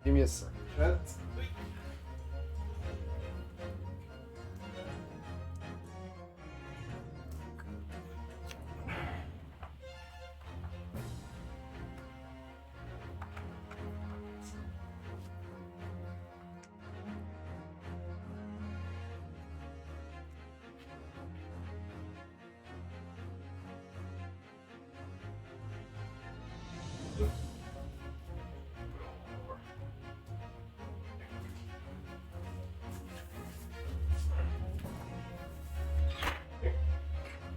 Give me a sec. Chat.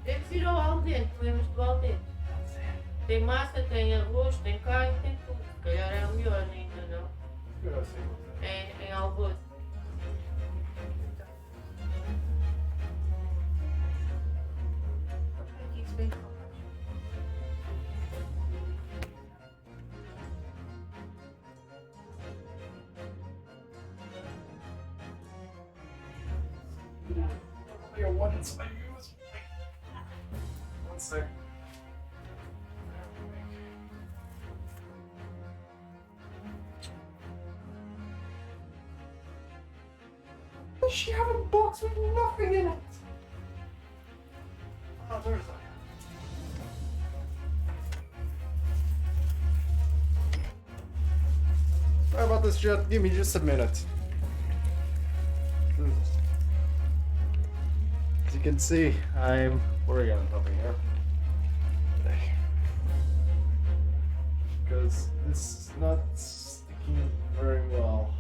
Ele tirou lá o dente, podemos levar o dente. Tem massa, tem arroz, tem carne, tem tudo. Se calhar é o melhor ainda, não? Eu sei. Em almoço. Aqui se vem. What is my use? One sec. Does she have a box with nothing in it? Oh, there's that. Sorry about this, Jet. Give me just a minute. As you can see, I'm working on something here. Because this is not sticking very well.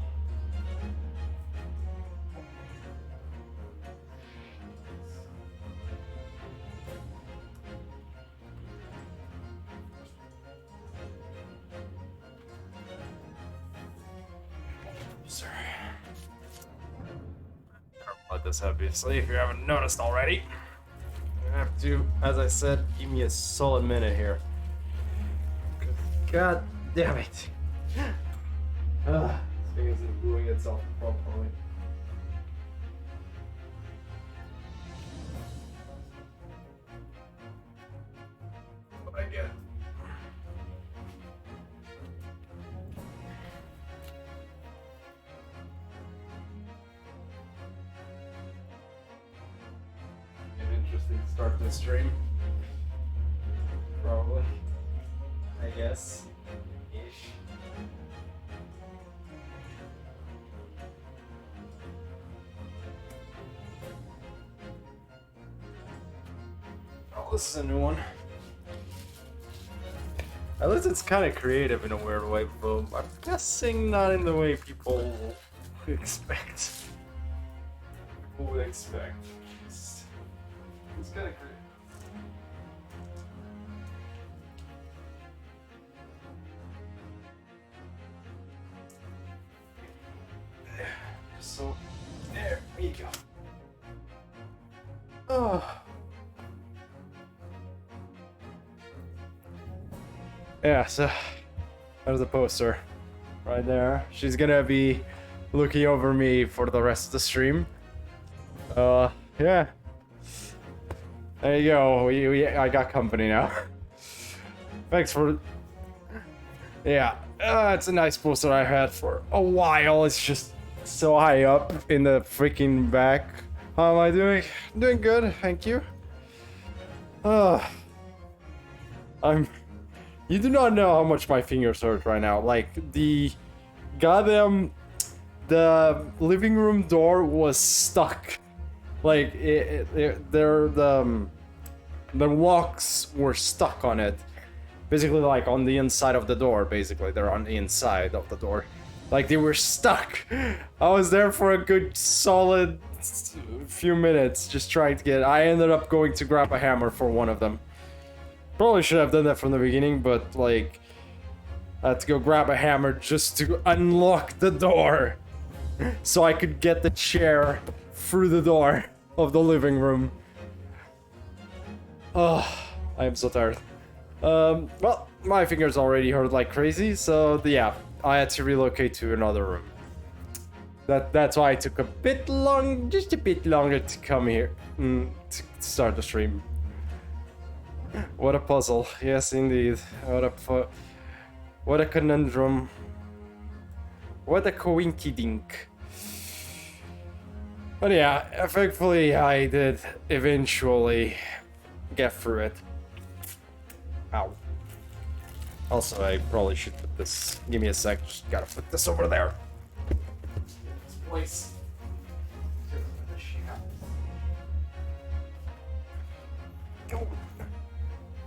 Sorry. About this, obviously, if you haven't noticed already. You have to, as I said, give me a solid minute here. God damn it. This thing isn't doing itself properly. What I get? Interesting to start this stream. Probably. I guess. Ish. Oh, this is a new one. At least it's kind of creative in a weird way, but I'm guessing not in the way people expect. People would expect. It's kind of creative. So, there we go. Oh. Yeah, so there's the poster right there. She's gonna be looking over me for the rest of the stream. Yeah. There you go. I got company now. Thanks for. Yeah, it's a nice poster I had for a while. It's just so high up in the freaking back. How am I doing? Doing good, thank you. I'm. You do not know how much my fingers hurt right now. Like the goddamn, the living room door was stuck. Like the locks were stuck on it, basically like on the inside of the door. Basically, they're on the inside of the door, like they were stuck. I was there for a good solid few minutes just trying to get. I ended up going to grab a hammer for one of them. Probably should have done that from the beginning, but like I had to go grab a hammer just to unlock the door, so I could get the chair through the door of the living room. Oh, I am so tired. Well, my fingers already hurt like crazy, so yeah, I had to relocate to another room. That's why it took a bit long, just a bit longer to come here to start the stream. What a puzzle, yes indeed. What a conundrum. What a coinky dink. But yeah, thankfully I did eventually get through it. Ow. Also, I probably should put this. Give me a sec. Just gotta put this over there. This place.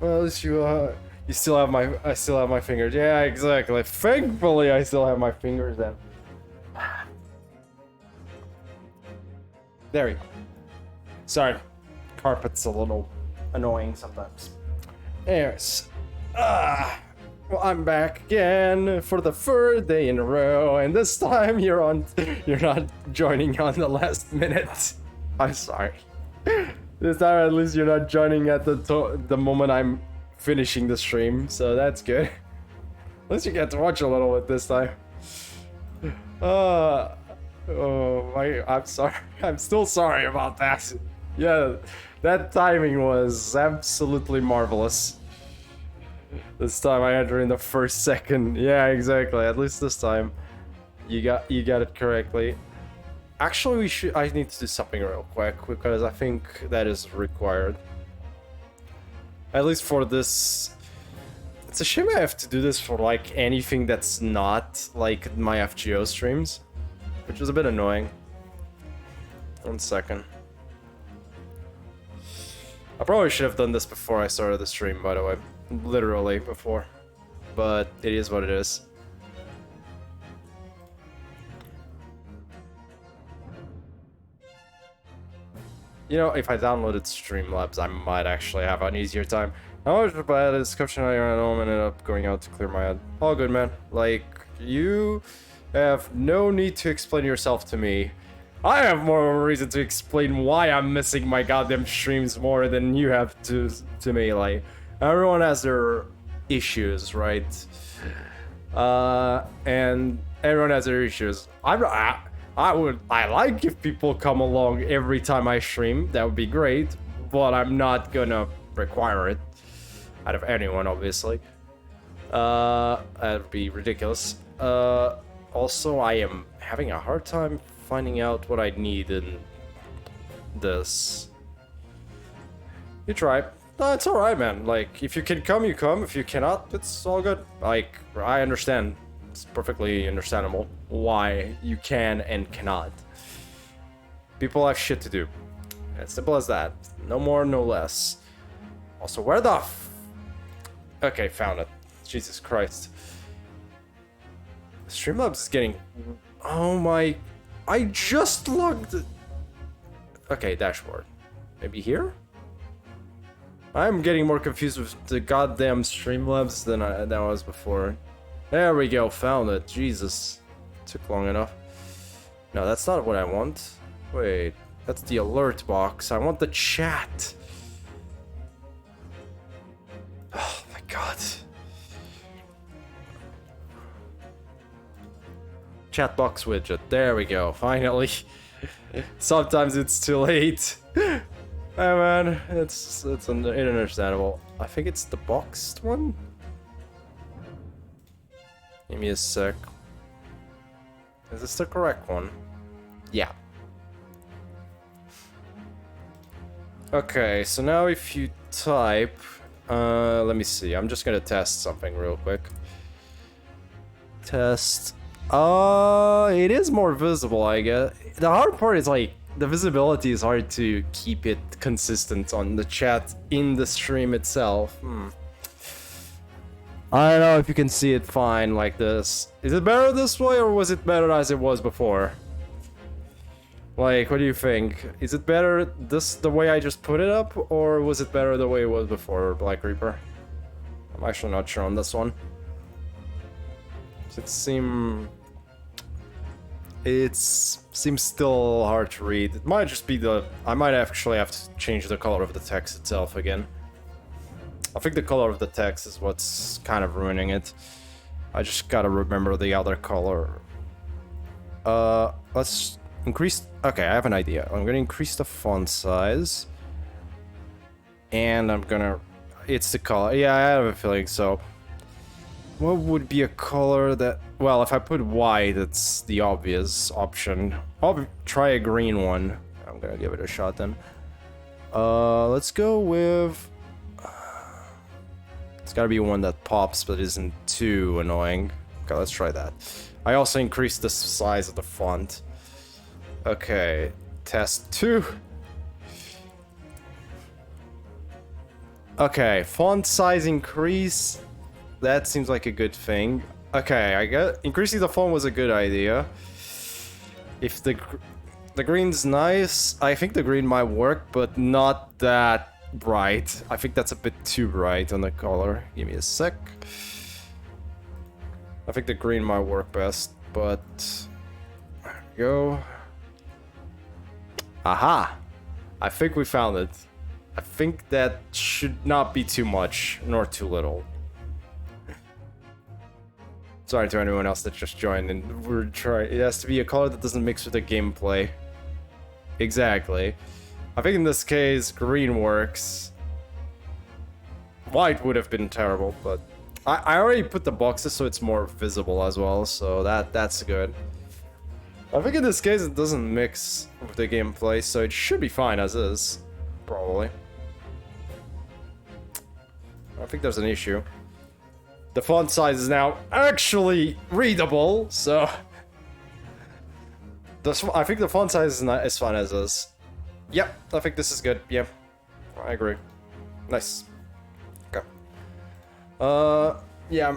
Well, at least you still have my. I still have my fingers. Yeah, exactly. Thankfully, I still have my fingers. Then. There we go. Sorry, carpet's a little annoying sometimes. Anyways, well, I'm back again for the third day in a row, and this time you're not joining on the last minute. I'm sorry. This time at least you're not joining at the moment I'm finishing the stream, so that's good. At least you get to watch a little bit this time. I'm sorry. I'm still sorry about that. Yeah, that timing was absolutely marvelous. This time I entered in the first second. Yeah, exactly. At least this time, you got it correctly. Actually, I need to do something real quick because I think that is required. At least for this. It's a shame I have to do this for like anything that's not like my FGO streams, which is a bit annoying. 1 second. I probably should have done this before I started the stream, by the way. Literally before. But it is what it is. You know, if I downloaded Streamlabs, I might actually have an easier time. I was by the description I at home and ended up going out to clear my head. All good, man. Like, you have no need to explain yourself to me. I have more of a reason to explain why I'm missing my goddamn streams more than you have to me. Like, everyone has their issues, right? And everyone has their issues. I like if people come along every time I stream. That would be great, but I'm not gonna require it out of anyone, obviously. That'd be ridiculous. Also, I am having a hard time finding out what I need in this. You try. No, it's alright, man. Like, if you can come, you come. If you cannot, it's all good. Like, I understand. It's perfectly understandable why you can and cannot. People have shit to do. As simple as that. No more, no less. Also, where the okay, found it. Jesus Christ. Streamlabs is getting... Oh my... I just logged... Okay, dashboard. Maybe here? I'm getting more confused with the goddamn Streamlabs than I was before. There we go, found it. Jesus. Took long enough. No, that's not what I want. Wait, that's the alert box. I want the chat. Oh my god. Chat box widget. There we go. Finally. Sometimes it's too late. Hey man, it's understandable. I think it's the boxed one. Give me a sec. Is this the correct one? Yeah. Okay, so now if you type, let me see. I'm just gonna test something real quick. Test. It is more visible, I guess. The hard part is like the visibility is hard to keep it consistent on the chat in the stream itself. I don't know if you can see it fine like this. Is it better this way or was it better as it was before? Like, what do you think? Is it better the way I just put it up, or was it better the way it was before, Black Reaper? I'm actually not sure on this one. Does it seem... It seems still hard to read. It might just be I might actually have to change the color of the text itself again. I think the color of the text is what's kind of ruining it. I just gotta remember the other color. Let's increase... Okay, I have an idea. I'm gonna increase the font size. And I'm gonna... It's the color. Yeah, I have a feeling so. What would be a color that... Well, if I put white, it's the obvious option. I'll try a green one. I'm gonna give it a shot then. Let's go with... It's gotta be one that pops but isn't too annoying. Okay, let's try that. I also increased the size of the font. Okay, test 2. Okay, font size increase. That seems like a good thing. Okay, I get increasing the font was a good idea. If the green's nice, I think the green might work, but not that bright. I think that's a bit too bright on the color. Give me a sec. I think the green might work best, but there we go. Aha! I think we found it. I think that should not be too much, nor too little. Sorry to anyone else that just joined and we're trying. It has to be a color that doesn't mix with the gameplay. Exactly. I think in this case, green works. White would have been terrible, but I already put the boxes so it's more visible as well, so that's good. I think in this case it doesn't mix with the gameplay, so it should be fine as is. Probably. I think there's an issue. The font size is now actually readable, so... I think the font size is fine as is. Yep, I think this is good. Yep, I agree. Nice. Okay. Yeah,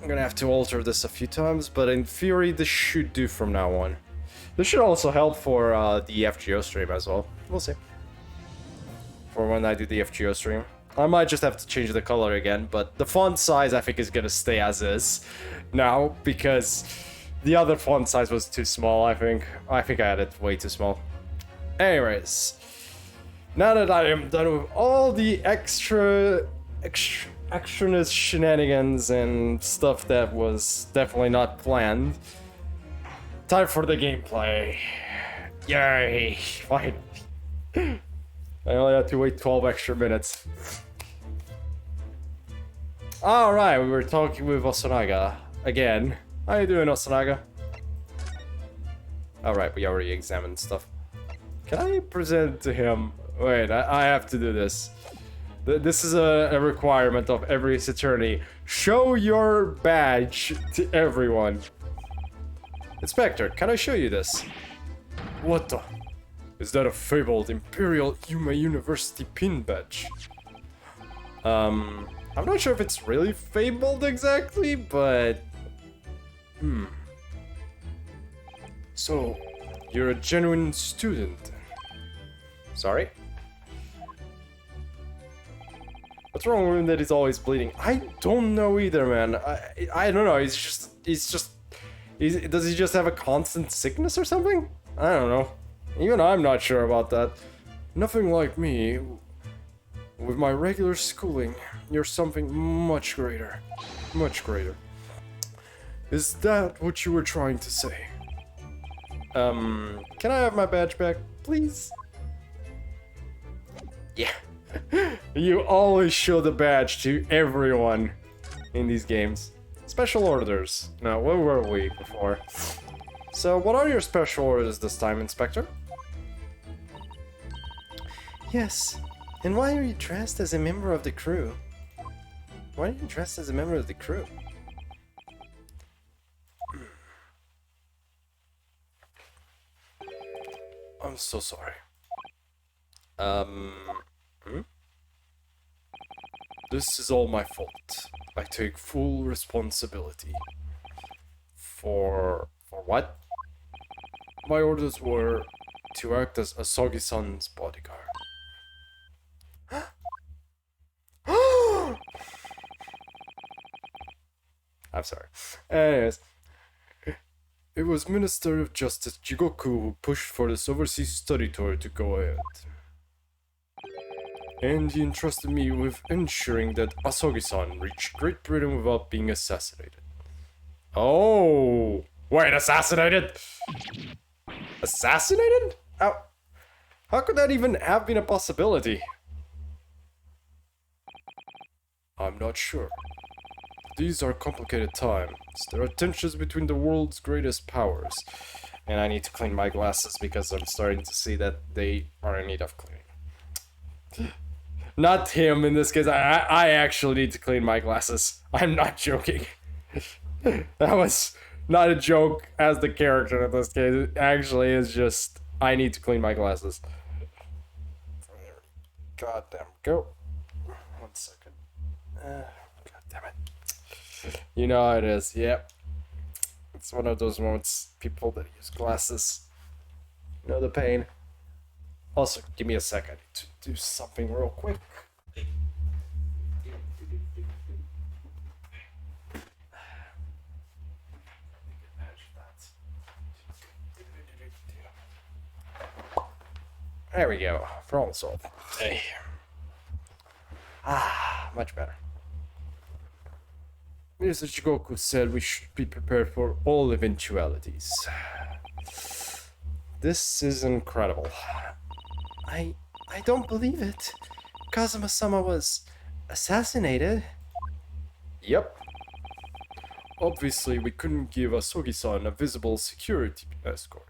I'm gonna have to alter this a few times, but in theory, this should do from now on. This should also help for the FGO stream as well. We'll see. For when I do the FGO stream. I might just have to change the color again, but the font size I think is gonna stay as is now, because the other font size was too small, I think. I think I had it way too small. Anyways, now that I am done with all the extraness shenanigans and stuff that was definitely not planned, time for the gameplay. Yay, finally. I only had to wait 12 extra minutes. Alright, we were talking with Osanaga again. How you doing, Osanaga? Alright, we already examined stuff. Can I present to him? Wait, I have to do this. This is a requirement of every attorney. Show your badge to everyone. Inspector, can I show you this? What the? Is that a fabled Imperial Yuma University pin badge? I'm not sure if it's really fabled exactly, but... So, you're a genuine student. Sorry? What's wrong with him that he's always bleeding? I don't know either, man. I don't know, does he just have a constant sickness or something? I don't know. Even I'm not sure about that. Nothing like me. With my regular schooling, you're something much greater. Much greater. Is that what you were trying to say? Can I have my badge back, please? Yeah. You always show the badge to everyone in these games. Special orders. Now, where were we before? So, what are your special orders this time, Inspector? Yes. And why are you dressed as a member of the crew? Why are you dressed as a member of the crew? I'm so sorry. This is all my fault. I take full responsibility. For what? My orders were to act as Asagi-san's bodyguard. I'm sorry. Anyways, it was Minister of Justice Jigoku who pushed for this overseas study tour to go ahead. And he entrusted me with ensuring that Asagi-san reached Great Britain without being assassinated. Oh! Wait, assassinated? Assassinated? How could that even have been a possibility? I'm not sure. These are complicated times. There are tensions between the world's greatest powers. And I need to clean my glasses because I'm starting to see that they are in need of cleaning. Not him in this case. I actually need to clean my glasses. I'm not joking. That was not a joke as the character in this case. It actually is just, I need to clean my glasses. God damn, go. 1 second. God damn it. You know how it is, yep. It's one of those moments, people that use glasses know the pain. Also, give me a second. I need to do something real quick. There we go. Problem solved. Hey. Much better. Mr. Shigoku said we should be prepared for all eventualities. This is incredible. I don't believe it. Kazuma-sama was assassinated. Yep. Obviously, we couldn't give Asogi-san a visible security escort.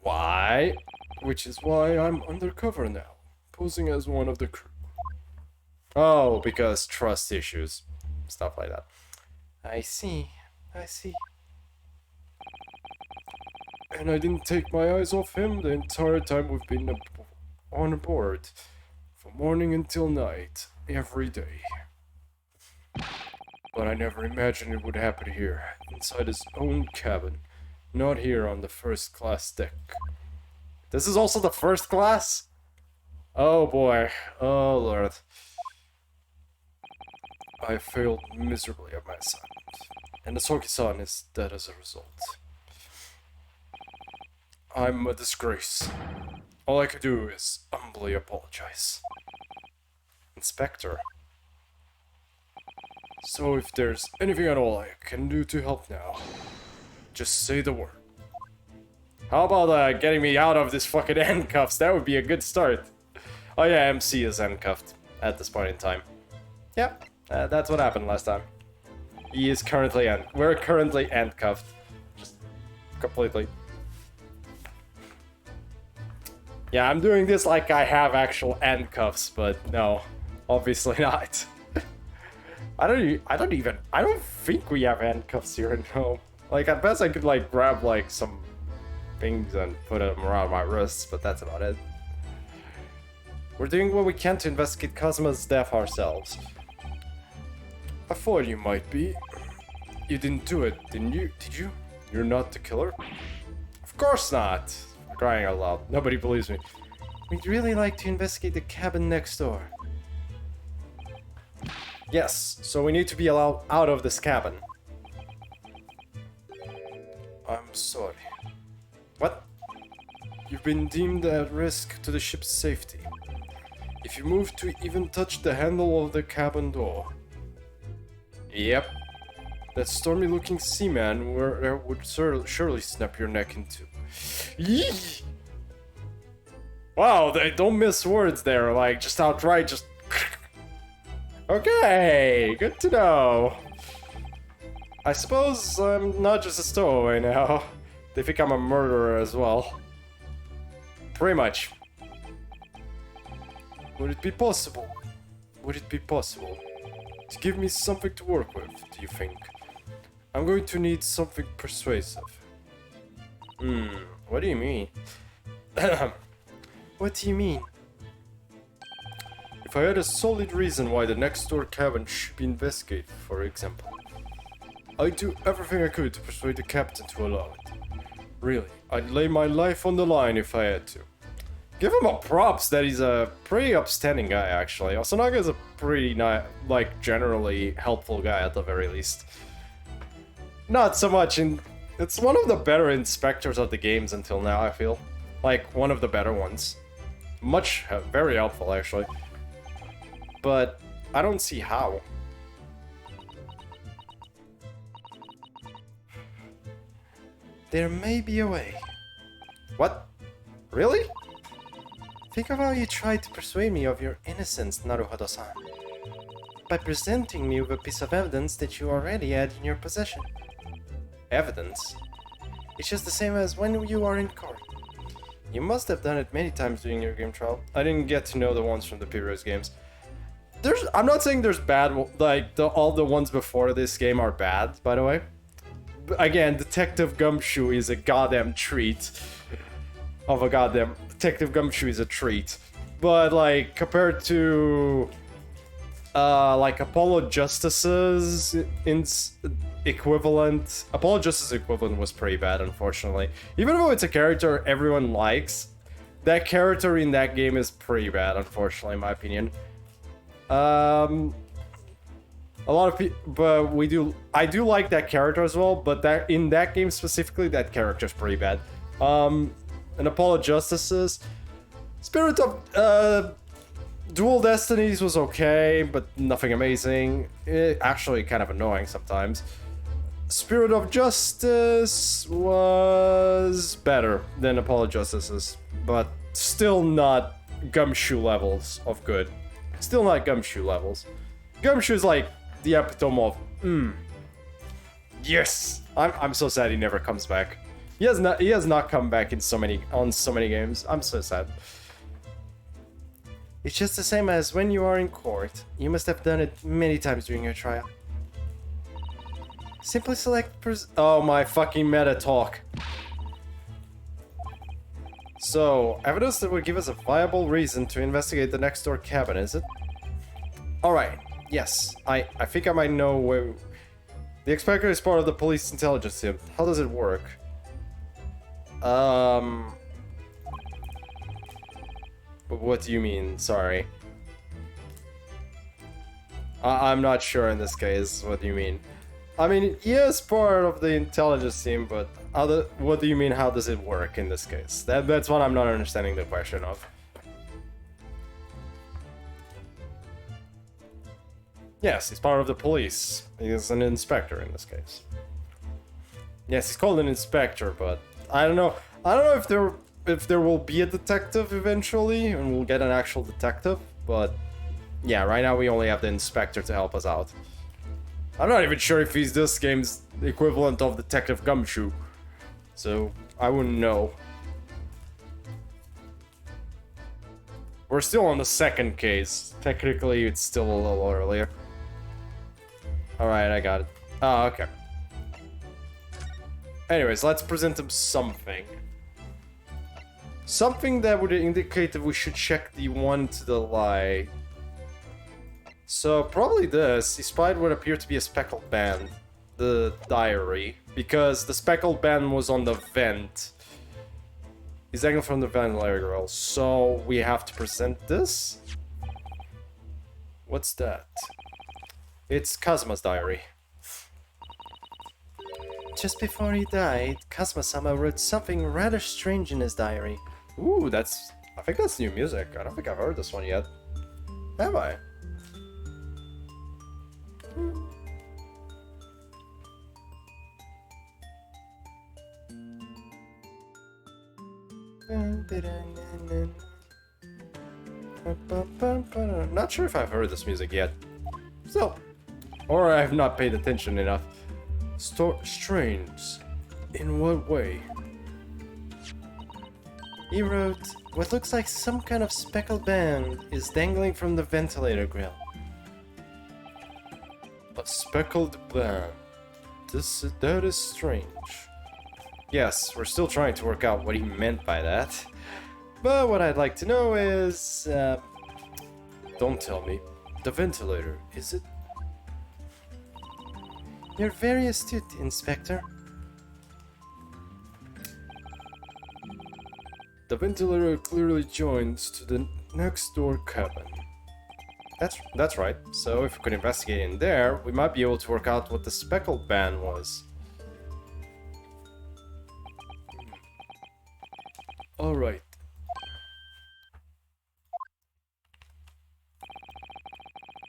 Why? Which is why I'm undercover now, posing as one of the crew. Oh, because trust issues. Stuff like that. I see. And I didn't take my eyes off him the entire time we've been on board. From morning until night, every day. But I never imagined it would happen here, inside his own cabin. Not here on the first class deck. This is also the first class? Oh boy. Oh lord. I failed miserably at my assignment. And Asogi-san is dead as a result. I'm a disgrace. All I could do is humbly apologize. Inspector. So if there's anything at all I can do to help now, just say the word. How about getting me out of this fucking handcuffs? That would be a good start. Oh yeah, MC is handcuffed at this point in time. Yeah, that's what happened last time. He is currently we're currently handcuffed. Just completely. Yeah, I'm doing this like I have actual handcuffs, but no, obviously not. I don't think we have handcuffs here, no. Like, at best I could, like, grab, like, some things and put them around my wrists, but that's about it. We're doing what we can to investigate Kazuma's death ourselves. I thought you might be. You didn't do it, didn't you? Did you? You're not the killer? Of course not! I'm crying out loud. Nobody believes me. We'd really like to investigate the cabin next door. Yes, so we need to be allowed out of this cabin. I'm sorry. What? You've been deemed at risk to the ship's safety. If you move to even touch the handle of the cabin door. Yep. That stormy-looking seaman would surely snap your neck in two. Yee! Wow, they don't miss words there, like, just outright, just... Okay, good to know. I suppose I'm not just a stowaway now. They think I'm a murderer as well. Pretty much. Would it be possible? Would it be possible to give me something to work with, do you think? I'm going to need something persuasive. What do you mean? What do you mean? If I had a solid reason why the next door cabin should be investigated, for example, I'd do everything I could to persuade the captain to allow it. Really, I'd lay my life on the line if I had to. Give him a props that he's a pretty upstanding guy, actually. Osanaga is a pretty, like, generally helpful guy at the very least. Not so much in... It's one of the better inspectors of the games until now, I feel. Like, one of the better ones. Very helpful, actually. But I don't see how. There may be a way. What? Really? Think of how you tried to persuade me of your innocence, Naruhodo-san. by presenting me with a piece of evidence that you already had in your possession. Evidence? It's just the same as when you are in court. You must have done it many times during your game trial. I didn't get to know the ones from the previous games. I'm not saying there's bad, like, all the ones before this game are bad, by the way. But again, Detective Gumshoe is a goddamn treat. Detective Gumshoe is a treat. But, like, compared to, like, Apollo Justice's equivalent... Apollo Justice's equivalent was pretty bad, unfortunately. Even though it's a character everyone likes, that character in that game is pretty bad, unfortunately, in my opinion. A lot of people, but I do like that character as well, but that in that game specifically, that character's pretty bad. And Apollo Justice's Spirit of Dual Destinies was okay, but nothing amazing. Actually kind of annoying sometimes. Spirit of Justice was better than Apollo Justice's, but still not Gumshoe levels of good. Still not Gumshoe levels. Gumshoe is like the epitome of, yes! I'm so sad he never comes back. He has not come back on so many games. I'm so sad. It's just the same as when you are in court. You must have done it many times during your trial. Simply select oh my fucking meta talk. So, evidence that would give us a viable reason to investigate the next door cabin, is it? Alright, yes. I think I might know where... The Inspector is part of the police intelligence team. How does it work? What do you mean? Sorry. I'm not sure in this case what you mean. I mean, he is part of the intelligence team, but what do you mean, how does it work in this case? That's what I'm not understanding the question of. Yes, he's part of the police. He's an inspector in this case. Yes, he's called an inspector, but I don't know. I don't know if there will be a detective eventually, and we'll get an actual detective, but yeah, right now we only have the inspector to help us out. I'm not even sure if he's this game's equivalent of Detective Gumshoe, so I wouldn't know. We're still on the second case. Technically, it's still a little earlier. Alright, I got it. Oh, okay. Anyways, let's present him something. Something that would indicate that we should check the one to the lie. So, probably this. He spied what appeared to be a speckled band. The diary. Because the speckled band was on the vent. He's angled from the ventilator grill. So, we have to present this? What's that? It's Kazuma's diary. Just before he died, Kazuma-sama wrote something rather strange in his diary. Ooh, I think that's new music. I don't think I've heard this one yet. Have I? Not sure if I've heard this music yet. So, or I've not paid attention enough. Strange. In what way? He wrote, what looks like some kind of speckled band is dangling from the ventilator grill. A speckled band. That is strange. Yes, we're still trying to work out what he meant by that. But what I'd like to know is... don't tell me. The ventilator, is it? You're very astute, Inspector. The ventilator clearly joins to the next door cabin. That's right. So if we could investigate in there, we might be able to work out what the speckled band was. Alright.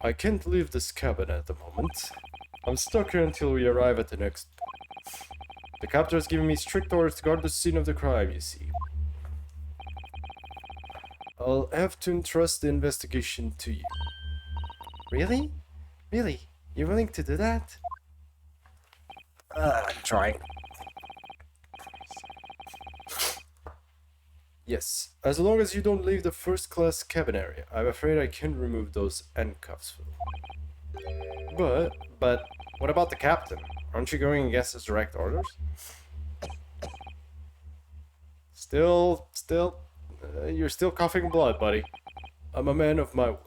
I can't leave this cabin at the moment. I'm stuck here until we arrive at the next... The captor has given me strict orders to guard the scene of the crime, you see. I'll have to entrust the investigation to you. Really? Really? You're willing to do that? I'm trying. Yes, as long as you don't leave the first class cabin area. I'm afraid I can't remove those handcuffs for them. But, what about the captain? Aren't you going against his direct orders? Still, you're still coughing blood, buddy. I'm a man of my word.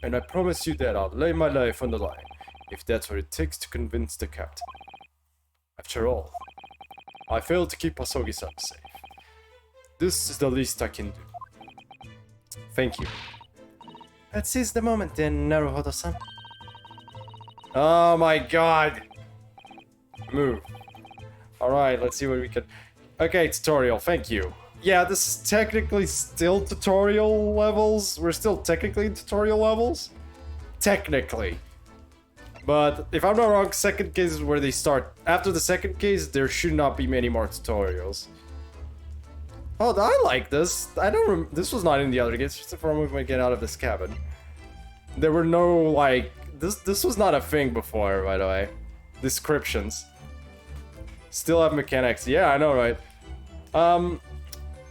And I promise you that I'll lay my life on the line, if that's what it takes to convince the captain. After all, I failed to keep Asogi-san safe. This is the least I can do. Thank you. Let's seize the moment then, Naruhodo-san. Oh my god! Move. Alright, let's see what we can... Okay, tutorial, thank you. Yeah, this is technically still tutorial levels. We're still technically in tutorial levels. Technically. But if I'm not wrong, second case is where they start. After the second case, there should not be many more tutorials. Oh, I like this. I don't this was not in the other games. Just before we get out of this cabin. There were no, like... This was not a thing before, by the way. Descriptions. Still have mechanics. Yeah, I know, right?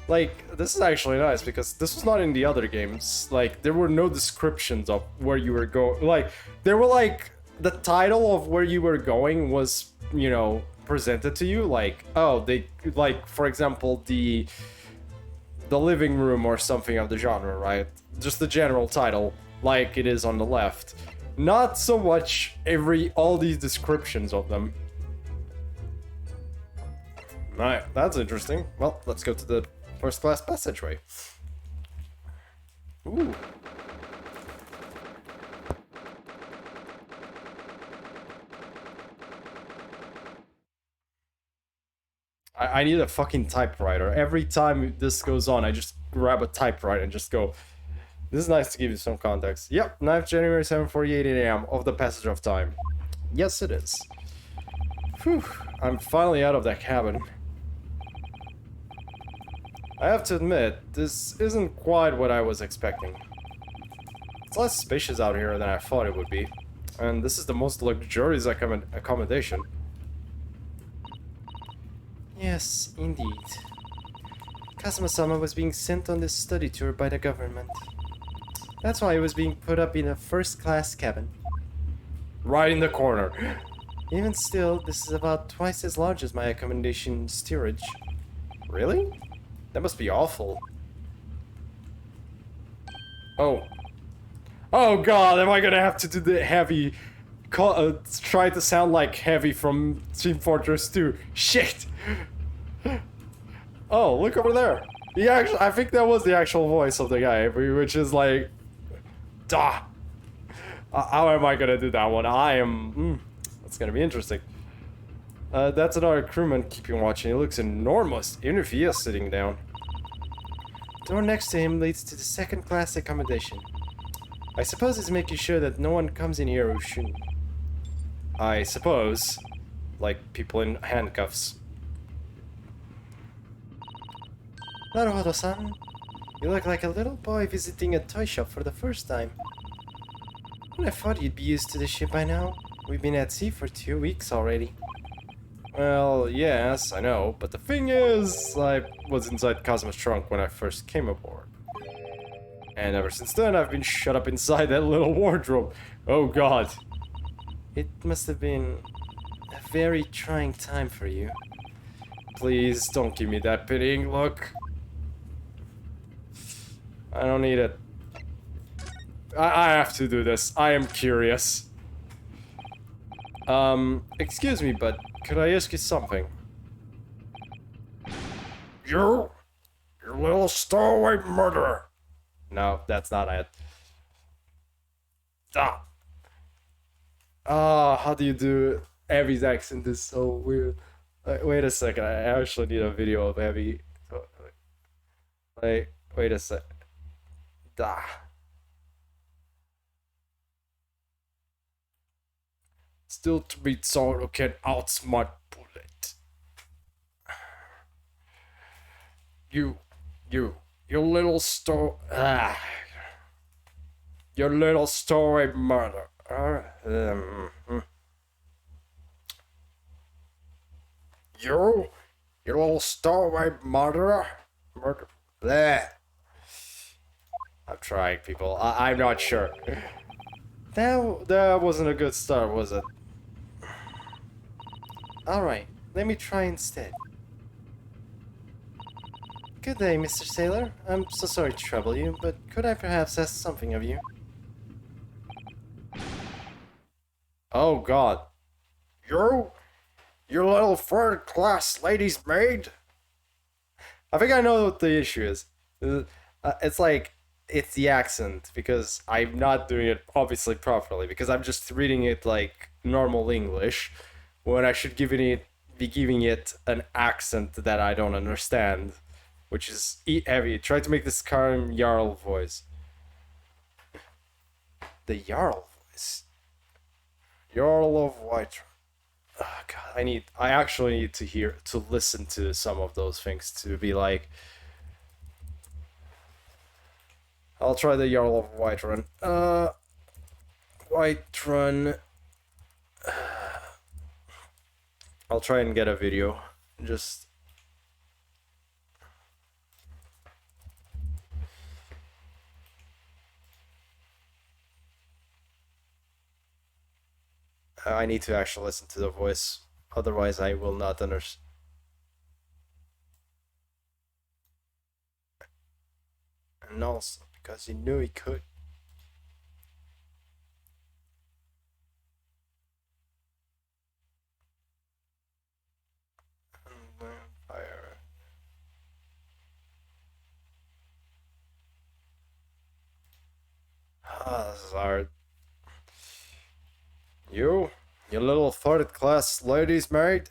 Like, this is actually nice, because this was not in the other games. Like, there were no descriptions of where you were going. Like, there were, like, the title of where you were going was, you know, presented to you. Like, oh, they, like, for example, the living room or something of the genre, right? Just the general title, like it is on the left. Not so much all these descriptions of them. Right, that's interesting. Well, let's go to the first class passageway. Ooh. I need a fucking typewriter. Every time this goes on, I just grab a typewriter and just go. This is nice to give you some context. Yep, 9th January, 7:48 AM of the passage of time. Yes, it is. Whew, I'm finally out of that cabin. I have to admit, this isn't quite what I was expecting. It's less spacious out here than I thought it would be. And this is the most luxurious accommodation. Yes, indeed. Kazuma-sama was being sent on this study tour by the government. That's why he was being put up in a first-class cabin. Right in the corner. Even still, this is about twice as large as my accommodation steerage. Really? That must be awful. Oh. Oh god, am I gonna have to do the heavy... try to sound like Heavy from Team Fortress 2. Shit! Oh, look over there. I think that was the actual voice of the guy, which is like... Duh! How am I gonna do that one? That's gonna be interesting. That's another crewman keeping watching. He looks enormous, even if he is sitting down. Door next to him leads to the second class accommodation. I suppose it's making sure that no one comes in here who shouldn't. I suppose. Like people in handcuffs. Naruhodo-san, you look like a little boy visiting a toy shop for the first time. I thought you'd be used to the ship by now. We've been at sea for 2 weeks already. Well, yes, I know, but the thing is, I was inside Kazuma's trunk when I first came aboard. And ever since then, I've been shut up inside that little wardrobe. Oh god. It must have been a very trying time for you. Please, don't give me that pitying look. I don't need it. I have to do this. I am curious. Excuse me, but could I ask you something? You little stowaway murderer. No, that's not it. How do you do Abby's accent is so weird. Wait a second, I actually need a video of Abby. Wait a sec. Still to beat someone who can outsmart Bullet. You little You little stowaway murderer. You? You little stowaway murderer? Murder. Bleh. I'm trying, people. I'm not sure. That wasn't a good start, was it? Alright, let me try instead. Good day, Mr. Sailor. I'm so sorry to trouble you, but could I perhaps ask something of you? Oh god. You little third-class lady's maid? I think I know what the issue is. It's like, it's the accent, because I'm not doing it obviously properly, because I'm just reading it like normal English, when I should be giving it an accent that I don't understand, which is heavy. Try to make this calm Jarl voice. The Jarl voice? Jarl of White. Oh god, I actually need to listen to some of those things to be like, I'll try the Jarl of Whiterun. Whiterun. I'll try and get a video. Just. I need to actually listen to the voice. Otherwise, I will not understand. And also, because he knew he could. Vampire. Ah, this is hard. You little third-class ladies maid?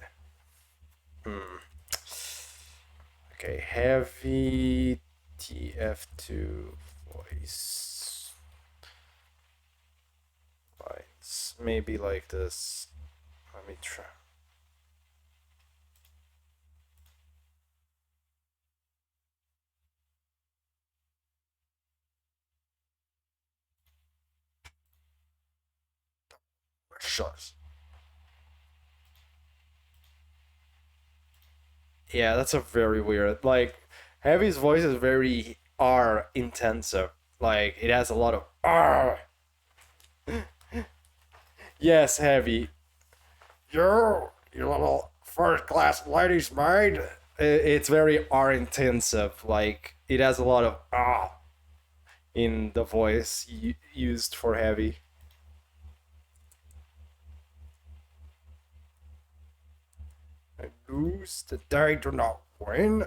Okay, heavy TF2 voice. Lines. Maybe like this. Let me try. Shucks. Yeah, that's a very weird. Like, Heavy's voice is very R intensive. Like, it has a lot of R. Yes, Heavy. You little first class ladies maid. It's very R intensive. Like, it has a lot of R in the voice used for Heavy. I lose that I do not win.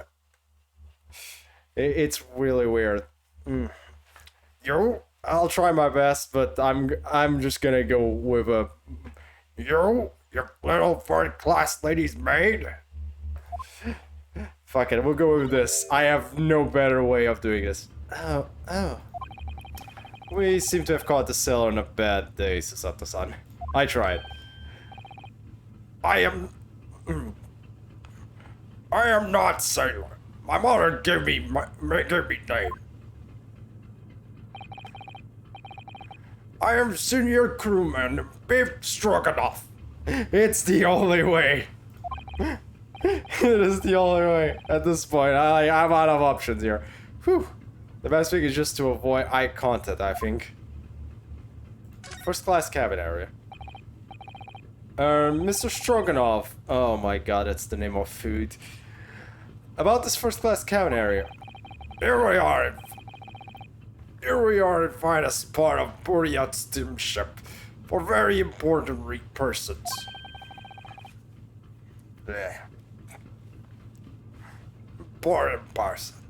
It's really weird. I'll try my best, but I'm just gonna go with a you little third class lady's maid. Fuck it, we'll go with this. I have no better way of doing this. Oh. We seem to have caught the sailor on a bad day, Susato-san. I tried. I am not sailor. My mother gave me name. I am senior crewman, beef stroganoff. It's the only way. It is the only way at this point. I'm out of options here. Whew. The best thing is just to avoid eye contact, I think. First class cabin area. Mr. Stroganoff. Oh my god, that's the name of food. About this first class cabin area. Here we are in finest part of Boreat steamship for very important persons. Blech. Important persons.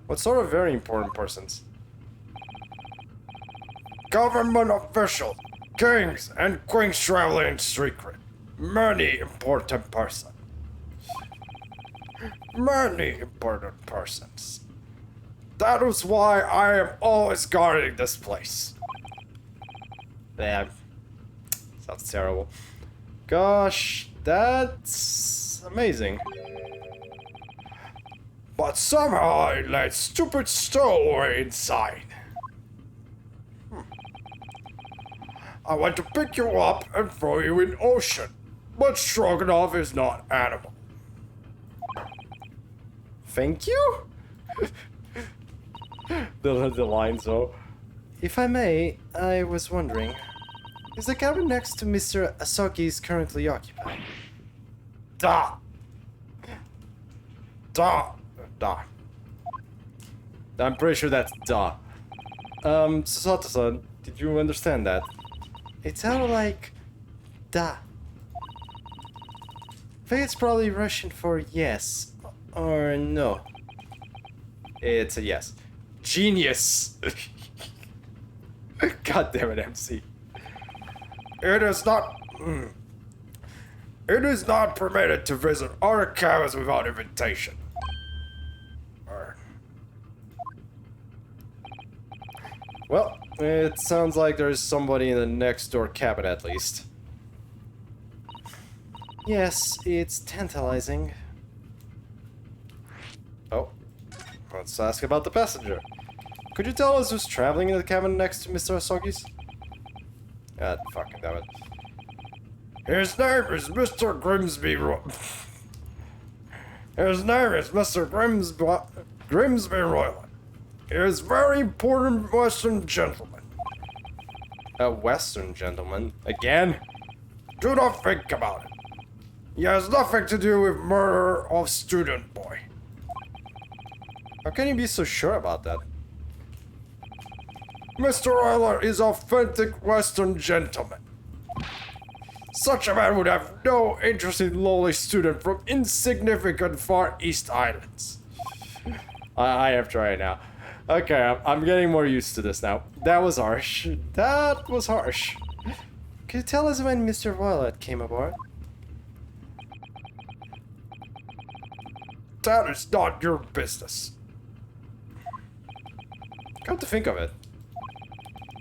What sort of very important persons? Government officials, kings, and queens traveling in secret. Many important persons. Many important persons. That is why I am always guarding this place. Damn. Sounds terrible. Gosh, that's amazing. But somehow I let stupid stowaway inside. I want to pick you up and throw you in ocean. But Stroganoff is not animal. Thank you? the line, so. If I may, I was wondering, is the cabin next to Mr. Asogi's currently occupied? Da! Da! Da. I'm pretty sure that's da. Sasato-san, did you understand that? It sounded like da. I think it's probably Russian for yes or no. It's a yes. Genius! God damn it, MC. It is not... It is not permitted to visit our cabins without invitation. Well, it sounds like there's somebody in the next door cabin at least. Yes, it's tantalizing. Oh, let's ask about the passenger. Could you tell us who's traveling in the cabin next to Mr. Asogi's? God fucking damn it. His name is Mr. Grimsby His name is Mr. Grimsby Royland. He is very important Western gentleman. A Western gentleman? Again? Do not think about it. He has nothing to do with murder of student boy. How can you be so sure about that? Mr. Euler is authentic Western gentleman. Such a man would have no interest in lowly student from insignificant Far East Islands. I have tried now. Okay, I'm getting more used to this now. That was harsh. That was harsh. Could you tell us when Mr. Violet came aboard? That is not your business. Come to think of it,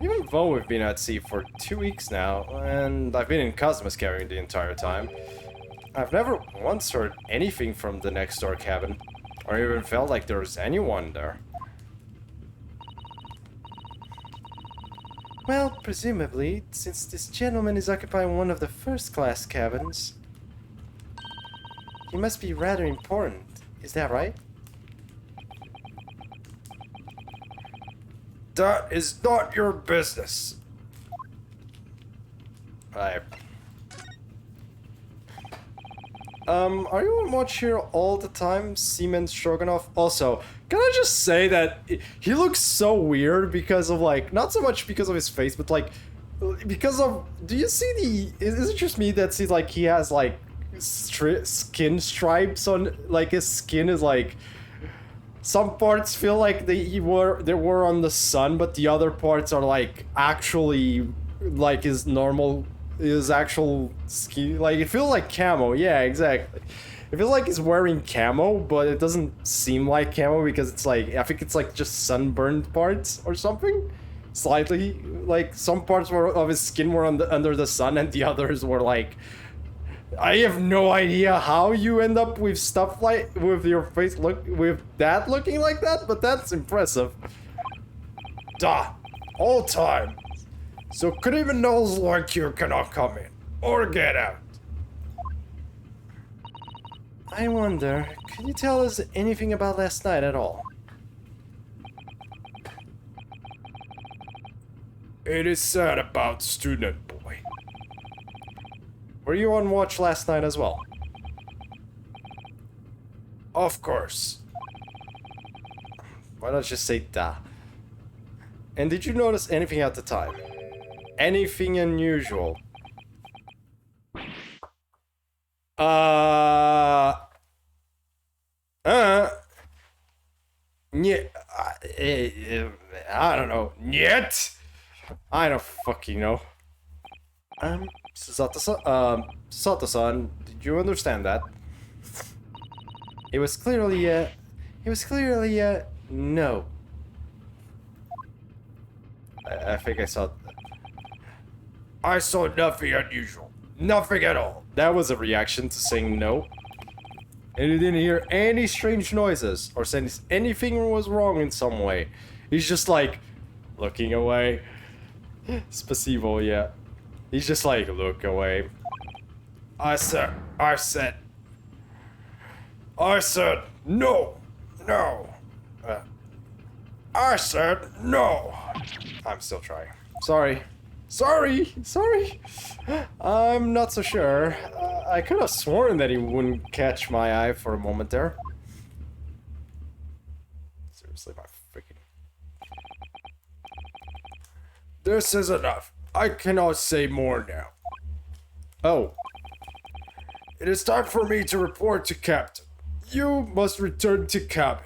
even though we've been at sea for 2 weeks now, and I've been in Cosmos carrying the entire time, I've never once heard anything from the next door cabin, or even felt like there was anyone there. Well, presumably, since this gentleman is occupying one of the first-class cabins, he must be rather important. Is that right? That is not your business. Are you on watch here all the time, Seaman Stroganoff? Also, can I just say that he looks so weird because of, like, not so much because of his face, but, like, because of, do you see is it just me that sees, like, he has, like, skin stripes on, like, his skin is, like, some parts feel like they were on the sun, but the other parts are, like, actually, like, his actual skin, like, it feels like camo. Yeah, exactly. It feels like he's wearing camo, but it doesn't seem like camo because it's like, I think it's like just sunburned parts or something. Slightly, like some parts of his skin were under the sun and the others were like, I have no idea how you end up with stuff like, with your face with that looking like that, but that's impressive. Duh, all time. So criminals like you cannot come in, or get out. I wonder, could you tell us anything about last night at all? It is sad about student boy. Were you on watch last night as well? Of course. Why not just say da? And did you notice anything at the time? Anything unusual? I don't know. Yet? I don't fucking know. Sato-san, did you understand that? It was clearly no. I think I saw... I saw nothing unusual. Nothing at all. That was a reaction to saying no. And you didn't hear any strange noises or sense anything was wrong in some way. He's just like, looking away. Spasibo, yeah. He's just like, look away. I said, no, no. I said no. I'm still trying. Sorry. Sorry. I'm not so sure. I could have sworn that he wouldn't catch my eye for a moment there. Seriously, my freaking... This is enough. I cannot say more now. Oh. It is time for me to report to Captain. You must return to cabin.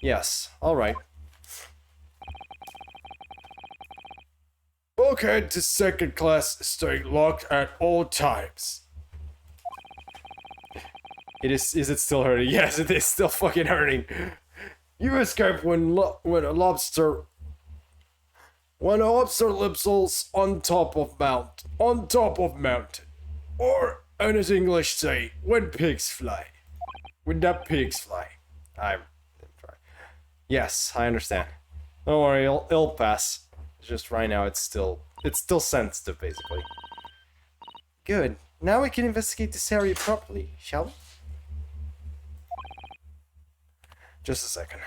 Yes, alright. Bulkhead to second class, staying locked at all times. Is it still hurting? Yes, it is still fucking hurting. You escape when a lobster lips on top of mountain. Or, as English say, when pigs fly. When the pigs fly. I'm trying. Yes, I understand. Don't worry, it'll pass. Just right now, it's still sensitive, basically. Good. Now we can investigate this area properly, shall we? Just a second.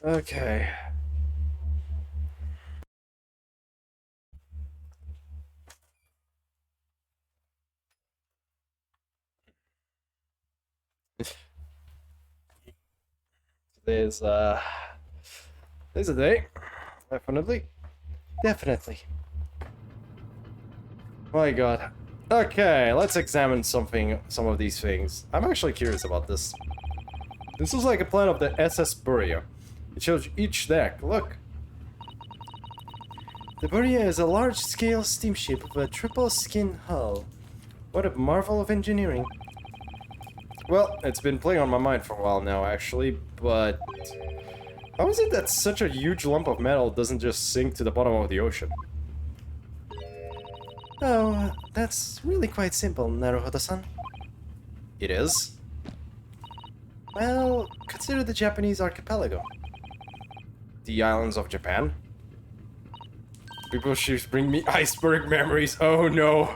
Okay. Today's a day. Definitely. My god. Okay, let's examine some of these things. I'm actually curious about this. This is like a plan of the SS Buria. It shows each deck. Look. The Buria is a large-scale steamship with a triple-skin hull. What a marvel of engineering. Well, it's been playing on my mind for a while now, actually, but... how is it that such a huge lump of metal doesn't just sink to the bottom of the ocean? Oh, that's really quite simple, Naruhodo-san. It is? Well, consider the Japanese archipelago. The islands of Japan? People ships bring me iceberg memories, oh no!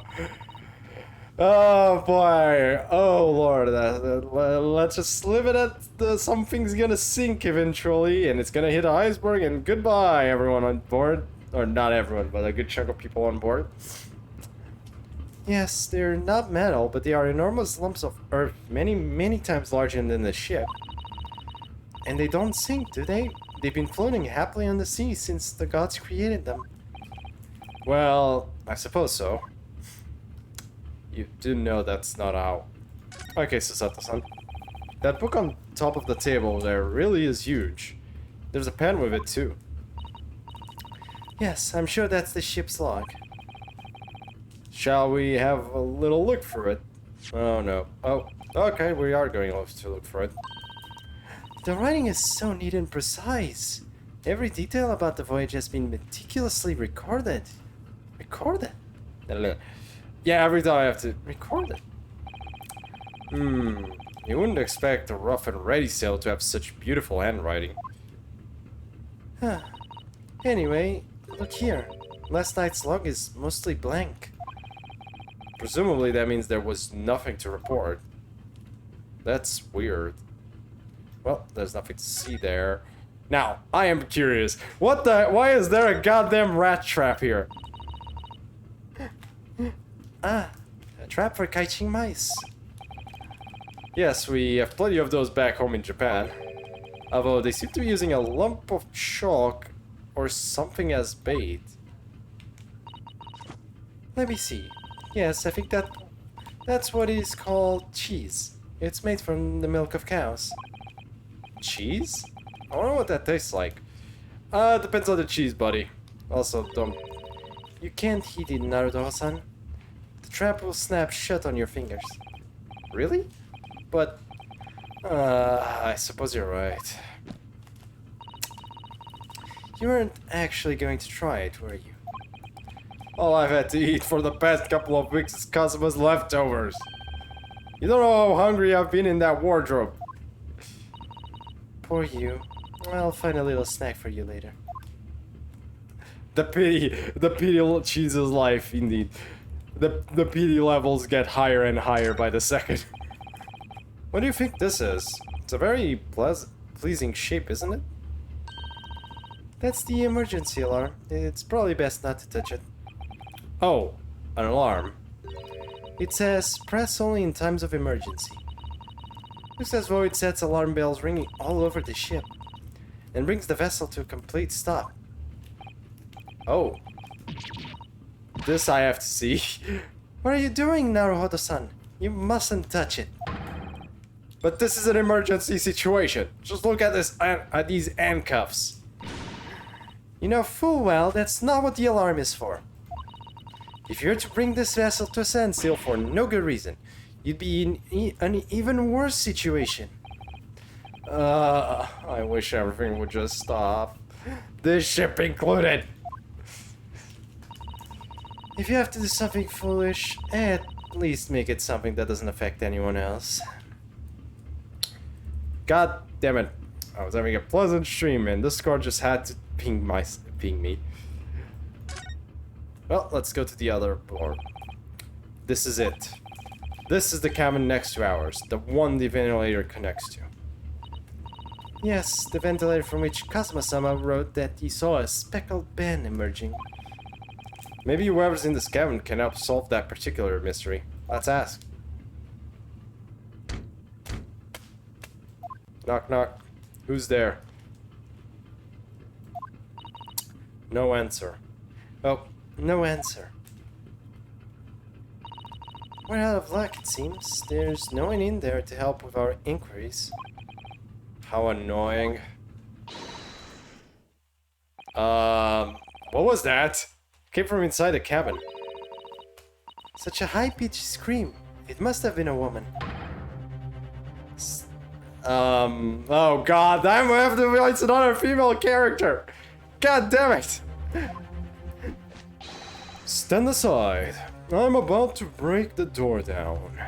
Oh boy, oh lord, let's just leave it at something's gonna sink eventually, and it's gonna hit an iceberg, and goodbye everyone on board. Or not everyone, but a good chunk of people on board. Yes, they're not metal, but they are enormous lumps of earth, many times larger than the ship. And they don't sink, do they? They've been floating happily on the sea since the gods created them. Well, I suppose so. You do know that's not how... Okay, Susato-san. That book on top of the table there really is huge. There's a pen with it too. Yes, I'm sure that's the ship's log. Shall we have a little look for it? Oh no. Oh, okay, we are going to look for it. The writing is so neat and precise. Every detail about the voyage has been meticulously recorded. Recorded? Yeah, every time I have to record it. You wouldn't expect a rough and ready sail to have such beautiful handwriting. Huh. Anyway, look here. Last night's log is mostly blank. Presumably that means there was nothing to report. That's weird. Well, there's nothing to see there. Now, I am curious. Why is there a goddamn rat trap here? Ah, a trap for catching mice. Yes, we have plenty of those back home in Japan. Although they seem to be using a lump of chalk or something as bait. Let me see. Yes, I think that's what is called cheese. It's made from the milk of cows. Cheese? I wonder what that tastes like. Depends on the cheese, buddy. Also, you can't heat it, Naruto-san. The trap will snap shut on your fingers. Really? But... I suppose you're right. You weren't actually going to try it, were you? All I've had to eat for the past couple of weeks is Kazuma's leftovers. You don't know how hungry I've been in that wardrobe. Poor you. I'll find a little snack for you later. The pity chooses life, indeed. The pity levels get higher and higher by the second. What do you think this is? It's a very pleasing shape, isn't it? That's the emergency alarm. It's probably best not to touch it. Oh, an alarm. It says, press only in times of emergency. Looks as though it sets alarm bells ringing all over the ship, and brings the vessel to a complete stop. Oh. This I have to see. What are you doing, Naruhodo-san? You mustn't touch it. But this is an emergency situation. Just look at this, at these handcuffs. You know full well that's not what the alarm is for. If you're to bring this vessel to a standstill for no good reason, you'd be in an even worse situation. I wish everything would just stop. This ship included. If you have to do something foolish, at least make it something that doesn't affect anyone else. God damn it. I was having a pleasant stream and Discord just had to ping me. Well, let's go to the other board. This is it. This is the cabin next to ours, the one the ventilator connects to. Yes, the ventilator from which Kazuma-sama wrote that he saw a speckled band emerging. Maybe whoever's in this cabin can help solve that particular mystery. Let's ask. Knock knock. Who's there? No answer. Oh, no answer. We're out of luck, it seems. There's no one in there to help with our inquiries. How annoying. What was that? Came from inside the cabin. Such a high-pitched scream. It must have been a woman. Oh god, it's another female character. God damn it. Stand aside. I'm about to break the door down.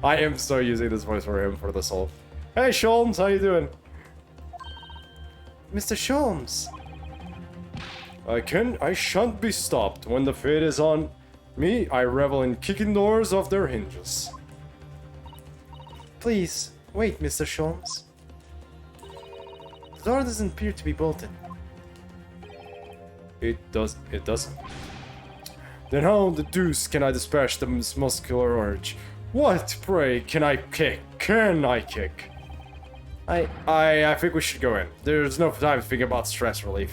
I am so using this voice for him for this whole. Hey Sholmes, how you doing? Mr. Sholmes. I shan't be stopped. When the fate is on me, I revel in kicking doors off their hinges. Please, wait, Mr. Sholmes. The door doesn't appear to be bolted. It doesn't. Then how the deuce can I dispatch this muscular urge? What, pray, can I kick? I think we should go in. There's no time to think about stress relief.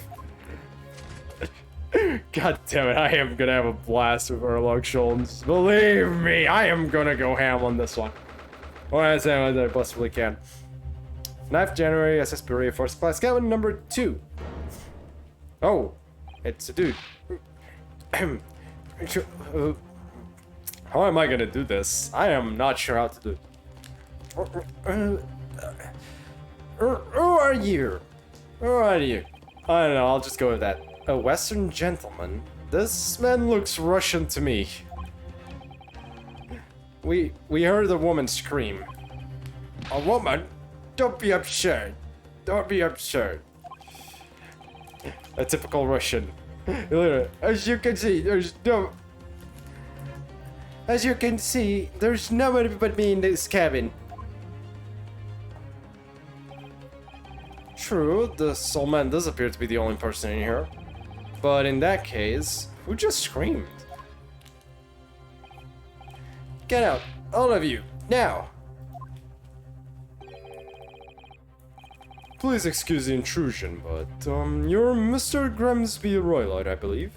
God damn it, I am gonna have a blast with Erlog Sholmes. Believe me, I am gonna go ham on this one. Well, as I possibly can. 9th January, SS Peoria, First Class Cabin number 2. Oh, it's a dude. How am I gonna do this? I am not sure how to do it. Who are you? Who are you? I don't know, I'll just go with that. A Western gentleman? This man looks Russian to me. We heard a woman scream. A woman? Don't be absurd. Don't be absurd. A typical Russian. As you can see, there's nobody but me in this cabin. True, the soul man does appear to be the only person in here. But in that case, who just screamed? Get out, all of you, now! Please excuse the intrusion, but, you're Mr. Grimsby Roylott, I believe?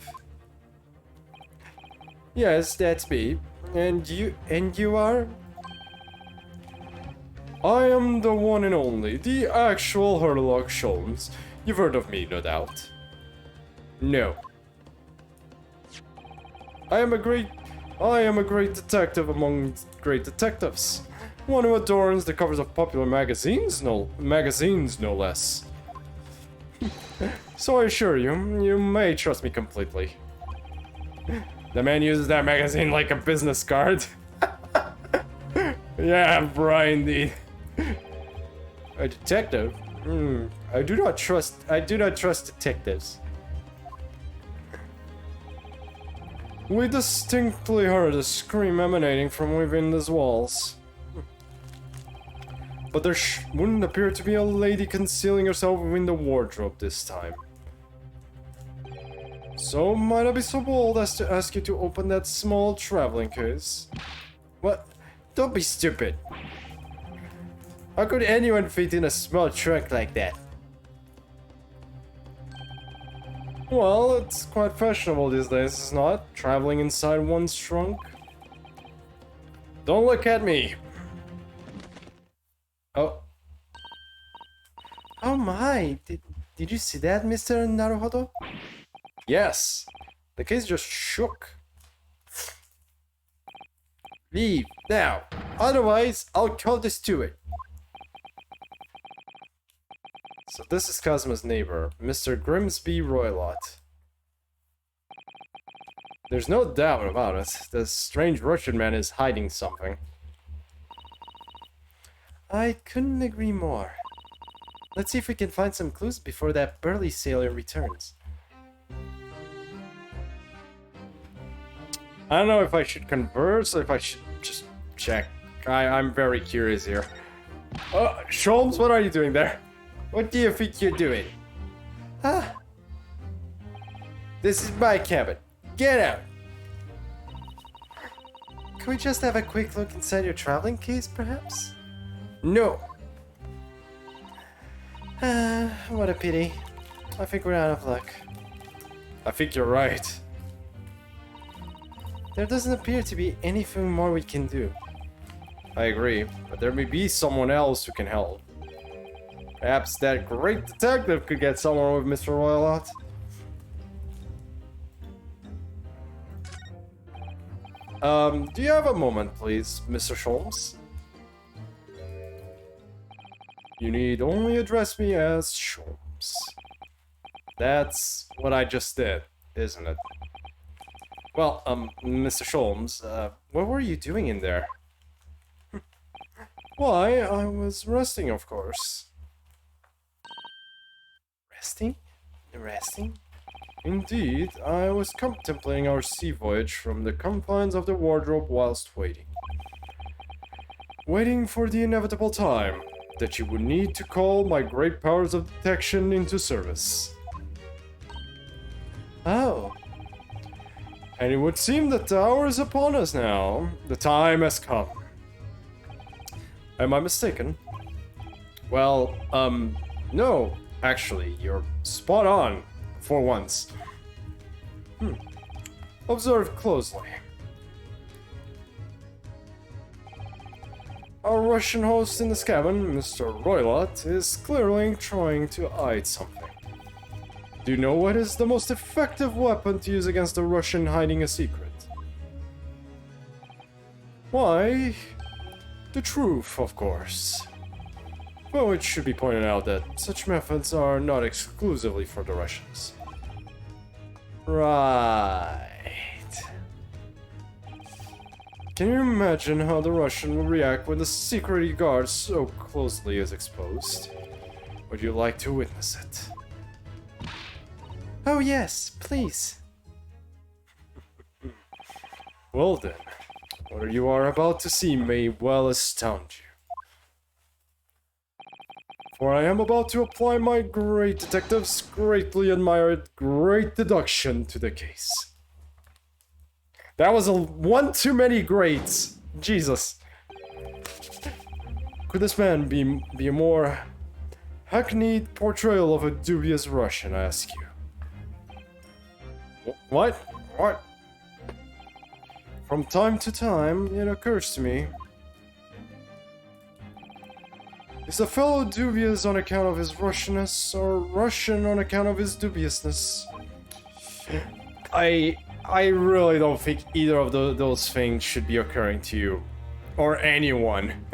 Yes, that's me. And you are? I am the one and only, the actual Herlock Sholmes. You've heard of me, no doubt. No. I am a great detective among great detectives. One who adorns the covers of popular magazines, no less. So I assure you, you may trust me completely. The man uses that magazine like a business card. Yeah, Brian, indeed. A detective? I do not trust detectives. We distinctly heard a scream emanating from within these walls. But there wouldn't appear to be a lady concealing herself within the wardrobe this time. So, might I be so bold as to ask you to open that small traveling case? What? Don't be stupid. How could anyone fit in a small trunk like that? Well, it's quite fashionable these days, is it not? Traveling inside one's trunk? Don't look at me! Oh. Oh my! Did you see that, Mr. Naruhodo? Yes! The case just shook. Leave, now! Otherwise, I'll call this to it. So this is Kazuma's neighbor, Mr. Grimsby Roylott. There's no doubt about it. This strange Russian man is hiding something. I couldn't agree more. Let's see if we can find some clues before that burly sailor returns. I don't know if I should converse or if I should just check. I'm very curious here. Sholmes, what are you doing there? What do you think you're doing? Ah. This is my cabin. Get out! Can we just have a quick look inside your traveling case, perhaps? No! What a pity. I think we're out of luck. I think you're right. There doesn't appear to be anything more we can do. I agree, but there may be someone else who can help. Perhaps that great detective could get somewhere with Mr. Roylott. Do you have a moment, please, Mr. Sholmes? You need only address me as Sholmes. That's what I just did, isn't it? Well, Mr. Sholmes, what were you doing in there? Why, I was resting, of course. Resting? Resting? Indeed, I was contemplating our sea voyage from the confines of the wardrobe whilst waiting. Waiting for the inevitable time that you would need to call my great powers of detection into service. Oh. And it would seem that the hour is upon us now. The time has come. Am I mistaken? Well, no. Actually, you're spot on. For once. Observe closely. Our Russian host in this cabin, Mr. Roylott, is clearly trying to hide something. Do you know what is the most effective weapon to use against a Russian hiding a secret? Why, the truth, of course. Though it should be pointed out that such methods are not exclusively for the Russians. Right. Can you imagine how the Russian will react when the security guard so closely is exposed? Would you like to witness it? Oh yes, please. Well then, what you are about to see may well astound you. For I am about to apply my great detective's greatly admired great deduction to the case. That was one too many greats. Jesus. Could this man be a more hackneyed portrayal of a dubious Russian, I ask you? What? What? From time to time, it occurs to me. Is the fellow dubious on account of his Russianness, or Russian on account of his dubiousness? I really don't think either of those things should be occurring to you. Or anyone.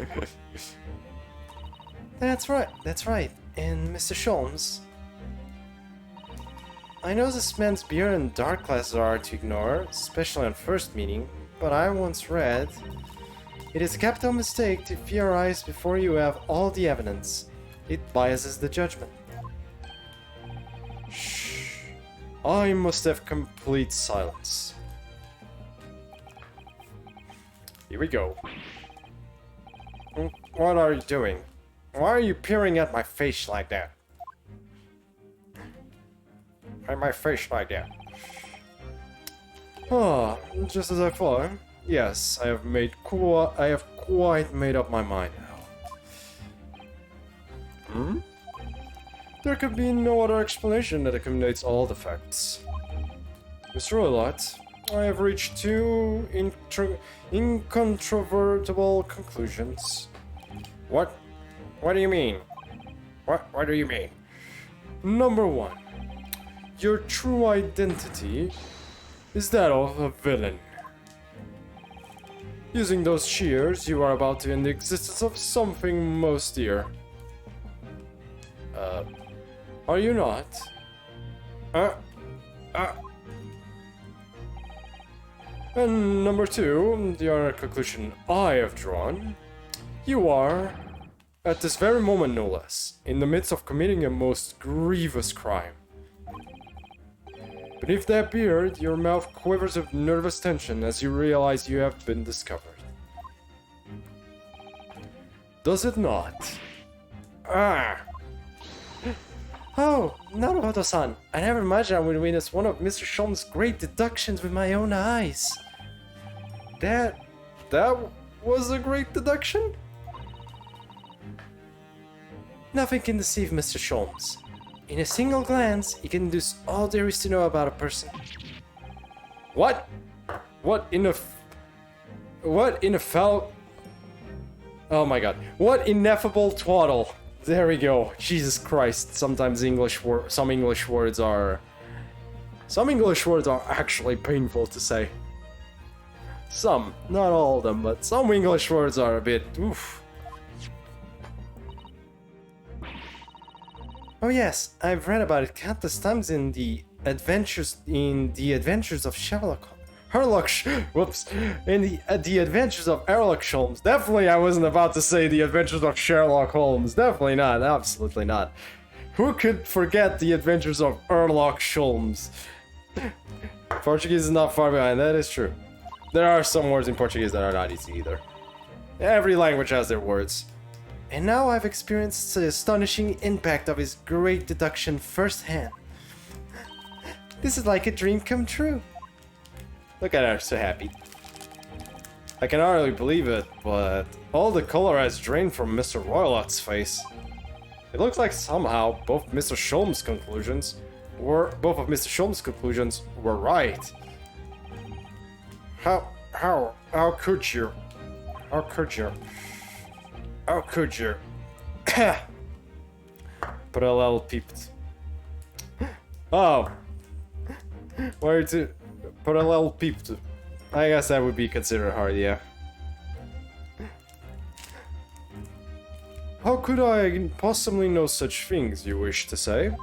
That's right. And Mr. Sholmes? I know this man's beard and dark classes are hard to ignore, especially on first meeting, but I once read, it is a capital mistake to theorize before you have all the evidence. It biases the judgment. Shh. I must have complete silence. Here we go. What are you doing? Why are you peering at my face like that? At my face like that. Ah, just as I thought. Yes, I have quite made up my mind now. Hmm? There could be no other explanation that accommodates all the facts. Mr. Oilot, I have reached two incontrovertible conclusions. What? What do you mean? What do you mean? Number one, your true identity is that of a villain. Using those shears, you are about to end the existence of something most dear. Are you not? And number two, the other conclusion I have drawn, you are, at this very moment no less, in the midst of committing a most grievous crime. Beneath that beard, your mouth quivers with nervous tension as you realize you have been discovered. Does it not? Oh, Naruhodo-san, I never imagined I would witness one of Mr. Sholm's great deductions with my own eyes. That was a great deduction? Nothing can deceive Mr. Sholmes. In a single glance, he can deduce all there is to know about a person. What? What in a foul... Oh my god. What ineffable twaddle. There we go. Jesus Christ. Sometimes some English words are actually painful to say. Some, not all of them, but some English words are a bit oof. Oh yes, I've read about it countless times in the adventures of Sherlock Sherlock Holmes. Definitely I wasn't about to say the adventures of Sherlock Holmes. Definitely not, absolutely not. Who could forget the adventures of Sherlock Holmes? Portuguese is not far behind, that is true. There are some words in Portuguese that are not easy either. Every language has their words. And now I've experienced the astonishing impact of his great deduction firsthand. This is like a dream come true. Look at her, so happy. I can hardly believe it, but all the color has drained from Mr. Roylot's face. It looks like somehow both of Mr. Sholmes' conclusions were right. How could you? How could you? How could you? Parallel-peeped. Oh. Where to... Parallel-peeped. I guess that would be considered hard, yeah. How could I possibly know such things, you wish to say?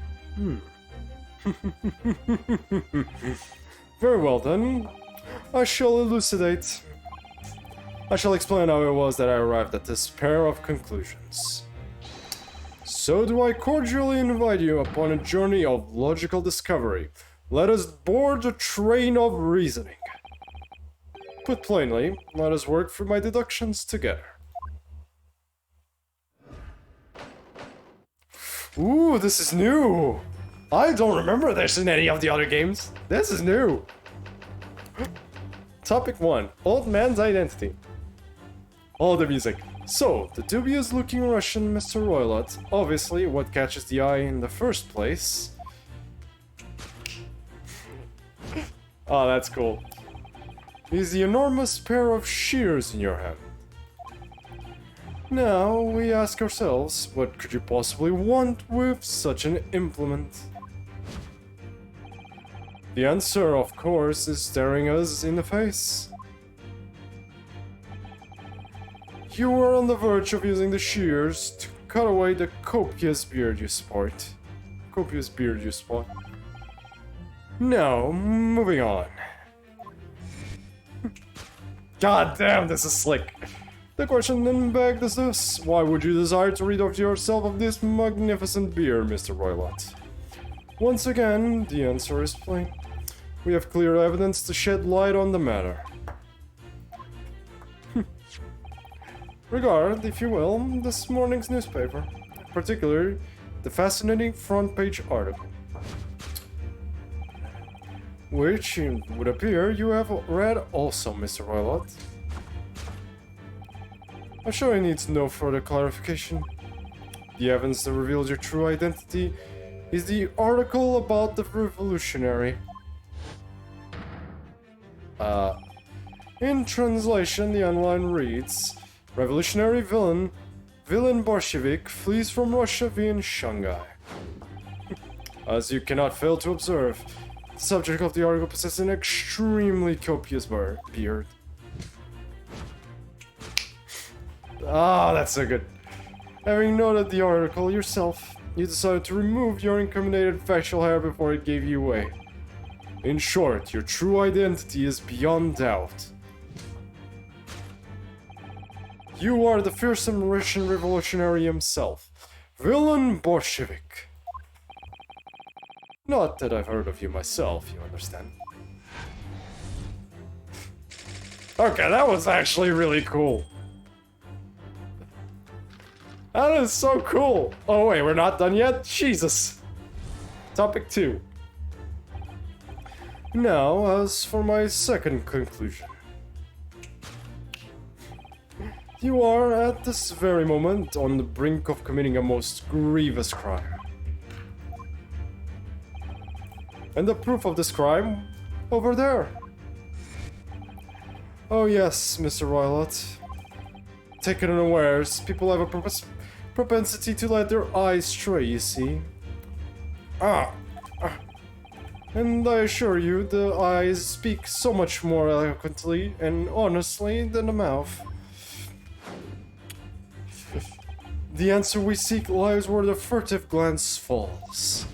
Very well then. I shall elucidate. I shall explain how it was that I arrived at this pair of conclusions. So do I cordially invite you upon a journey of logical discovery. Let us board the train of reasoning. Put plainly, let us work through my deductions together. Ooh, this is new! I don't remember this in any of the other games. This is new! Topic 1. Old man's identity. All the music. So, the dubious-looking Russian Mr. Roylot, obviously what catches the eye in the first place... Oh, that's cool. Is the enormous pair of shears in your hand. Now, we ask ourselves, what could you possibly want with such an implement? The answer, of course, is staring us in the face. You are on the verge of using the shears to cut away the copious beard you sport. Now, moving on. God damn, this is slick. The question then begged is this: why would you desire to rid of yourself of this magnificent beer, Mr. Roylott? Once again, the answer is plain. We have clear evidence to shed light on the matter. Regard, if you will, this morning's newspaper, particularly the fascinating front page article, which it would appear you have read also, Mr. Roylott. I'm sure it needs no further clarification. The evidence that reveals your true identity is the article about the revolutionary. In translation, the online reads: Revolutionary villain Bolshevik flees from Russia via Shanghai. As you cannot fail to observe, the subject of the article possesses an extremely copious beard. Ah, that's so good. Having noted the article yourself, you decided to remove your incriminated facial hair before it gave you away. In short, your true identity is beyond doubt. You are the fearsome Russian revolutionary himself, villain Bolshevik. Not that I've heard of you myself, you understand. Okay, that was actually really cool. That is so cool. Oh wait, we're not done yet? Jesus. Topic 2. Now, as for my second conclusion. You are, at this very moment, on the brink of committing a most grievous crime. And the proof of this crime, over there. Oh yes, Mr. Roylott. Taken unawares, people have a propensity to let their eyes stray, you see. And I assure you, the eyes speak so much more eloquently and honestly than the mouth. The answer we seek lies where the furtive glance falls.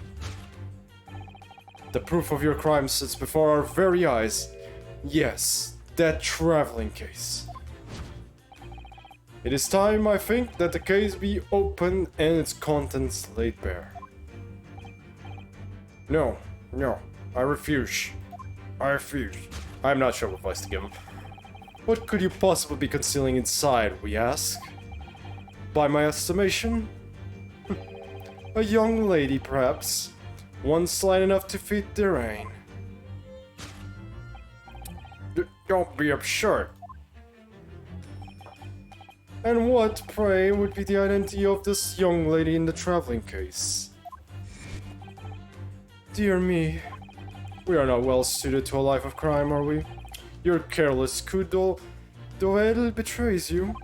The proof of your crime sits before our very eyes. Yes, that traveling case. It is time, I think, that the case be opened and its contents laid bare. No, I refuse. I'm not sure what advice to give him. What could you possibly be concealing inside, we ask? By my estimation, a young lady, perhaps. One slight enough to fit the rain. Don't be absurd. And what, pray, would be the identity of this young lady in the traveling case? Dear me, we are not well suited to a life of crime, are we? Your careless coup d'oeil betrays you.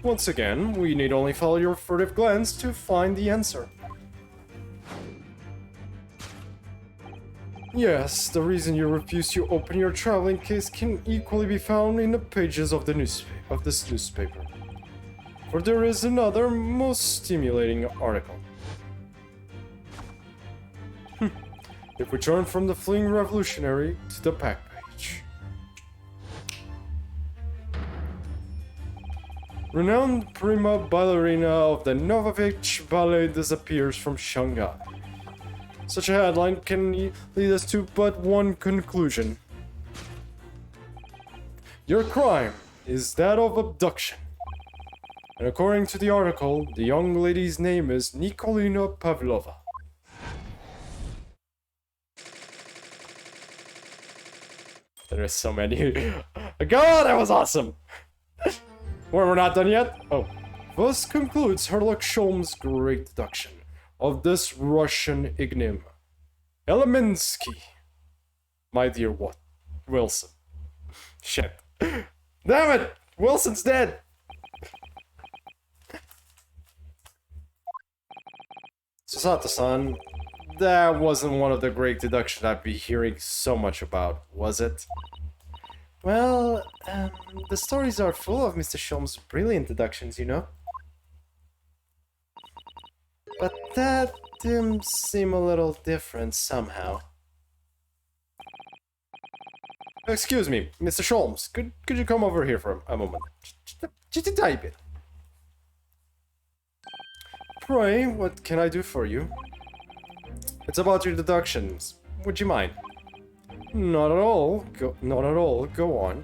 Once again, we need only follow your furtive glance to find the answer. Yes, the reason you refuse to open your traveling case can equally be found in the pages of this newspaper. For there is another, most stimulating article. If we turn from the fleeing revolutionary to the back page. Renowned prima ballerina of the Novovich Ballet disappears from Shanghai. Such a headline can lead us to but one conclusion. Your crime is that of abduction. And according to the article, the young lady's name is Nikolina Pavlova. There is so many. God, that was awesome! We're not done yet? Oh. Thus concludes Sherlock Holmes' great deduction of this Russian enigma. Eleminsky. My dear what? Wilson. Shit. Damn it! Wilson's dead! Susato-san, that wasn't one of the great deductions I'd be hearing so much about, was it? Well, the stories are full of Mr. Sholmes' brilliant deductions, you know? But that seem a little different somehow. Excuse me, Mr. Sholmes, could you come over here for a moment? Just a tiny bit. Pray, what can I do for you? It's about your deductions. Would you mind? Not at all. Not at all. Go on.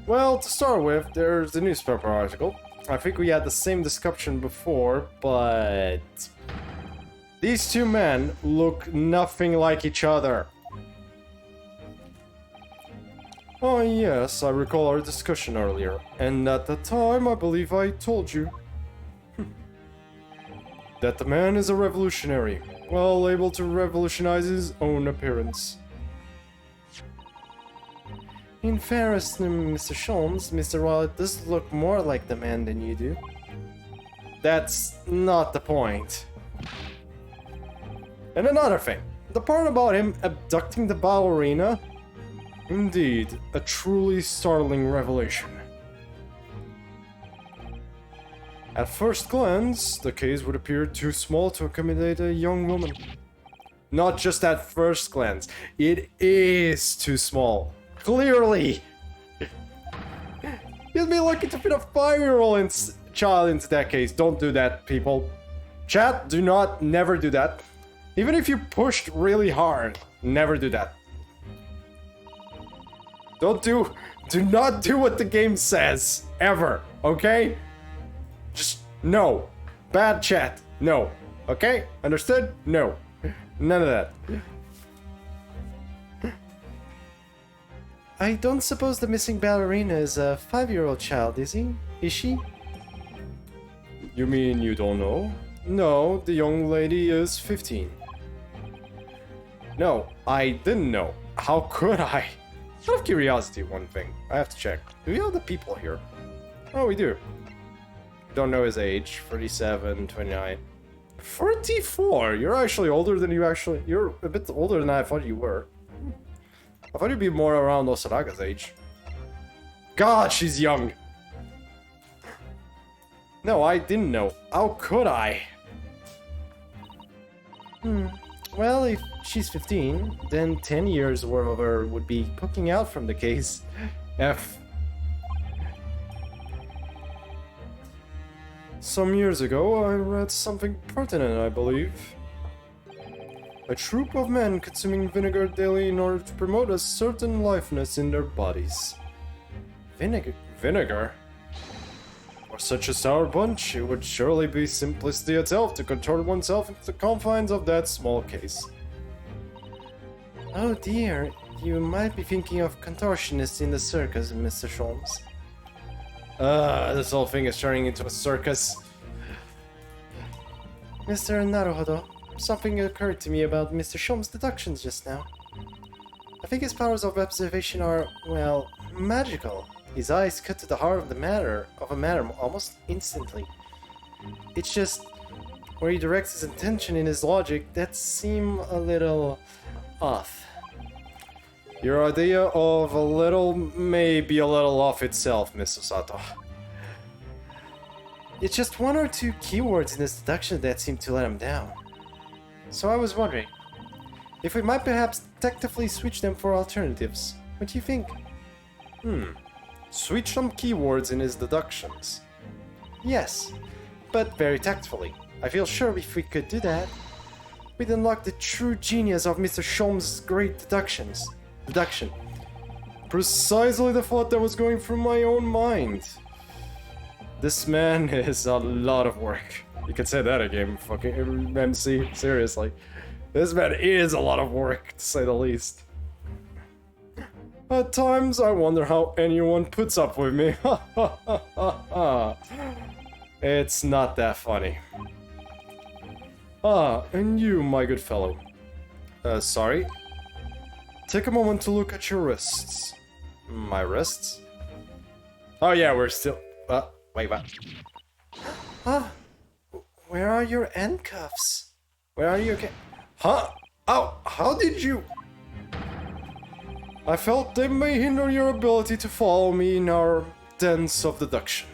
Well, to start with, there's the newspaper article. I think we had the same discussion before, but... these two men look nothing like each other. Oh yes, I recall our discussion earlier, and at the time I believe I told you that the man is a revolutionary, well able to revolutionize his own appearance. In fairness to Mr. Sholmes, Mr. Wallet does look more like the man than you do. That's not the point. And another thing, the part about him abducting the ballerina? Indeed, a truly startling revelation. At first glance, the case would appear too small to accommodate a young woman. Not just at first glance, it is too small. Clearly! You'd be lucky to fit a 5-year-old child into that case. Don't do that, people. Chat, do not, never do that. Even if you pushed really hard, never do that. Do not do what the game says, ever, okay? Just, no. Bad chat, no. Okay? Understood? No. None of that. I don't suppose the missing ballerina is a 5-year-old child, is he? Is she? You mean you don't know? No, the young lady is 15. No, I didn't know. How could I? Out of curiosity, one thing. I have to check. Do we have the people here? Oh, we do. Don't know his age. 37, 29. 44? You're actually older than you actually... You're a bit older than I thought you were. I thought you'd be more around Osaraga's age. God, she's young! No, I didn't know. How could I? Well, if she's 15, then 10 years worth of her would be cooking out from the case. F. Some years ago, I read something pertinent, I believe. A troop of men consuming vinegar daily in order to promote a certain liveness in their bodies. Vinegar? Vinegar? For such a sour bunch, it would surely be simplicity itself to contort oneself into the confines of that small case. Oh dear, you might be thinking of contortionists in the circus, Mr. Sholmes. This whole thing is turning into a circus. Mr. Naruhodo, something occurred to me about Mr. Sholmes' deductions just now. I think his powers of observation are, well, magical. His eyes cut to the heart of a matter almost instantly. It's just where he directs his attention in his logic that seem a little off. Your idea of a little may be a little off itself, Miss Osato. It's just one or two keywords in his deduction that seem to let him down. So I was wondering if we might perhaps tactfully switch them for alternatives. What do you think? Switch some keywords in his deductions. Yes, but very tactfully. I feel sure if we could do that, we'd unlock the true genius of Mr. Sholmes' great deduction. Precisely the thought that was going through my own mind. This man is a lot of work. You could say that again, fucking MC. Seriously. This man is a lot of work, to say the least. At times, I wonder how anyone puts up with me. It's not that funny. Ah, and you, my good fellow. Sorry? Take a moment to look at your wrists. My wrists? Oh yeah, we're still... wait, what? Where are your handcuffs? Where are you... Huh? Oh, how did you... I felt they may hinder your ability to follow me in our dance of deduction.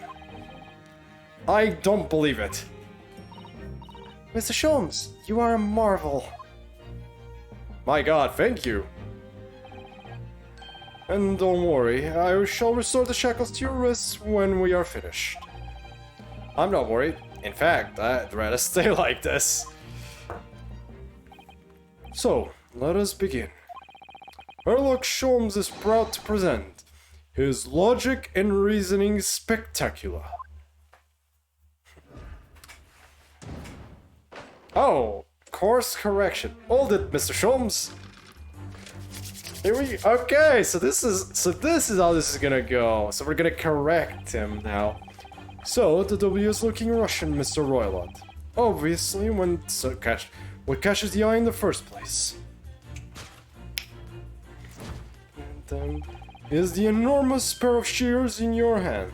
I don't believe it. Mr. Sholmes, you are a marvel. My god, thank you. And don't worry, I shall restore the shackles to your wrists when we are finished. I'm not worried. In fact, I'd rather stay like this. So, let us begin. Sherlock Holmes is proud to present his Logic and Reasoning Spectacular. Oh, course correction. Hold it, Mr. Holmes. Here we okay, so this is how this is gonna go. So we're gonna correct him now. So the W is looking Russian, Mr. Roylott. Obviously, what catches the eye in the first place. And then is the enormous pair of shears in your hand.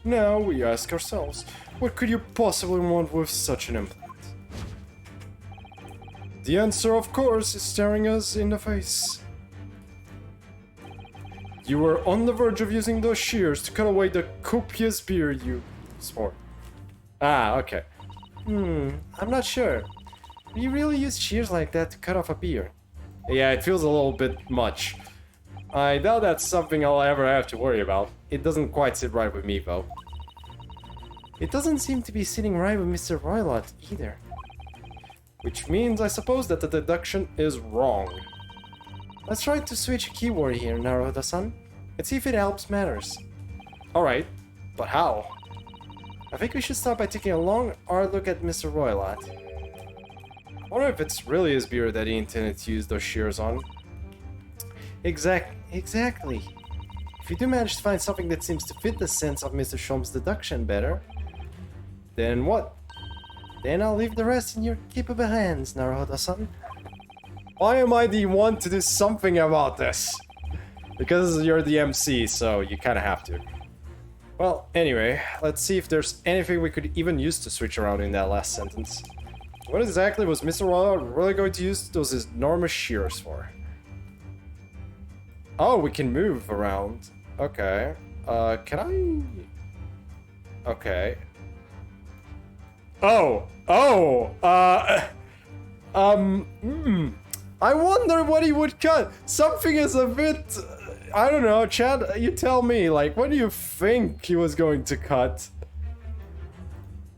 Now we ask ourselves, what could you possibly want with such an implement? The answer, of course, is staring us in the face. You were on the verge of using those shears to cut away the copious beer you sport. Ah, okay. I'm not sure. Do you really use shears like that to cut off a beer? Yeah, it feels a little bit much. I doubt that's something I'll ever have to worry about. It doesn't quite sit right with me, though. It doesn't seem to be sitting right with Mr. Roylott either. Which means, I suppose, that the deduction is wrong. Let's try to switch a keyword here, Naruto-san. Let's see if it helps matters. Alright, but how? I think we should start by taking a long, hard look at Mr. Roylott. I wonder if it's really his beard that he intended to use those shears on. Exactly. If you do manage to find something that seems to fit the sense of Mr. Holmes' deduction better, then what? Then I'll leave the rest in your capable hands, Naruto-san. Why am I the one to do something about this? Because you're the MC, so you kinda have to. Well, anyway, let's see if there's anything we could even use to switch around in that last sentence. What exactly was Mr. Roylott really going to use those enormous shears for? Oh, we can move around. Okay. Can I... Okay. I wonder what he would cut. Something is a bit... I don't know, Chad, you tell me, like, what do you think he was going to cut?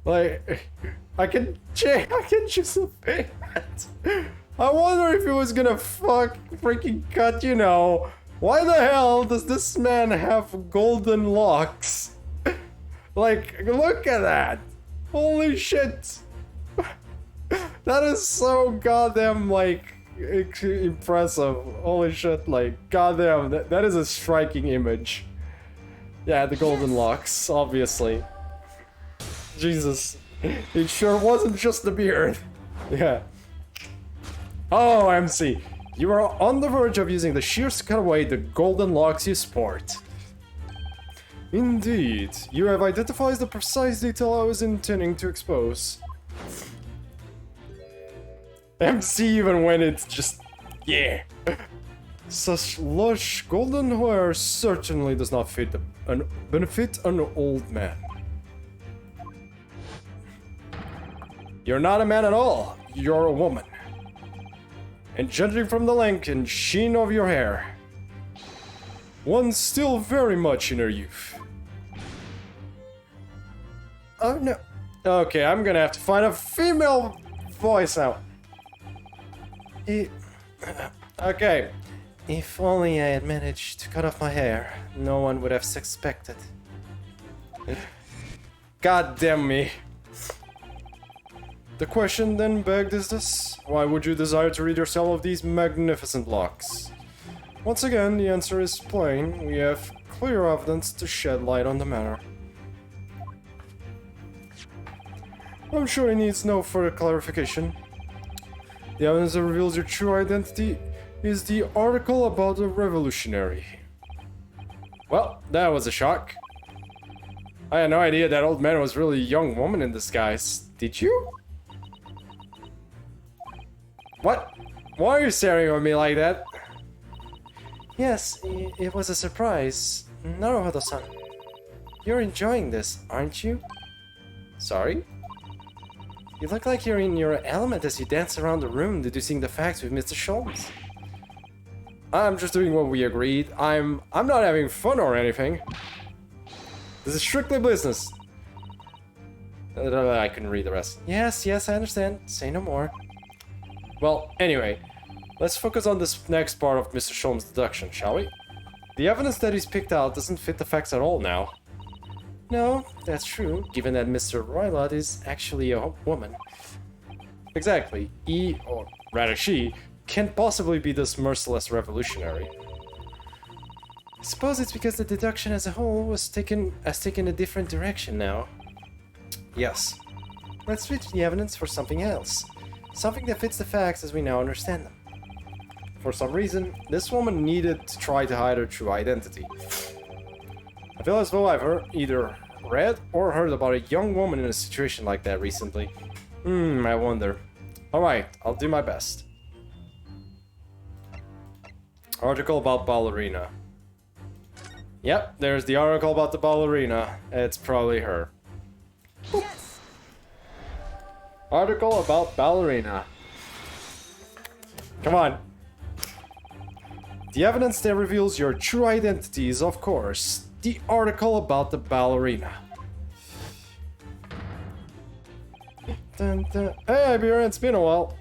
Like, I can choose a bit. I wonder if he was gonna freaking cut, you know, why the hell does this man have golden locks? Like, look at that. Holy shit. That is so goddamn, like, impressive. Holy shit, like, goddamn, that is a striking image. Yeah, the golden locks, obviously. Jesus. It sure wasn't just the beard. Yeah. Oh, MC. You are on the verge of using the shears to cut away the golden locks you sport. Indeed. You have identified the precise detail I was intending to expose. MC even when it's just... yeah. Such lush golden hair certainly does not benefit an old man. You're not a man at all. You're a woman. And judging from the length and sheen of your hair, one's still very much in her youth. Oh no. Okay, I'm gonna have to find a female voice now. Okay. If only I had managed to cut off my hair, no one would have suspected. God damn me. The question then begged is this: why would you desire to rid yourself of these magnificent locks? Once again, the answer is plain. We have clear evidence to shed light on the matter. I'm sure it needs no further clarification. The evidence that reveals your true identity is the article about the revolutionary. Well, that was a shock. I had no idea that old man was really a young woman in disguise. Did you? What? Why are you staring at me like that? Yes, it was a surprise. Naruto-san, you're enjoying this, aren't you? Sorry? You look like you're in your element as you dance around the room deducing the facts with Mr. Holmes. I'm just doing what we agreed. I'm not having fun or anything. This is strictly business. I can read the rest. Yes, I understand. Say no more. Well, anyway, let's focus on this next part of Mr. Sholm's deduction, shall we? The evidence that he's picked out doesn't fit the facts at all now. No, that's true, given that Mr. Roylott is actually a woman. Exactly. He, or rather she, can't possibly be this merciless revolutionary. I suppose it's because the deduction as a whole has taken a different direction now. Yes. Let's switch the evidence for something else. Something that fits the facts as we now understand them. For some reason, this woman needed to try to hide her true identity. I feel as though I've either read or heard about a young woman in a situation like that recently. I wonder. Alright, I'll do my best. Article about ballerina. Yep, there's the article about the ballerina. It's probably her. Yes. Article about ballerina. Come on. The evidence that reveals your true identity is, of course, the article about the ballerina. Dun, dun. Hey, Bjorn, it's been a while.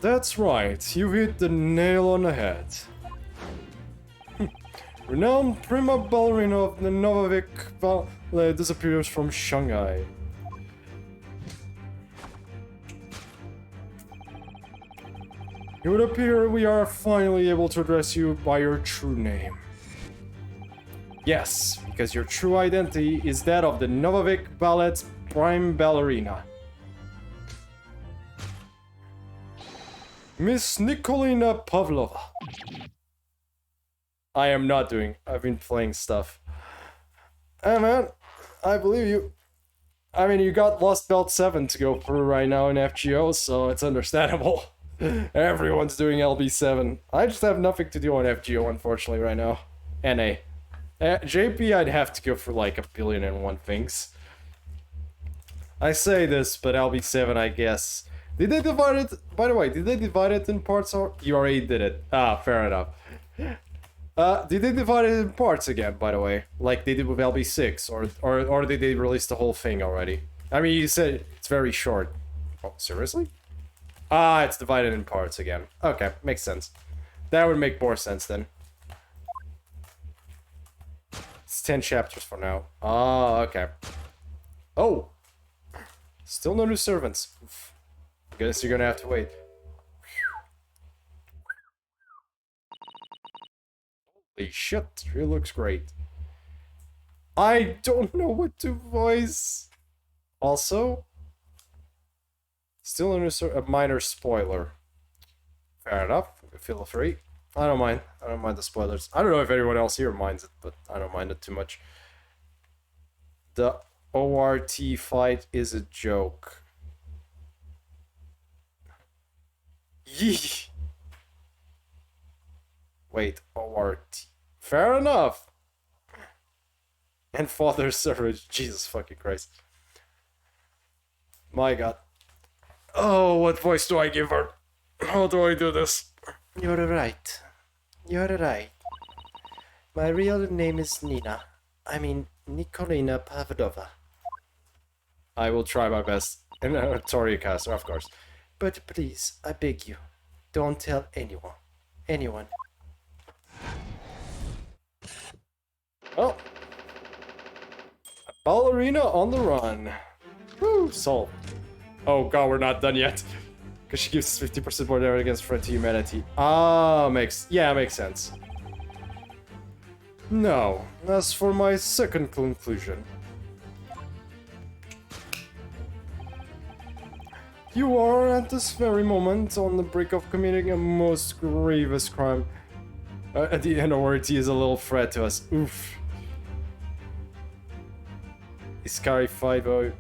That's right, you hit the nail on the head. Renowned prima ballerina of the Novavik Ballet disappears from Shanghai. It would appear we are finally able to address you by your true name. Yes, because your true identity is that of the Novavik Ballet's prime ballerina. Miss Nikolina Pavlova. I am not doing. I've been playing stuff. Hey man, I believe you. I mean, you got Lost Belt 7 to go through right now in FGO, so it's understandable. Everyone's doing LB7. I just have nothing to do on FGO, unfortunately, right now. NA. JP, I'd have to go for like 1,000,001 things. I say this, but LB7, I guess. Did they divide it? By the way, did they divide it in parts or you already did it? Ah, fair enough. Did they divide it in parts again, by the way? Like they did with LB6, or did they release the whole thing already? I mean, you said it's very short. Oh, seriously? Ah, it's divided in parts again. Okay, makes sense. That would make more sense then. It's 10 chapters for now. Ah, okay. Oh! Still no new servants. Oof. Guess you're gonna have to wait. Holy shit, it looks great. I don't know what to voice. Also, still a minor spoiler. Fair enough. Feel free. I don't mind. I don't mind the spoilers. I don't know if anyone else here minds it, but I don't mind it too much. The ORT fight is a joke. Yee. Wait, ORT. Fair enough. And Father Servage. Jesus fucking Christ. My god. Oh, what voice do I give her? How do I do this? You're right. You're right. My real name is Nina. I mean, Nikolina Pavlova. I will try my best. And Toriocaster, of course. But please, I beg you, don't tell anyone. Anyone. Oh. A ballerina on the run. Woo, soul. Oh god, we're not done yet. Because she gives us 50% more damage against threat to humanity. Ah, makes sense. Now, as for my second conclusion. You are at this very moment on the brink of committing a most grievous crime. The NORT is a little threat to us. Oof. Iskari 5-0.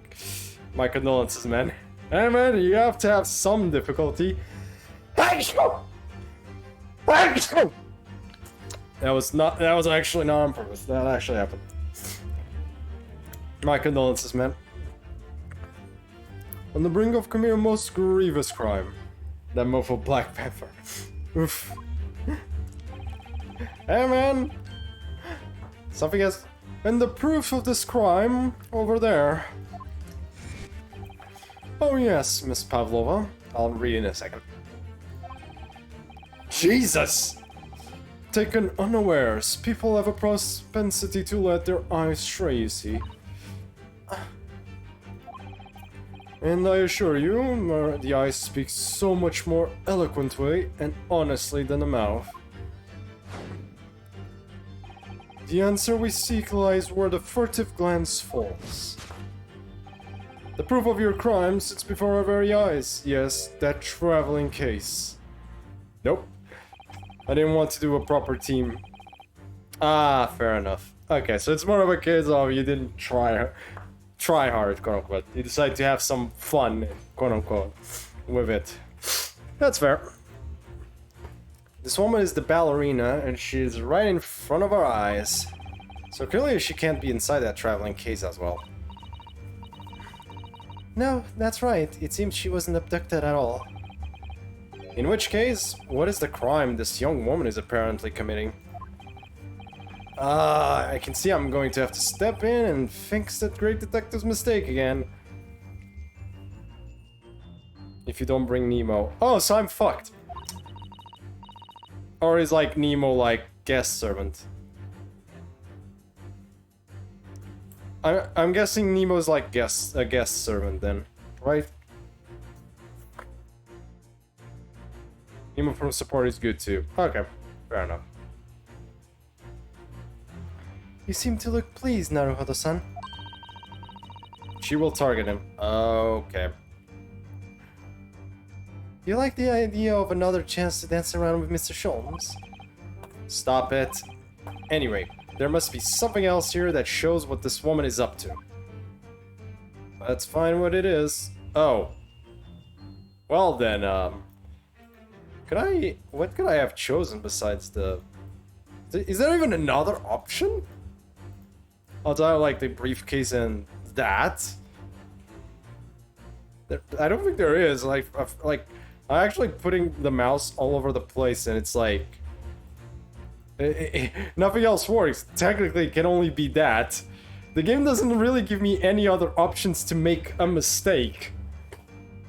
My condolences, man. Hey man, you have to have some difficulty. That was actually not on purpose. That actually happened. My condolences, man. On the brink of committing a most grievous crime. That mofo Black Panther. Oof. Hey man! Something has... And the proof of this crime over there. Oh yes, Miss Pavlova. I'll read in a second. Jesus! Taken unawares, people have a propensity to let their eyes stray, you see. And I assure you, the eyes speak so much more eloquently and honestly than the mouth. The answer we seek lies where the furtive glance falls. The proof of your crime sits before our very eyes. Yes, that traveling case. Nope. I didn't want to do a proper team. Ah, fair enough. Okay, so it's more of a case of you didn't try hard, quote unquote. You decided to have some fun, quote unquote, with it. That's fair. This woman is the ballerina, and she's right in front of our eyes. So clearly she can't be inside that traveling case as well. No, that's right. It seems she wasn't abducted at all. In which case, what is the crime this young woman is apparently committing? I can see I'm going to have to step in and fix that great detective's mistake again. If you don't bring Nemo. Oh, so I'm fucked. Or is like Nemo like guest servant? I'm guessing Nemo's like a guest servant then, right? Nemo from support is good too. Okay, fair enough. You seem to look pleased, Naruhodo-san. She will target him. Okay. You like the idea of another chance to dance around with Mr. Sholmes? Stop it. Anyway, there must be something else here that shows what this woman is up to. Let's find what it is. Oh. Well then, what could I have chosen besides the... Is there even another option? Outside of, like, the briefcase and that? I don't think there is. Like, I'm actually putting the mouse all over the place and it's like... nothing else works. Technically, it can only be that. The game doesn't really give me any other options to make a mistake.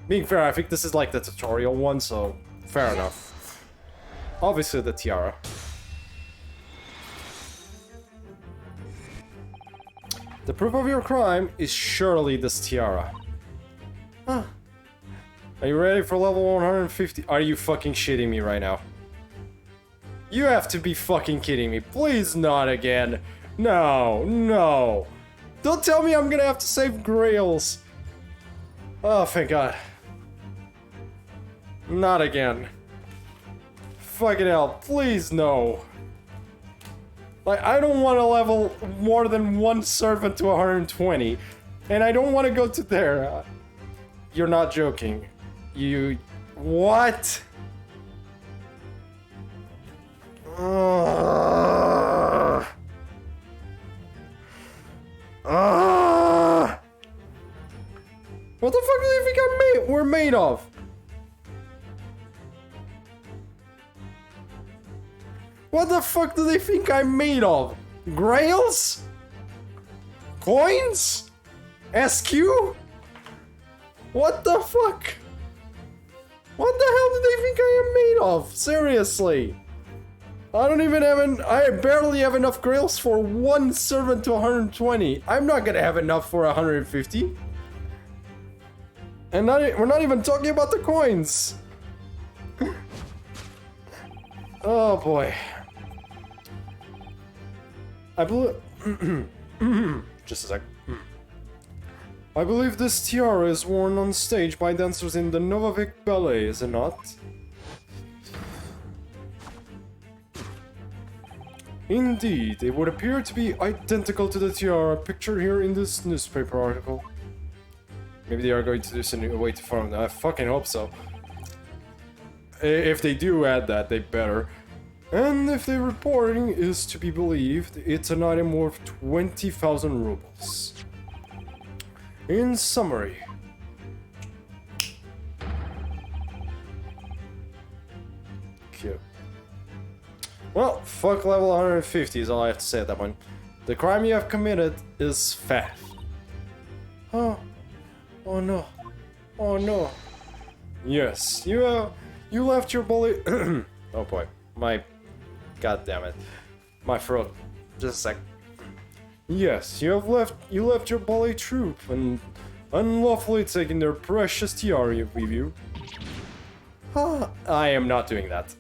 Being fair, I think this is like the tutorial one, so fair enough. Obviously the tiara. The proof of your crime is surely this tiara. Huh. Are you ready for level 150? Are you fucking shitting me right now? You have to be fucking kidding me. Please not again. No, no. Don't tell me I'm gonna have to save grails. Oh, thank God. Not again. Fucking hell, please no. Like, I don't want to level more than one servant to 120. And I don't want to go to there. You're not joking. You... What? What the fuck do you think we're made of? What the fuck do they think I'm made of? Grails? Coins? SQ? What the fuck? What the hell do they think I am made of? Seriously. I don't even have I barely have enough grails for one servant to 120. I'm not gonna have enough for 150. And we're not even talking about the coins. Oh boy. I believe... Just a sec. I believe this tiara is worn on stage by dancers in the Novavik Ballet, is it not? Indeed, it would appear to be identical to the tiara pictured here in this newspaper article. Maybe they are going to do this in a way to farm them. I fucking hope so. If they do add that, they better. And if the reporting is to be believed, it's an item worth 20,000 rubles. In summary, Well, fuck level 150 is all I have to say at that point. The crime you have committed is theft. Oh. Oh no. Oh no. Yes, you left your bully. Oh boy. God damn it. My throat. Just a sec. Yes, you left your bully troop and unlawfully taking their precious tiara with you. I am not doing that.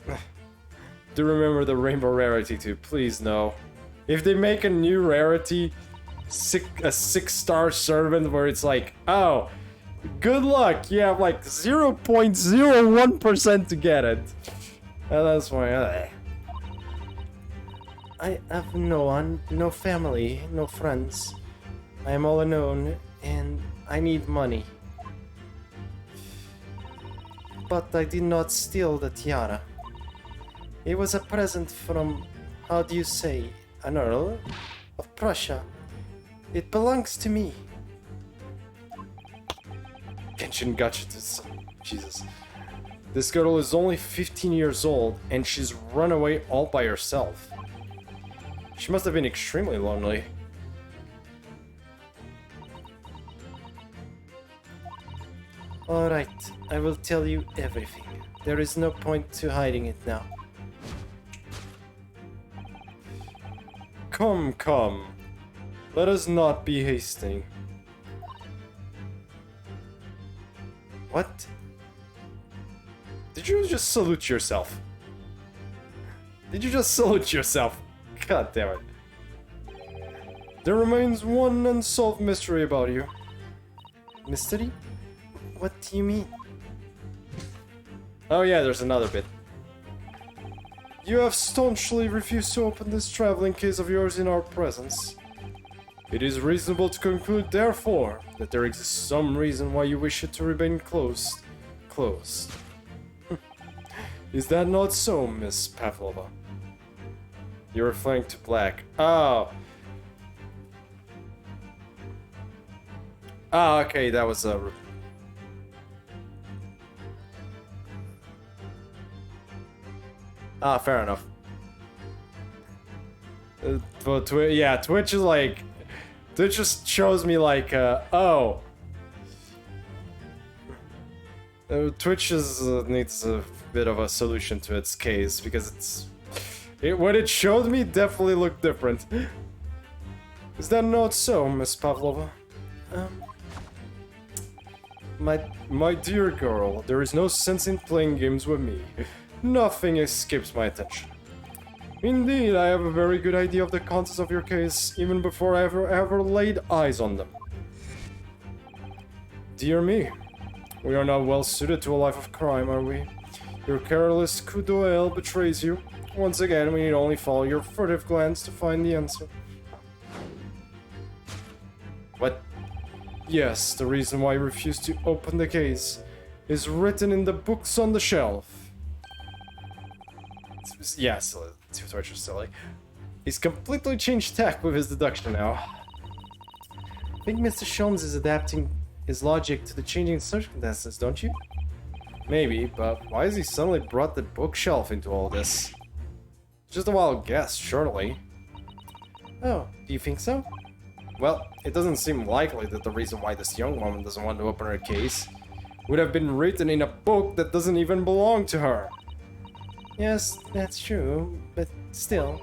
Do remember the rainbow rarity too, please no. If they make a new rarity, a 6-star servant where it's like, oh, good luck, you have like 0.01% to get it. And that's why I have no one, no family, no friends. I am all alone and I need money. But I did not steal the tiara. It was a present from, how do you say, an earl of Prussia. It belongs to me. Genshin gotcha this. Jesus. This girl is only 15 years old and she's run away all by herself. She must have been extremely lonely. Alright, I will tell you everything. There is no point to hiding it now. Come, come. Let us not be hasting. What? Did you just salute yourself? Did you just salute yourself? God damn it. There remains one unsolved mystery about you. Mystery? What do you mean? Oh yeah, there's another bit. You have staunchly refused to open this traveling case of yours in our presence. It is reasonable to conclude, therefore, that there exists some reason why you wish it to remain closed. Closed. Is that not so, Miss Pavlova? You're referring to black. Oh. Ah, okay, that was a... Ah, fair enough. But yeah, Twitch is like... Twitch just shows me like, oh. Twitch needs a bit of a solution to its case, because what it showed me definitely looked different. Is that not so, Miss Pavlova? My dear girl, there is no sense in playing games with me. Nothing escapes my attention. Indeed, I have a very good idea of the contents of your case, even before I ever laid eyes on them. Dear me, we are not well suited to a life of crime, are we? Your careless coup d'oeil betrays you. Once again, we need only follow your furtive glance to find the answer. What? Yes, the reason why you refuse to open the case is written in the books on the shelf. Yes, Twitch is silly. He's completely changed tack with his deduction now. I think Mr. Sholmes is adapting his logic to the changing circumstances, don't you? Maybe, but why has he suddenly brought the bookshelf into all this? Just a wild guess, surely. Oh, do you think so? Well, it doesn't seem likely that the reason why this young woman doesn't want to open her case would have been written in a book that doesn't even belong to her. Yes, that's true, but still.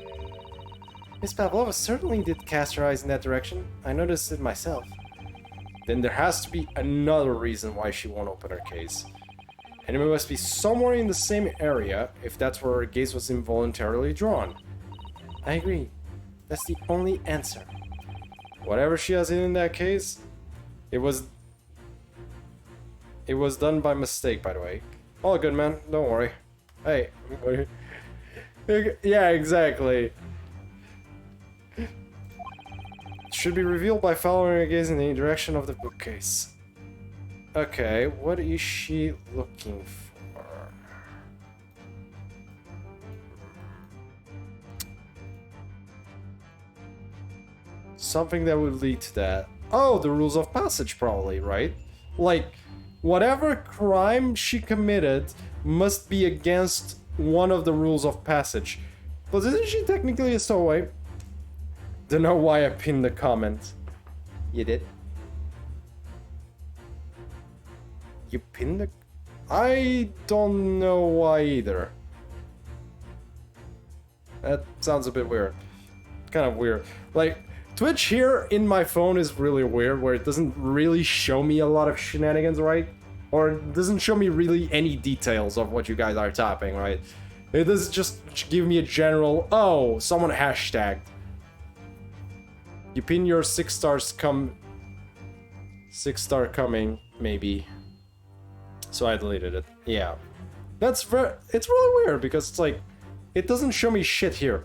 Miss Pavlova certainly did cast her eyes in that direction. I noticed it myself. Then there has to be another reason why she won't open her case. And it must be somewhere in the same area if that's where her gaze was involuntarily drawn. I agree. That's the only answer. Whatever she has in that case, it was done by mistake, by the way. All good, man. Don't worry. Hey, yeah, exactly. It should be revealed by following her gaze in the direction of the bookcase. Okay, what is she looking for? Something that would lead to that. Oh, the rules of passage, probably, right? Like, whatever crime she committed must be against one of the rules of passage. But isn't she technically a stowaway? Don't know why I pinned the comment. You did? You pinned the... I don't know why either. That sounds a bit weird. Kind of weird. Like, Twitch here in my phone is really weird, where it doesn't really show me a lot of shenanigans, right? Or it doesn't show me really any details of what you guys are tapping, right? It does just give me a general, oh, someone hashtagged. You pin your 6 stars 6-star coming, maybe. So I deleted it. Yeah. It's really weird because it's like, it doesn't show me shit here.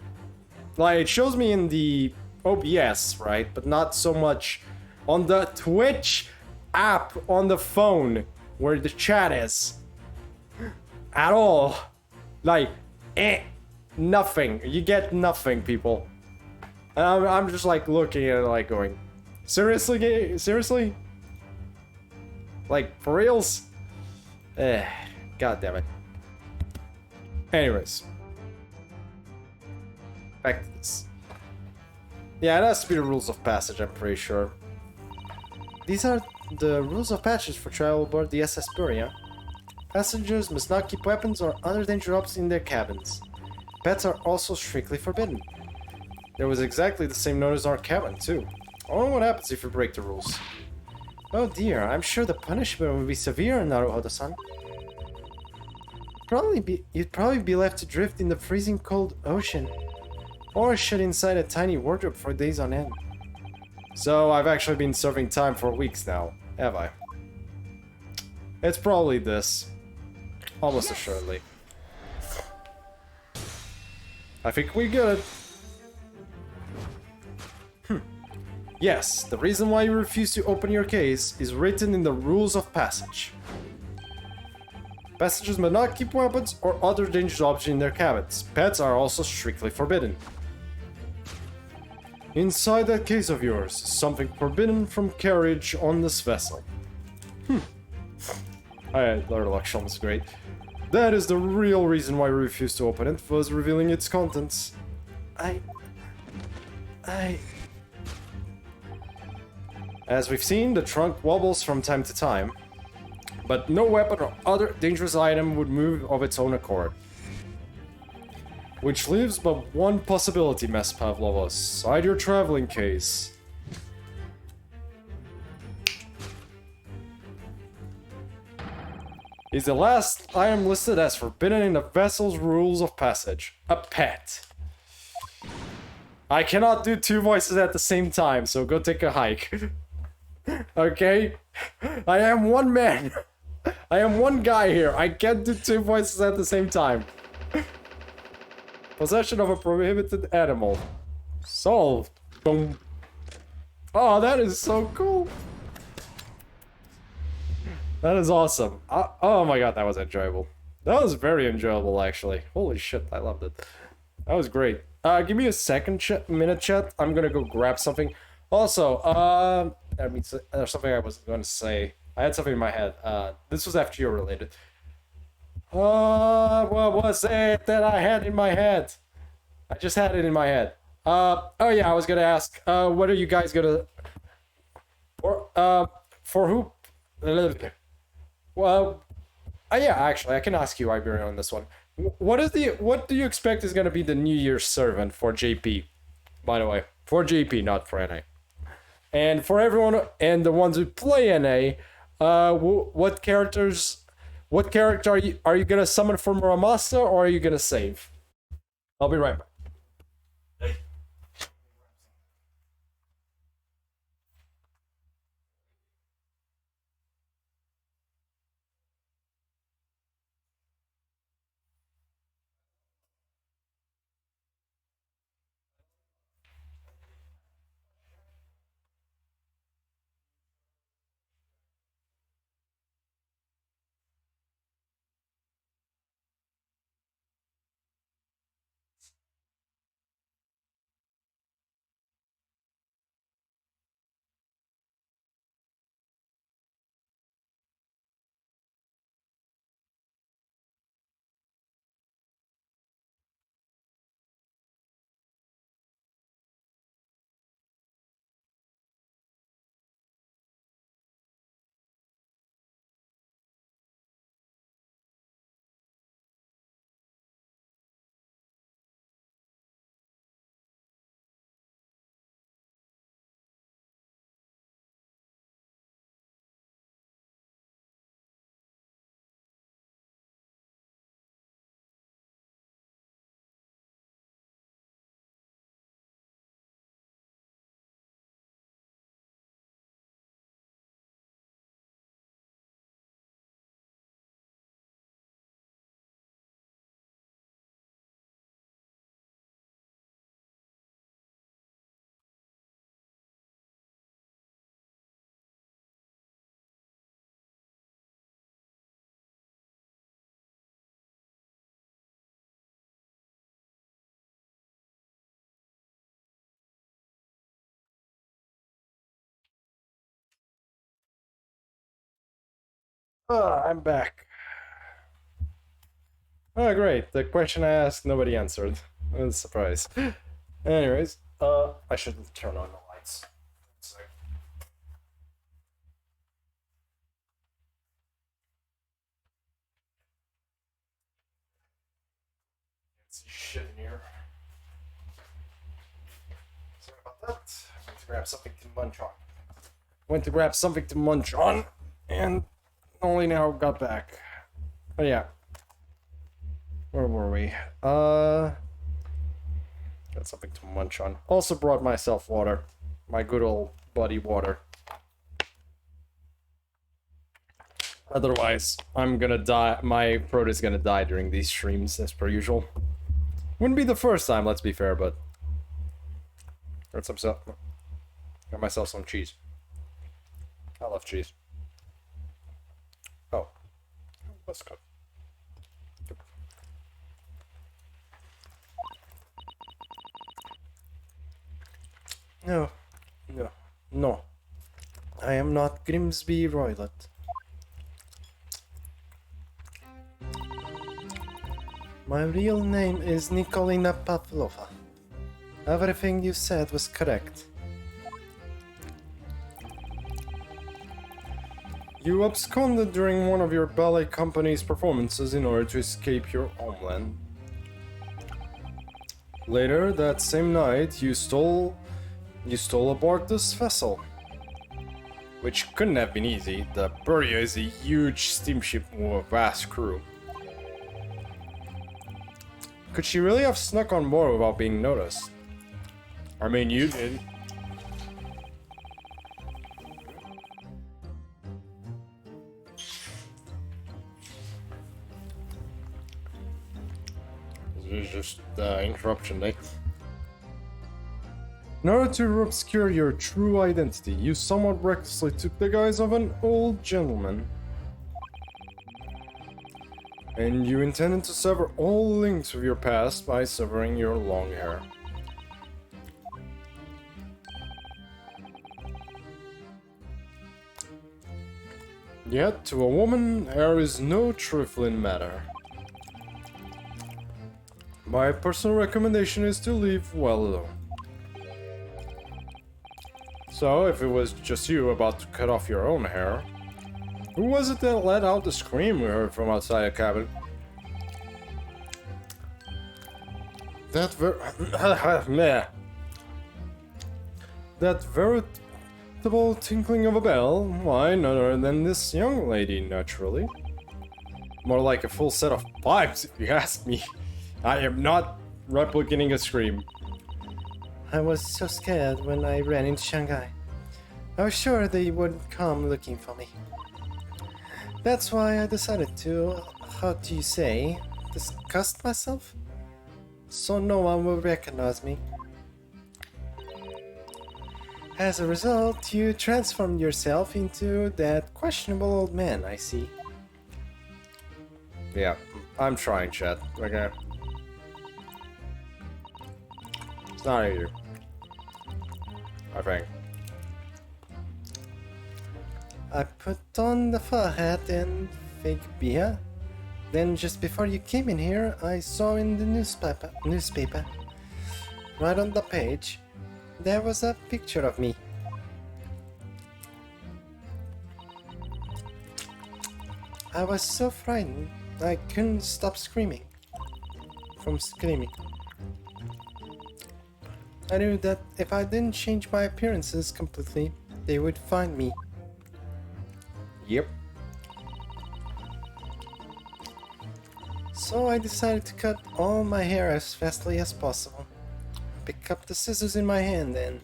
Like, it shows me in the OBS, right? But not so much on the Twitch app on the phone where the chat is. At all. Like, nothing. You get nothing, people. And I'm just like looking at it like going, seriously? Seriously? Like, for reals? God damn it. Anyways. Back to this. Yeah, it has to be the rules of passage, I'm pretty sure. These are the rules of passage for travel aboard the SS Buria. Passengers must not keep weapons or other dangerous objects in their cabins. Pets are also strictly forbidden. There was exactly the same note as our cabin, too. I wonder what happens if you break the rules. Oh dear, I'm sure the punishment will be severe, Naruhodo-san. You'd probably be left to drift in the freezing cold ocean. Or shut inside a tiny wardrobe for days on end. So I've actually been serving time for weeks now, have I? It's probably this. Almost assuredly. I think we get it. Yes, the reason why you refuse to open your case is written in the rules of passage. Passengers must not keep weapons or other dangerous objects in their cabins. Pets are also strictly forbidden. Inside that case of yours is something forbidden from carriage on this vessel. Alright, Lord Luxon is great. That is the real reason why we refused to open it, was revealing its contents. As we've seen, the trunk wobbles from time to time, but no weapon or other dangerous item would move of its own accord. Which leaves but one possibility, Mass Pavlovos. Hide your traveling case. Is the last item listed as forbidden in the vessel's rules of passage. A pet. I cannot do 2 voices at the same time, so go take a hike. Okay? I am one man. I am one guy here. I can't do 2 voices at the same time. Possession of a prohibited animal. Solved. Boom. Oh, that is so cool. That is awesome. Oh my god, that was enjoyable. That was very enjoyable, actually. Holy shit, I loved it. That was great. Give me a second minute, chat. I'm gonna go grab something. Also, there's something I was going to say. I had something in my head. This was FGO related. What was it that I had in my head? I just had it in my head. Oh yeah, I was gonna ask, what are you guys gonna... for who... Well, yeah, actually, I can ask you, Iberian, on this one. What do you expect is gonna be the New Year's servant for JP? By the way, for JP, not for NA. And for everyone, and the ones who play NA, what character are you gonna summon for Muramasa, or are you gonna save? I'll be right back. I'm back. Oh, great. The question I asked, nobody answered. What a surprise. Anyways, I should turn on the lights. One sec. Can't see shit in here. Sorry about that. I went to grab something to munch on. And only now got back. But yeah. Where were we? Got something to munch on. Also brought myself water. My good old buddy water. Otherwise, I'm gonna die. My throat is gonna die during these streams, as per usual. Wouldn't be the first time, let's be fair, but... Got myself some cheese. I love cheese. Oh. Let's go. No. I am not Grimsby Roylet. My real name is Nikolina Pavlova. Everything you said was correct. You absconded during one of your ballet company's performances in order to escape your homeland. Later that same night, you stole aboard this vessel. Which couldn't have been easy. The Buria is a huge steamship with a vast crew. Could she really have snuck on board without being noticed? I mean, you did. This is just interruption day. In order to obscure your true identity, you somewhat recklessly took the guise of an old gentleman. And you intended to sever all links with your past by severing your long hair. Yet, to a woman, hair is no trifling matter. My personal recommendation is to leave well alone. So, if it was just you about to cut off your own hair, who was it that let out the scream we heard from outside the cabin? That veritable tinkling of a bell? Why, none other than this young lady, naturally. More like a full set of pipes, if you ask me. I am not replicating a scream. I was so scared when I ran into Shanghai. I was sure they would come looking for me. That's why I decided to, how do you say, disgust myself? So no one will recognize me. As a result, you transformed yourself into that questionable old man, I see. Yeah, I'm trying, chat. Okay. It's not easy. I think. I put on the fur hat and fake beer. Then just before you came in here, I saw in the newspaper, right on the page, there was a picture of me. I was so frightened, I couldn't stop screaming. I knew that if I didn't change my appearances completely, they would find me. Yep. So I decided to cut all my hair as fastly as possible. Pick up the scissors in my hand and...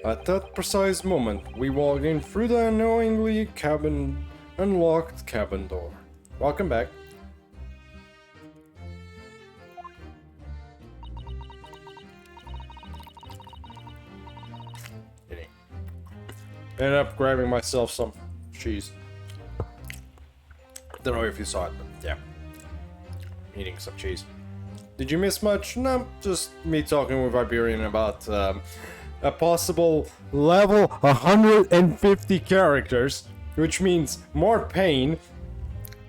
At that precise moment, we walked in through the unknowingly unlocked cabin door. Welcome back. Ended up grabbing myself some cheese. Don't know if you saw it, but yeah. Eating some cheese. Did you miss much? No, just me talking with Iberian about a possible level 150 characters. which means more pain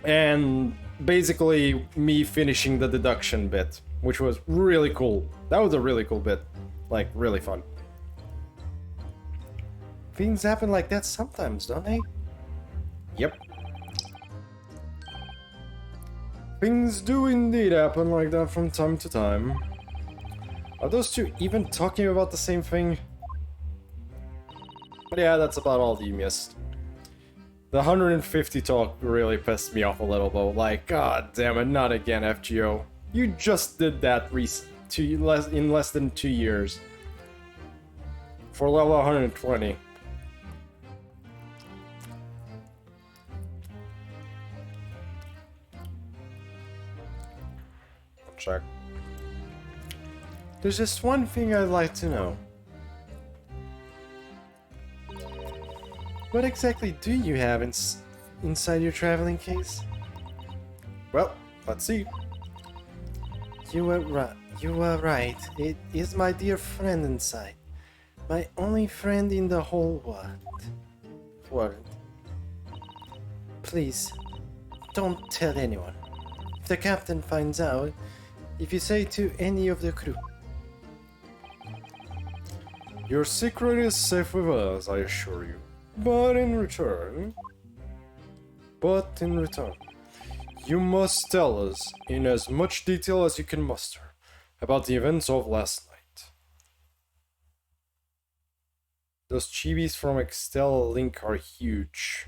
and basically me finishing the deduction bit, which was really cool. That was a really cool bit. Like, really fun. Things happen like that sometimes, don't they? Yep. Things do indeed happen like that from time to time. Are those two even talking about the same thing? But yeah, that's about all you missed. The 150 talk really pissed me off a little though. Like, god damn it, not again, FGO. You just did that in less than 2 years. For level 120. Check. There's just one thing I'd like to know. What exactly do you have inside your traveling case? Well, let's see. You were right. It is my dear friend inside. My only friend in the whole world. Please, don't tell anyone. If the captain finds out, if you say to any of the crew. Your secret is safe with us, I assure you. But in return, you must tell us, in as much detail as you can muster, about the events of last night. Those chibis from Extella Link are huge.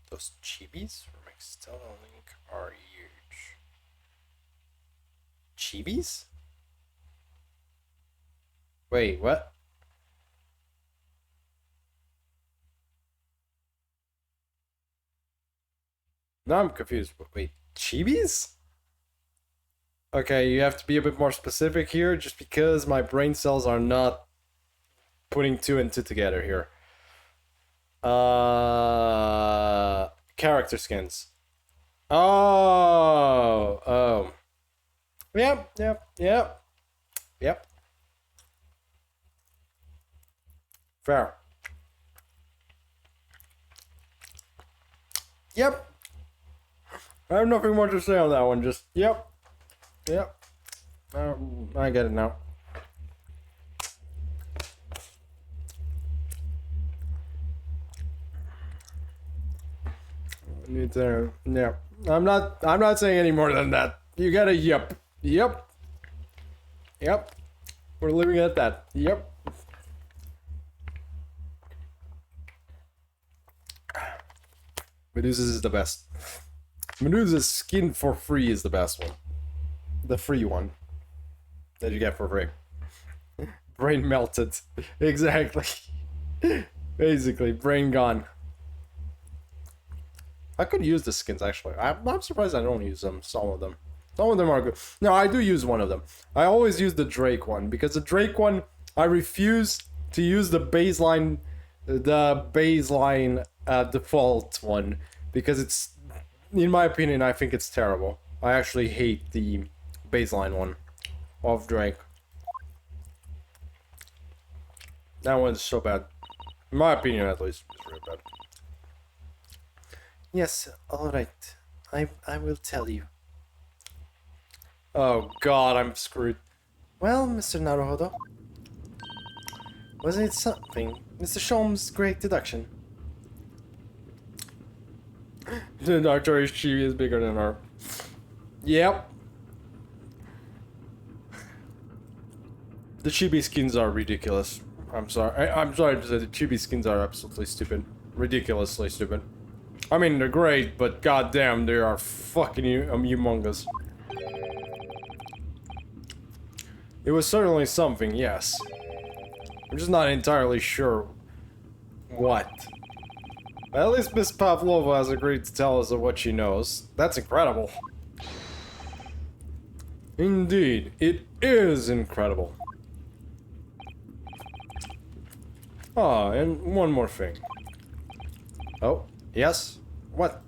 Those chibis from Extella Link are huge. Chibis? Wait, what? Now I'm confused. Wait, chibis? Okay, you have to be a bit more specific here, just because my brain cells are not putting two and two together here. Character skins. Oh. Yep. Fair. Yep. I have nothing more to say on that one, just, yep. I get it now. Need to, yeah. I'm not saying any more than that. You got a yep. We're leaving it at that. Yep. Medusa's is the best. Medusa's skin for free is the best one. The free one. That you get for free. Brain melted. Exactly. Basically, brain gone. I could use the skins actually. I'm surprised I don't use them. Some of them are good. No, I do use one of them. I always use the Drake one because the Drake one I refuse to use the baseline default one because it's, in my opinion, I think it's terrible. I actually hate the baseline one of Drake. That one's so bad. In my opinion, at least, it's really bad. Yes, alright. I will tell you. Oh god, I'm screwed. Well, Mr. Naruhodo. Wasn't it something? Mr. Sholm's great deduction. The Artori's chibi is bigger than our... Yep. The chibi skins are ridiculous. I'm sorry. I'm sorry to say the chibi skins are absolutely stupid. Ridiculously stupid. I mean, they're great, but goddamn, they are fucking humongous. It was certainly something, yes. I'm just not entirely sure what. But at least Miss Pavlova has agreed to tell us of what she knows. That's incredible. Indeed, it is incredible. Ah, and one more thing. Oh, yes? What?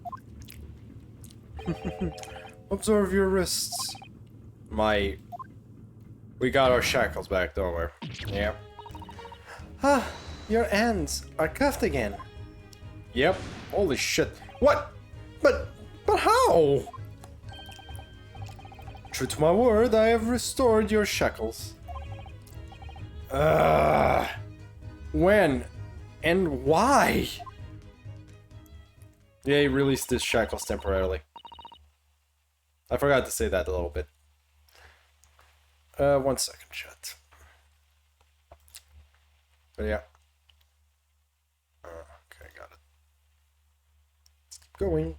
Observe your wrists. We got our shackles back, don't we? Yep. Ah, your hands are cuffed again. Yep, Holy shit. What? But how? True to my word, I have restored your shackles. When? And why? Yeah, he released his shackles temporarily. I forgot to say that a little bit. 1 second, chat. But yeah. Okay, got it. Keep going.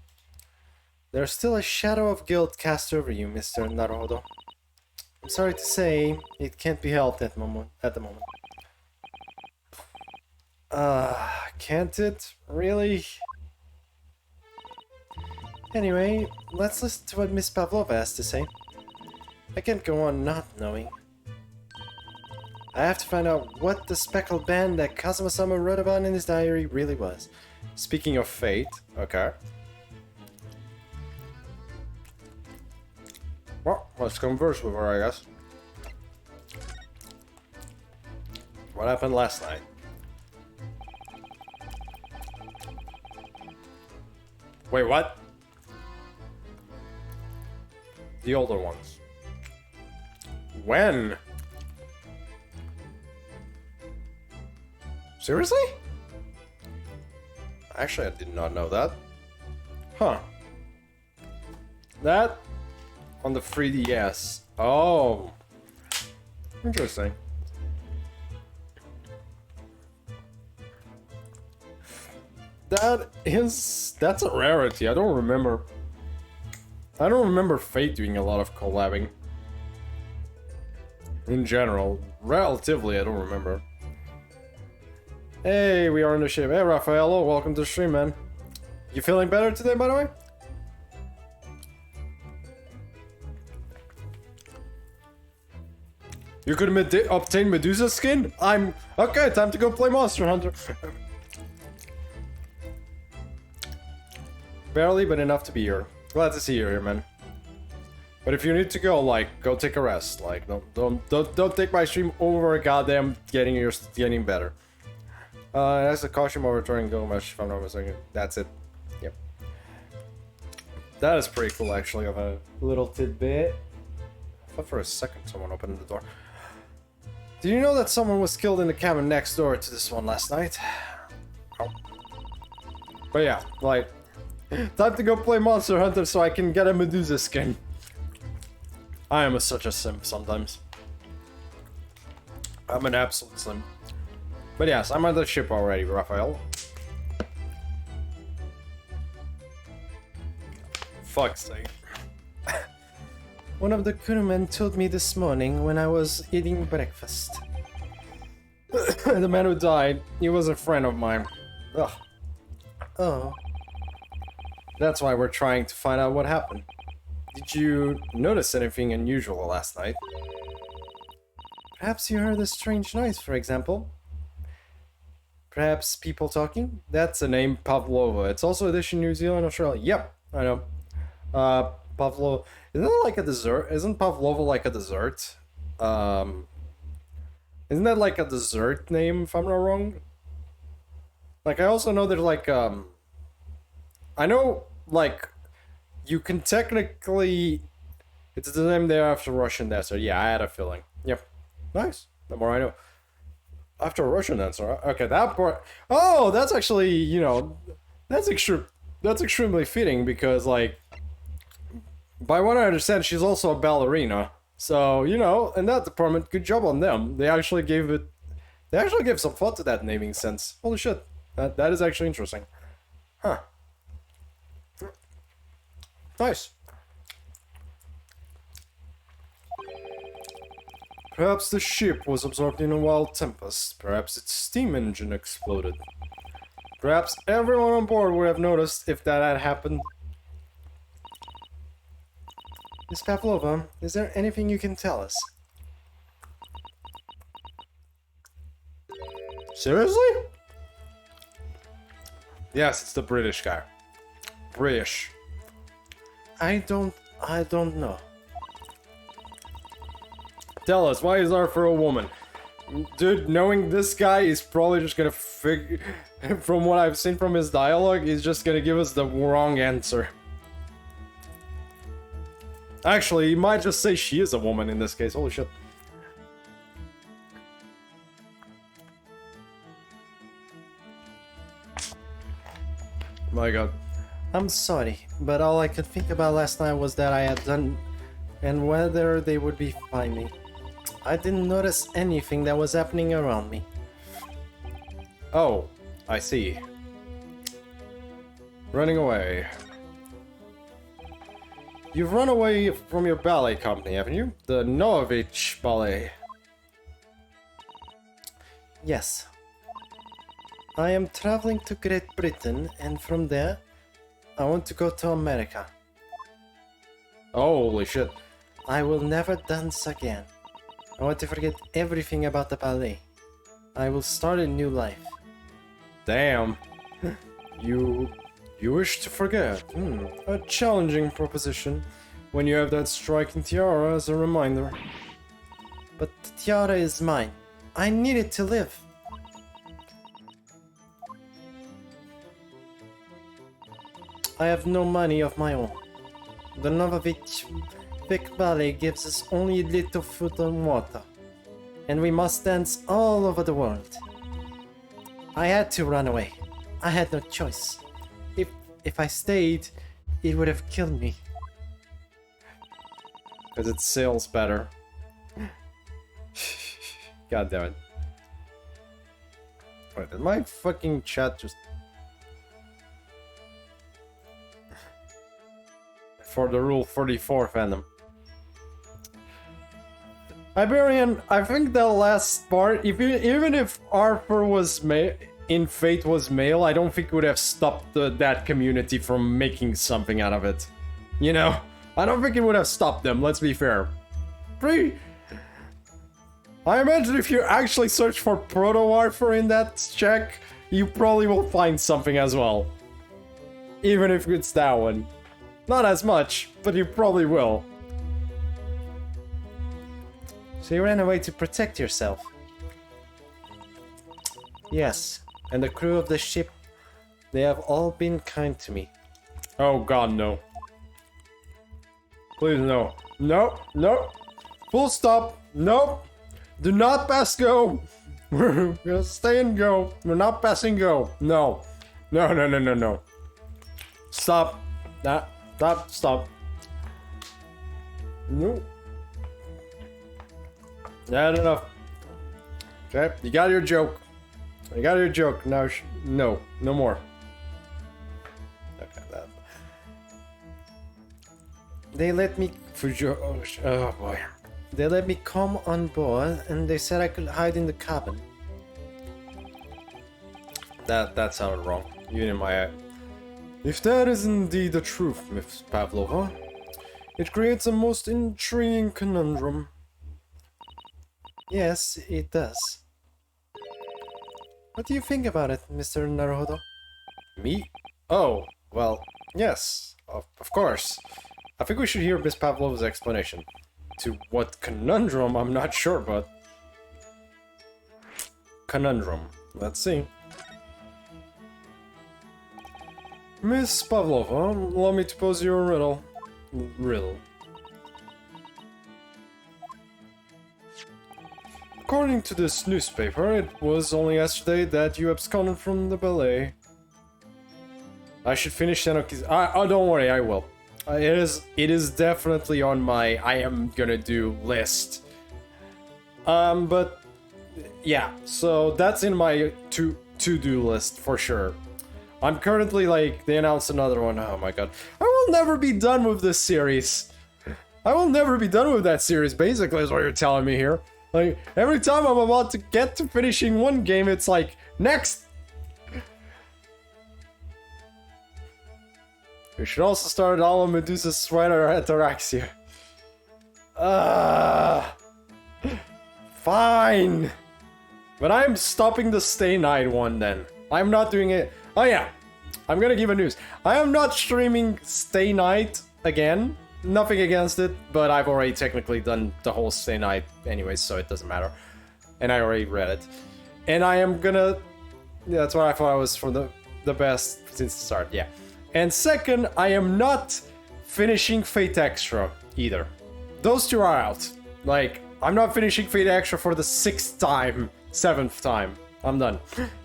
There's still a shadow of guilt cast over you, Mr. Naruhodo. I'm sorry to say, it can't be helped at the moment. Can't it? Really? Anyway, let's listen to what Miss Pavlova has to say. I can't go on not knowing. I have to find out what the speckled band that Kazuma-sama wrote about in his diary really was. Speaking of fate, okay. Well, let's converse with her, I guess. What happened last night? Wait, what? The older ones. When? Seriously? Actually, I did not know that. Huh. That on the 3DS. Oh. Interesting. That's a rarity. I don't remember Fate doing a lot of collabing. In general. Relatively, I don't remember. Hey, we are on the ship. Hey, Raffaello, welcome to the stream, man. You feeling better today, by the way? You could obtain Medusa skin? Okay, time to go play Monster Hunter. Barely, but enough to be here. Glad to see you here, man. But if you need to go, like, go take a rest. Like, don't take my stream over goddamn getting better. That's a caution while returning Gomash, if I'm not mistaken. That's it. Yep. That is pretty cool, actually, of a little tidbit. I thought for a second someone opened the door. Did you know that someone was killed in the cabin next door to this one last night? Oh. But yeah, like, time to go play Monster Hunter so I can get a Medusa skin. I am such a simp sometimes. I'm an absolute simp. But yes, I'm on the ship already, Raphael. Fuck's sake. One of the crewmen told me this morning when I was eating breakfast. The man who died, he was a friend of mine. Ugh. Oh. That's why we're trying to find out what happened. Did you notice anything unusual last night? Perhaps you heard a strange noise, for example. Perhaps people talking? That's the name Pavlova. It's also a dish in New Zealand, Australia. Yep, I know. Pavlova. Isn't it like a dessert? Isn't Pavlova like a dessert? Isn't that like a dessert name, if I'm not wrong? Like, I also know there's like, I know, like, you can technically... It's the name there after Russian dancer. Yeah, I had a feeling. Yep. Nice. The more I know. After a Russian dancer. Okay, that part... Oh, that's actually, you know... That's extremely fitting because, like... By what I understand, she's also a ballerina. So, you know, in that department, good job on them. They actually gave it... They actually gave some thought to that naming sense. Holy shit. That is actually interesting. Huh. Nice. Perhaps the ship was absorbed in a wild tempest. Perhaps its steam engine exploded. Perhaps everyone on board would have noticed if that had happened. Miss Pavlova, is there anything you can tell us? Seriously? Yes, it's the British guy. British. I don't know. Tell us, why is Arthur a woman? Dude, knowing this guy is probably just gonna figure... From what I've seen from his dialogue, he's just gonna give us the wrong answer. Actually, he might just say she is a woman in this case. Holy shit. My god. I'm sorry, but all I could think about last night was that I had done and whether they would be find me. I didn't notice anything that was happening around me. Oh, I see. Running away. You've run away from your ballet company, haven't you? The Novich Ballet. Yes. I am traveling to Great Britain, and from there, I want to go to America. Holy shit. I will never dance again. I want to forget everything about the ballet. I will start a new life. Damn. You wish to forget? A challenging proposition when you have that striking tiara as a reminder. But the tiara is mine. I need it to live. I have no money of my own. The Novovich Vic Ballet gives us only a little food and water, and we must dance all over the world. I had to run away. I had no choice. If I stayed, it would have killed me. Because it sells better. God damn it. Wait, did my fucking chat just... For the Rule 44 fandom. Iberian, I think the last part, even if Arthur was in Fate was male, I don't think it would have stopped that community from making something out of it. You know? I don't think it would have stopped them, let's be fair. I imagine if you actually search for Proto-Arthur in that check, you probably will find something as well. Even if it's that one. Not as much, but you probably will. So you ran away to protect yourself? Yes, and the crew of the ship, they have all been kind to me. Oh god, no. Please, no. No, no. Full stop. No. Do not pass go. We're gonna stay and go. We're not passing go. No. No, no, no, no, no. Stop. Nah. Stop. No. Not enough. Okay, you got your joke. You got your joke. Now, no more. Okay, that. They let me. Oh boy. They let me come on board, and they said I could hide in the cabin. That sounded wrong. Even in my eye. If that is indeed the truth, Miss Pavlova, it creates a most intriguing conundrum. Yes, it does. What do you think about it, Mr. Naruhodo? Me? Oh, well, yes, of course. I think we should hear Miss Pavlova's explanation. To what conundrum, I'm not sure, but... Conundrum. Let's see. Miss Pavlova, allow me to pose you a riddle. According to this newspaper, it was only yesterday that you absconded from the ballet. I should finish Senoki's... Oh, don't worry, I will. It is definitely on my I am gonna do list. But... Yeah, so that's in my to-do list, for sure. I'm currently, like, they announced another one. Oh my god. I will never be done with this series. I will never be done with that series, basically, is what you're telling me here. Like, every time I'm about to get to finishing one game, it's like, next! We should also start all of Medusa's Sweater Ataraxia. Fine! But I'm stopping the Stay Night one then. I'm not doing it. Oh yeah, I'm gonna give a news. I am not streaming Stay Night again. Nothing against it, but I've already technically done the whole Stay Night anyways, so it doesn't matter. and I already read it. And I am gonna... Yeah, that's what I thought I was for the best since the start, yeah. And second, I am not finishing Fate Extra either. Those two are out. Like, I'm not finishing Fate Extra for the 6th time, 7th time. I'm done.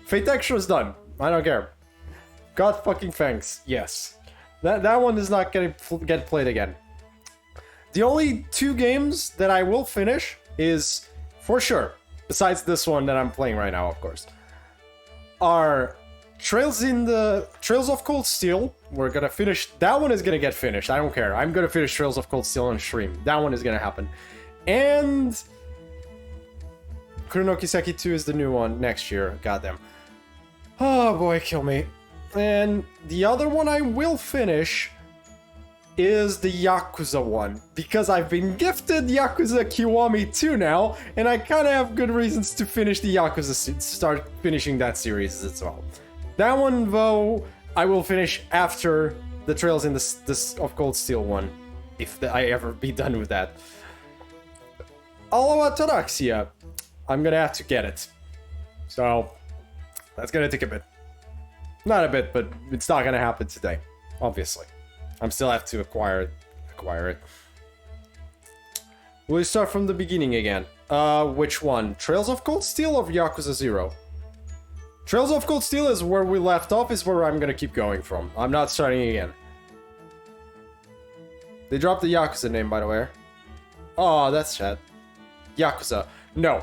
Fate Extra is done. I don't care. God fucking thanks. Yes. That one is not gonna get played again. The only 2 games that I will finish is, for sure, besides this one that I'm playing right now, of course, are Trails of Cold Steel. We're gonna finish. That one is gonna get finished. I don't care. I'm gonna finish Trails of Cold Steel on stream. That one is gonna happen. And Kurono Kiseki 2 is the new one next year. Goddamn. Oh boy, kill me. And the other one I will finish is the Yakuza one, because I've been gifted Yakuza Kiwami 2 now, and I kind of have good reasons to finish the Yakuza, start finishing that series as well. That one, though, I will finish after the Trails in this of Cold Steel one, if I ever be done with that. All about Taraxia, I'm gonna have to get it. So, that's gonna take a bit. Not a bit, but it's not gonna happen today, obviously. I'm still have to acquire it. Will we start from the beginning again? Which one? Trails of Cold Steel or Yakuza 0? Trails of Cold Steel is where we left off, is where I'm gonna keep going from. I'm not starting again. They dropped the Yakuza name, by the way. Oh, that's sad. Yakuza. No.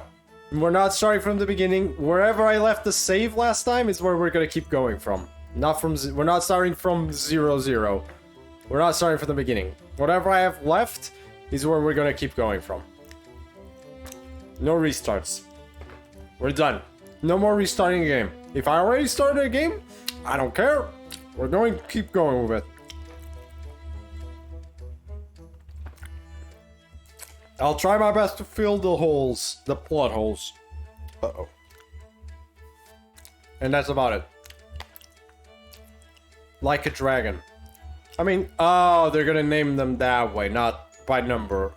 We're not starting from the beginning. Wherever I left the save last time is where we're gonna keep going from. We're not starting from 0-0. We're not starting from the beginning. Whatever I have left is where we're gonna keep going from. No restarts. We're done. No more restarting a game. If I already started a game, I don't care. We're going to keep going with it. I'll try my best to fill the holes, the plot holes. Uh-oh. And that's about it. Like a dragon. I mean, oh, they're gonna name them that way, not by number.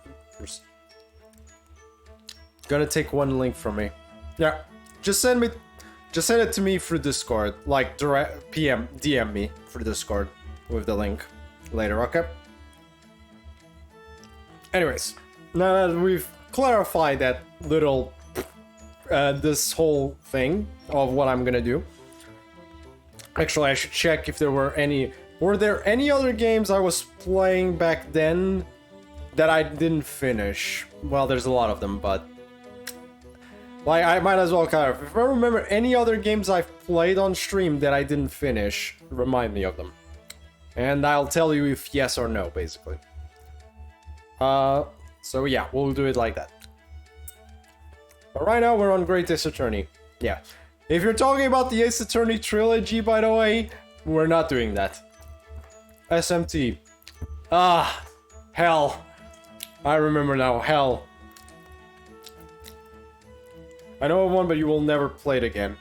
Gonna take one link from me. Yeah, just send it to me through Discord. Like direct DM me through Discord with the link later, okay? Anyways, now that we've clarified that little this whole thing of what I'm gonna do. Actually, I should check if there were any. Were there any other games I was playing back then that I didn't finish? Well, there's a lot of them, but like I might as well kind of. If I remember any other games I've played on stream that I didn't finish, remind me of them, and I'll tell you if yes or no, basically. So yeah, we'll do it like that. But right now we're on Great Ace Attorney. Yeah. If you're talking about the Ace Attorney trilogy, by the way, we're not doing that. SMT. Ah, hell. I remember now, hell. I know of one, but you will never play it again.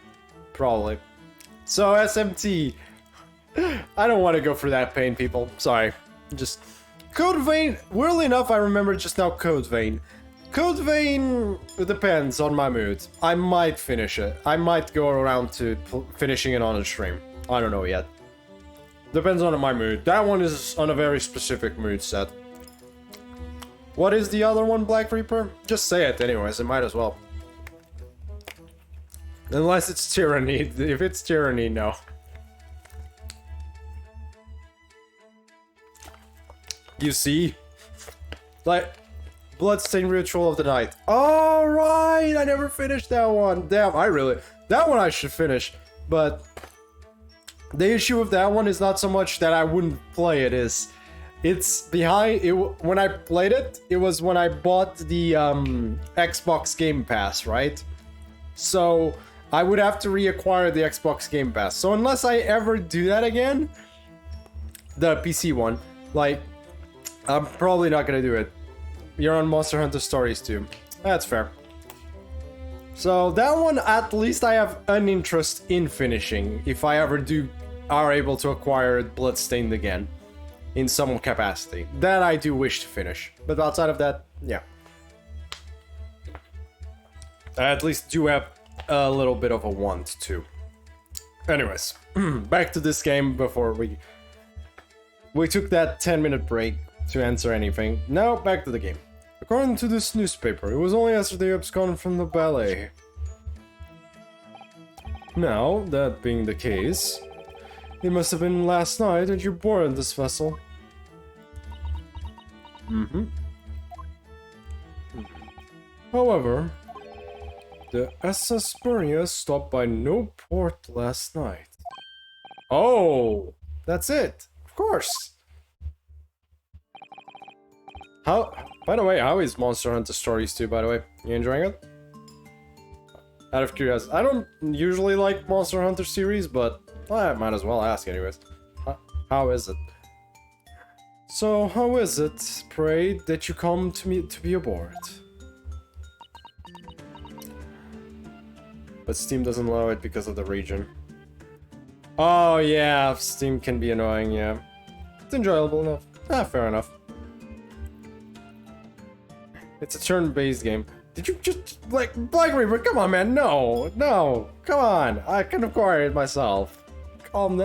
Probably. So, SMT. I don't want to go through that pain, people. Sorry. Just... Code Vein, weirdly enough, I remember just now Code Vein. Code Vein, it depends on my mood. I might finish it. I might go around to finishing it on a stream. I don't know yet. Depends on my mood. That one is on a very specific mood set. What is the other one, Black Reaper? Just say it anyways, it might as well. Unless it's Tyranny. If it's Tyranny, no. You see? Like, Bloodstained Ritual of the Night. Alright! I never finished that one. Damn, that one I should finish. But the issue with that one is not so much that I wouldn't play it, it's behind it. When I played it, it was when I bought the Xbox Game Pass, right? So I would have to reacquire the Xbox Game Pass. So unless I ever do that again, the PC one, like, I'm probably not gonna do it. You're on Monster Hunter Stories too. That's fair. So that one, at least I have an interest in finishing, if I ever are able to acquire Bloodstained again, in some capacity. That I do wish to finish. But outside of that, yeah. I at least do have a little bit of a want to. Anyways, back to this game before we took that 10-minute break to answer anything. Now back to the game. According to this newspaper, it was only yesterday you absconded from the ballet. Now, that being the case, it must have been last night that you boarded this vessel. However, the SS Burnia stopped by no port last night. Oh, that's it. Of course. By the way, how is Monster Hunter Stories 2, by the way? You enjoying it? Out of curiosity. I don't usually like Monster Hunter series, but I might as well ask anyways. How is it? So, how is it, pray, that you come to me to be aboard? But Steam doesn't allow it because of the region. Oh yeah, Steam can be annoying, yeah. It's enjoyable enough. Fair enough. It's a turn-based game. Did you just, like, Black Reaper, come on, man, no, come on, I can acquire it myself. Calm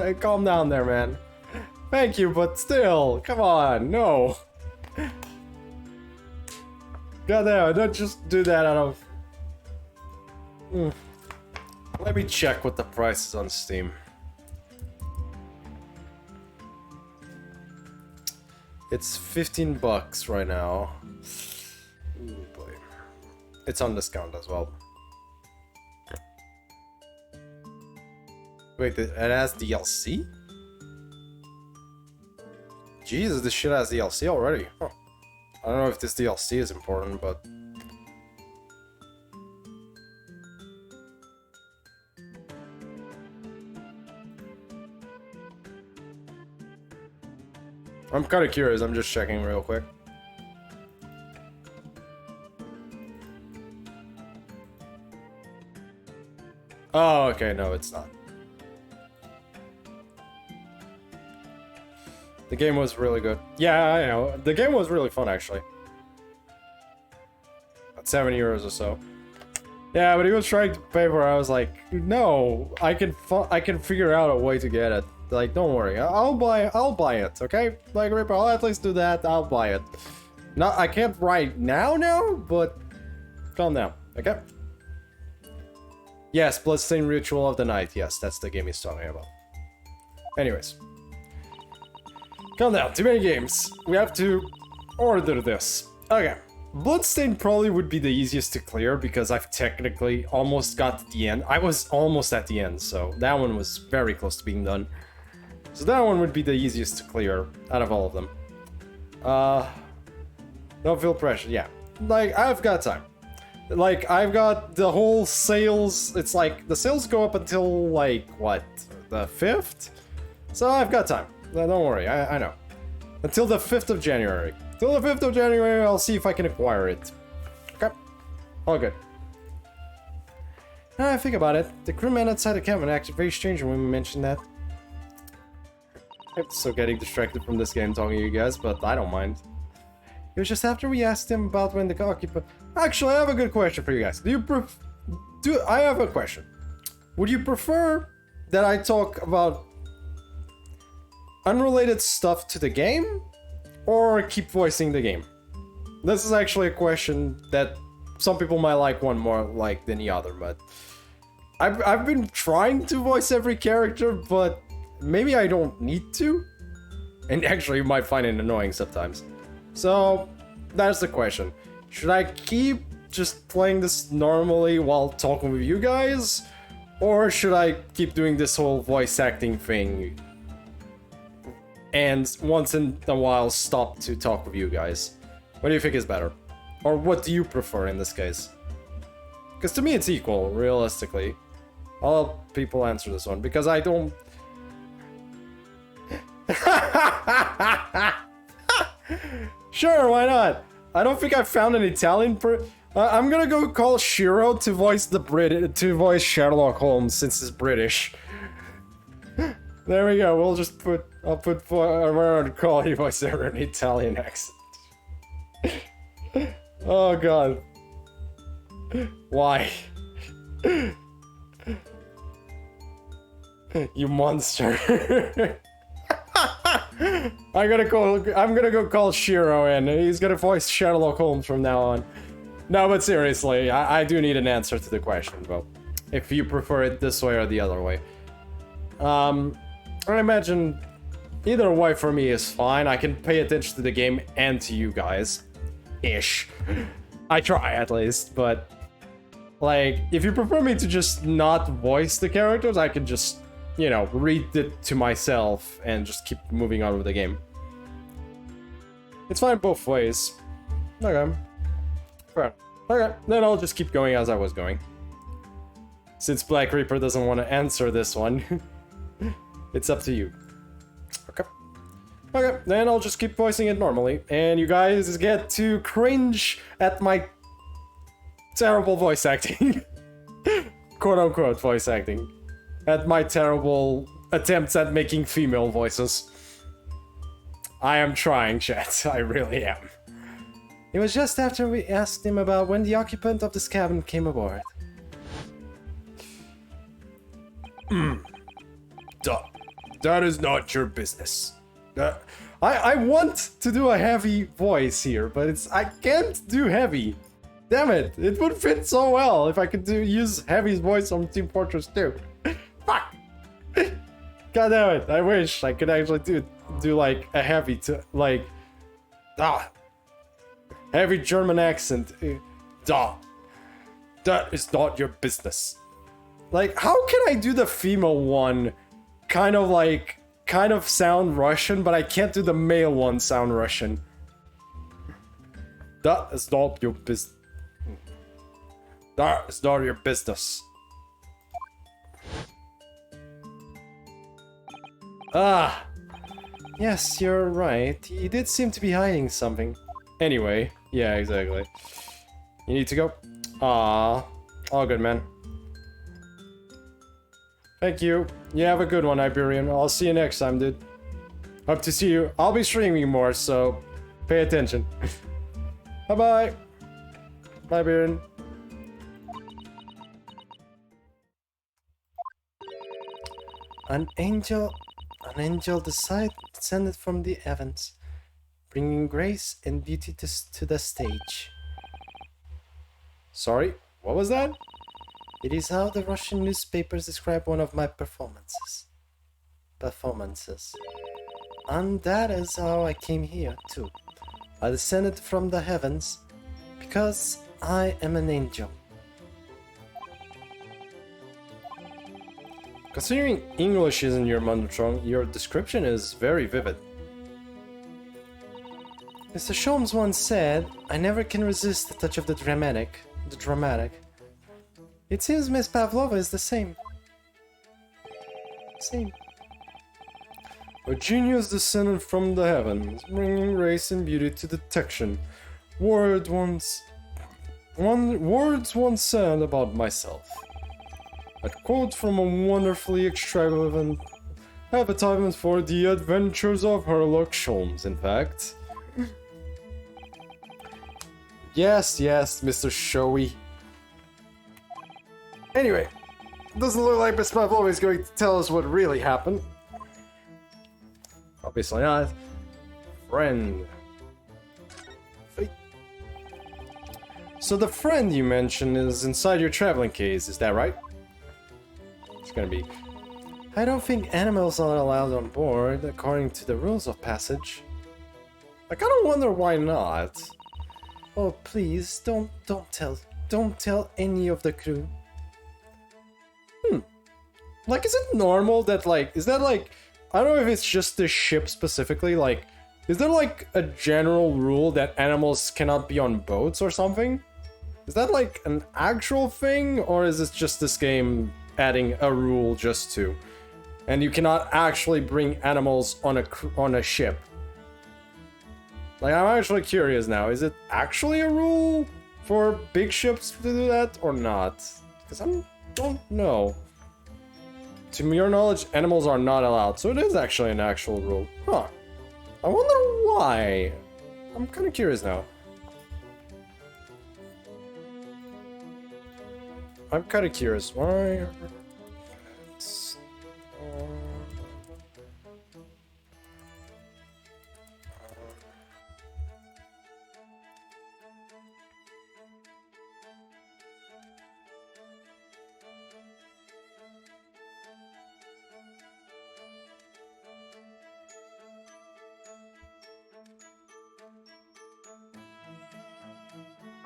down there, man. Thank you, but still, come on, no. Goddamn, don't just do that out of... Let me check what the price is on Steam. It's $15 right now. Ooh, boy. It's on discount as well. Wait, it has DLC? Jesus, this shit has DLC already. Huh. I don't know if this DLC is important, but... I'm kind of curious, I'm just checking real quick. Oh, okay, no, it's not. The game was really good. Yeah, I know. The game was really fun, actually. About 7 euros or so. Yeah, but he was trying to pay for it. I was like, no, I can figure out a way to get it. Like, don't worry, I'll buy it, okay? Like, Ripper, I'll at least do that, I'll buy it. No, I can't right now, but calm down, okay? Yes, Bloodstained Ritual of the Night, yes, that's the game he's talking about. Anyways. Calm down, too many games. We have to order this. Okay, Bloodstained probably would be the easiest to clear because I've technically almost got to the end. I was almost at the end, so that one was very close to being done. So that one would be the easiest to clear out of all of them. Don't feel pressure, yeah. Like, I've got time. Like, I've got the whole sales, it's like, the sales go up until, like, what, the 5th? So I've got time. No, don't worry, I know. Until the 5th of January. Till the 5th of January, I'll see if I can acquire it. Okay. All good. Now I think about it, the crewman outside the cabin acted very strange when we mentioned that. I'm still getting distracted from this game talking to you guys, but I don't mind. It was just after we asked him about when the occupant... Actually, I have a good question for you guys. I have a question. Would you prefer that I talk about unrelated stuff to the game, or keep voicing the game? This is actually a question that some people might like one more like than the other, but... I've been trying to voice every character, but... maybe I don't need to, and actually you might find it annoying sometimes. So, that's the question. Should I keep just playing this normally while talking with you guys? Or should I keep doing this whole voice acting thing and once in a while stop to talk with you guys? What do you think is better? Or what do you prefer in this case? Because to me it's equal, realistically. I'll let people answer this one, because I don't... Sure, why not? I don't think I've found an Italian I'm gonna go call Shiro to voice Sherlock Holmes since he's British. There we go. We'll just I'll put where I'd call you voice over an Italian accent. Oh god. Why? You monster. I'm gonna go call Shiro in. He's gonna voice Sherlock Holmes from now on. No, but seriously, I do need an answer to the question, though. If you prefer it this way or the other way. I imagine either way for me is fine. I can pay attention to the game and to you guys. Ish. I try at least, but like, if you prefer me to just not voice the characters, I can just, you know, read it to myself and just keep moving on with the game. It's fine both ways. Okay. Fair. Okay, then I'll just keep going as I was going. Since Black Reaper doesn't want to answer this one, it's up to you. Okay. Okay, then I'll just keep voicing it normally, and you guys get to cringe at my terrible voice acting. Quote-unquote voice acting. At my terrible attempts at making female voices. I am trying, chat. I really am. It was just after we asked him about when the occupant of this cabin came aboard. That is not your business. I want to do a heavy voice here, but I can't do heavy. Damn it! It would fit so well if I could use Heavy's voice on Team Fortress 2. Fuck! God damn it! I wish I could actually do like a heavy heavy German accent. That is not your business. Like, how can I do the female one kind of sound Russian, but I can't do the male one sound Russian? That is not your business. That is not your business. Ah! Yes, you're right. He did seem to be hiding something. Anyway, yeah, exactly. You need to go? Ah, all good, man. Thank you. You have a good one, Iberian. I'll see you next time, dude. Hope to see you. I'll be streaming more, so pay attention. Bye-bye. Bye, Iberian. An angel descended from the heavens, bringing grace and beauty to the stage. Sorry, what was that? It is how the Russian newspapers describe one of my performances. And that is how I came here, too. I descended from the heavens because I am an angel. Considering English isn't your mother tongue, your description is very vivid. Mr. Sholmes once said, I never can resist the touch of the dramatic. It seems Miss Pavlova is the same. A genius descended from the heavens, bringing grace and beauty to detection. Words once said about myself. A quote from a wonderfully extravagant advertisement for the adventures of Sherlock Holmes, in fact. Yes, Mr. Showy. Anyway, doesn't look like Miss Pavlova is going to tell us what really happened. Obviously not. Friend. So the friend you mentioned is inside your traveling case, is that right? It's gonna be... I don't think animals are allowed on board, according to the rules of passage. I kinda wonder why not. Oh, please, don't tell any of the crew. Like, is it normal that, like, is that, like, I don't know if it's just the ship specifically, like, is there, like, a general rule that animals cannot be on boats or something? Is that, like, an actual thing, or is it just this game adding a rule just to? And you cannot actually bring animals on a ship? Like, I'm actually curious now, is it actually a rule for big ships to do that, or not? Because I don't know. To your knowledge, animals are not allowed, so it is actually an actual rule. Huh. I wonder why. I'm kind of curious now. I'm kind of curious. Why?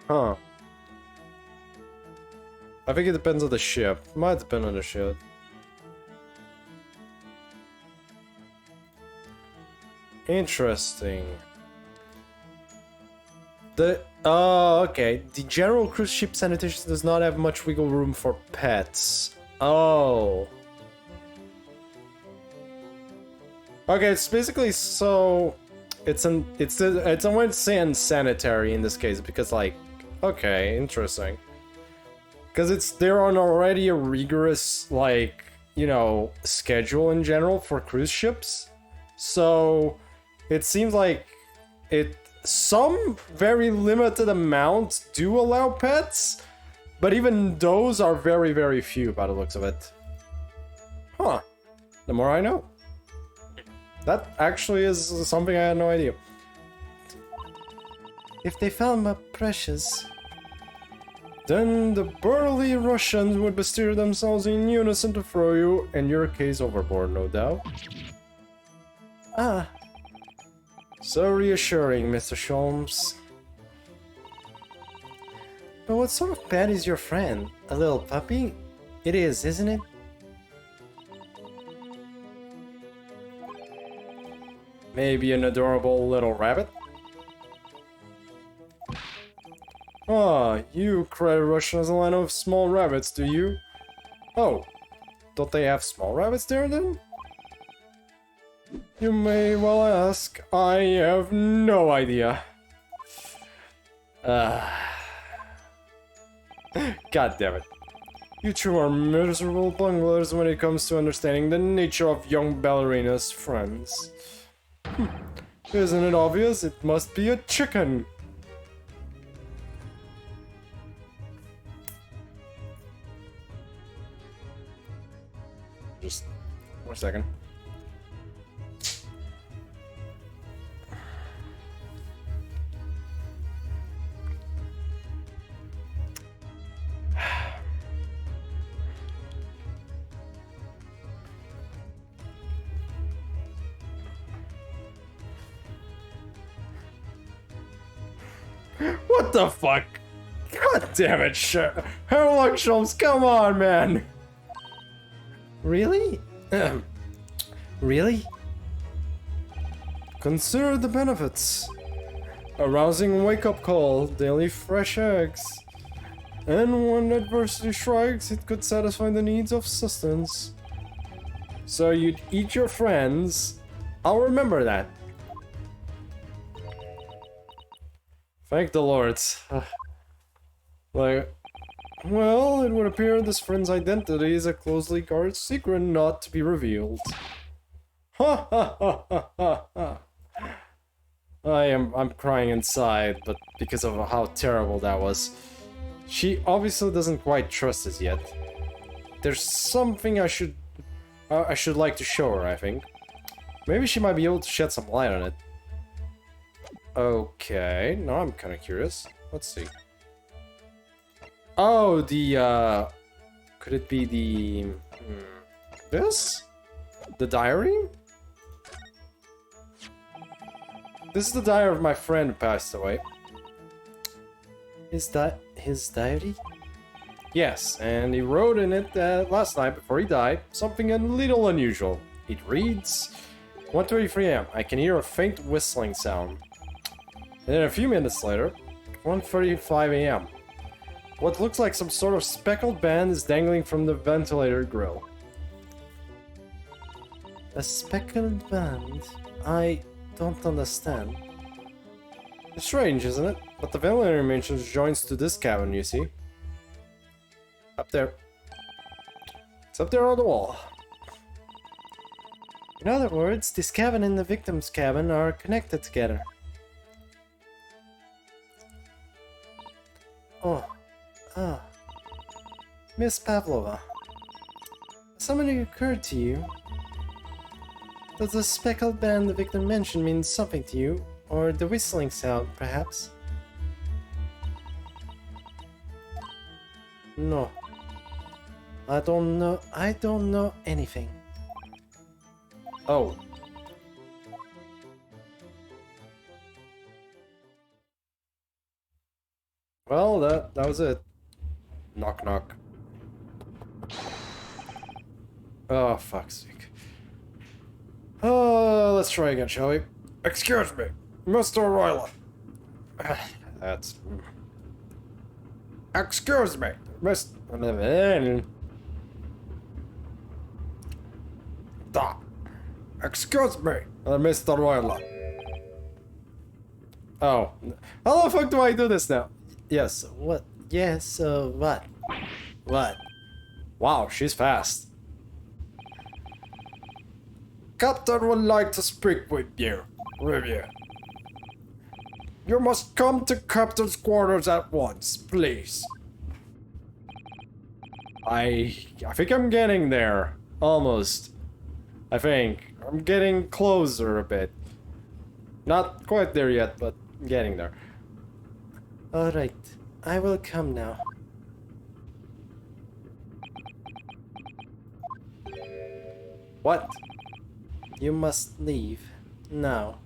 Huh. I think it depends on the ship. Might depend on the ship. Interesting. Okay. The general cruise ship sanitation does not have much wiggle room for pets. Oh. Okay, it's basically so it's I wouldn't say unsanitary in this case because like okay, interesting. Because they're on already a rigorous, like, you know, schedule in general for cruise ships. So it seems like some very limited amounts do allow pets, but even those are very, very few by the looks of it. Huh. The more I know. That actually is something I had no idea. If they found my precious... Then the burly Russians would bestir themselves in unison to throw you, in your case, overboard, no doubt. Ah. So reassuring, Mr. Sholmes. But what sort of pet is your friend? A little puppy? It is, isn't it? Maybe an adorable little rabbit? Ah, you credit Russia as a line of small rabbits, do you? Oh, don't they have small rabbits there then? You may well ask. I have no idea. God damn it. You two are miserable bunglers when it comes to understanding the nature of young ballerinas' friends. Isn't it obvious? It must be a chicken. Just 1 second. What the fuck? God damn it, Herlock Sholmes, come on, man! Really? Really? Consider the benefits. A rousing wake-up call, daily fresh eggs. And when adversity strikes, it could satisfy the needs of sustenance. So you'd eat your friends. I'll remember that. Thank the Lord. Like, well, it would appear this friend's identity is a closely guarded secret not to be revealed. Ha ha ha ha ha ha. I'm crying inside, but because of how terrible that was. She obviously doesn't quite trust us yet. There's something I should like to show her, I think. Maybe she might be able to shed some light on it. Okay, now I'm kind of curious. Let's see. Oh, the, could it be the... this? The diary? This is the diary of my friend who passed away. Is that his diary? Yes, and he wrote in it last night before he died, something a little unusual. It reads, 1:33 AM, I can hear a faint whistling sound. And then a few minutes later, 1:35 AM. What looks like some sort of speckled band is dangling from the ventilator grill. A speckled band? I don't understand. It's strange, isn't it? But the ventilator mentions joins to this cabin, you see. Up there. It's up there on the wall. In other words, this cabin and the victim's cabin are connected together. Oh. Ah. Miss Pavlova, has something occurred to you? Does the speckled band the victim mentioned mean something to you? Or the whistling sound, perhaps? No. I don't know anything. Oh. Well, that was it. Knock knock. Oh, fuck's sake. Let's try again, shall we? Excuse me, Mr. Royler. That's... Excuse me, Miss... Excuse me, Mr. Royler. Oh. How the fuck do I do this now? Yes, what? Yes, what? What? Wow, she's fast. Captain would like to speak with you. You must come to Captain's quarters at once, please. I think I'm getting there. Almost. I think. I'm getting closer a bit. Not quite there yet, but getting there. Alright, I will come now. What? You must leave. Now.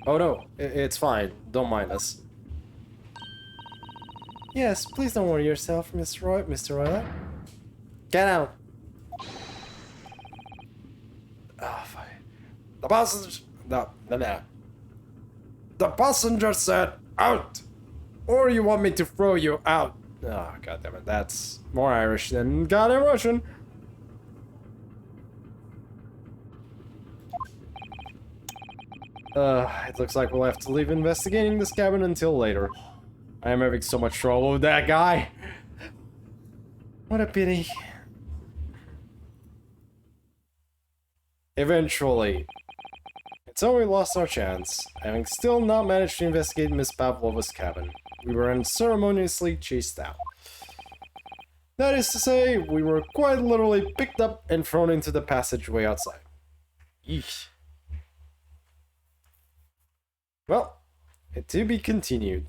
Oh no, it's fine. Don't mind us. Yes, please don't worry yourself, Mr. Royler. Get out! Oh, fine. The passenger... The passenger said out! Or you want me to throw you out? Oh, goddammit, that's more Irish than goddamn Russian. It looks like we'll have to leave investigating this cabin until later. I am having so much trouble with that guy. What a pity. Eventually. It's so we lost our chance, having still not managed to investigate Miss Pavlova's cabin. We were unceremoniously chased out. That is to say, we were quite literally picked up and thrown into the passageway outside. Yeesh. Well, to be continued.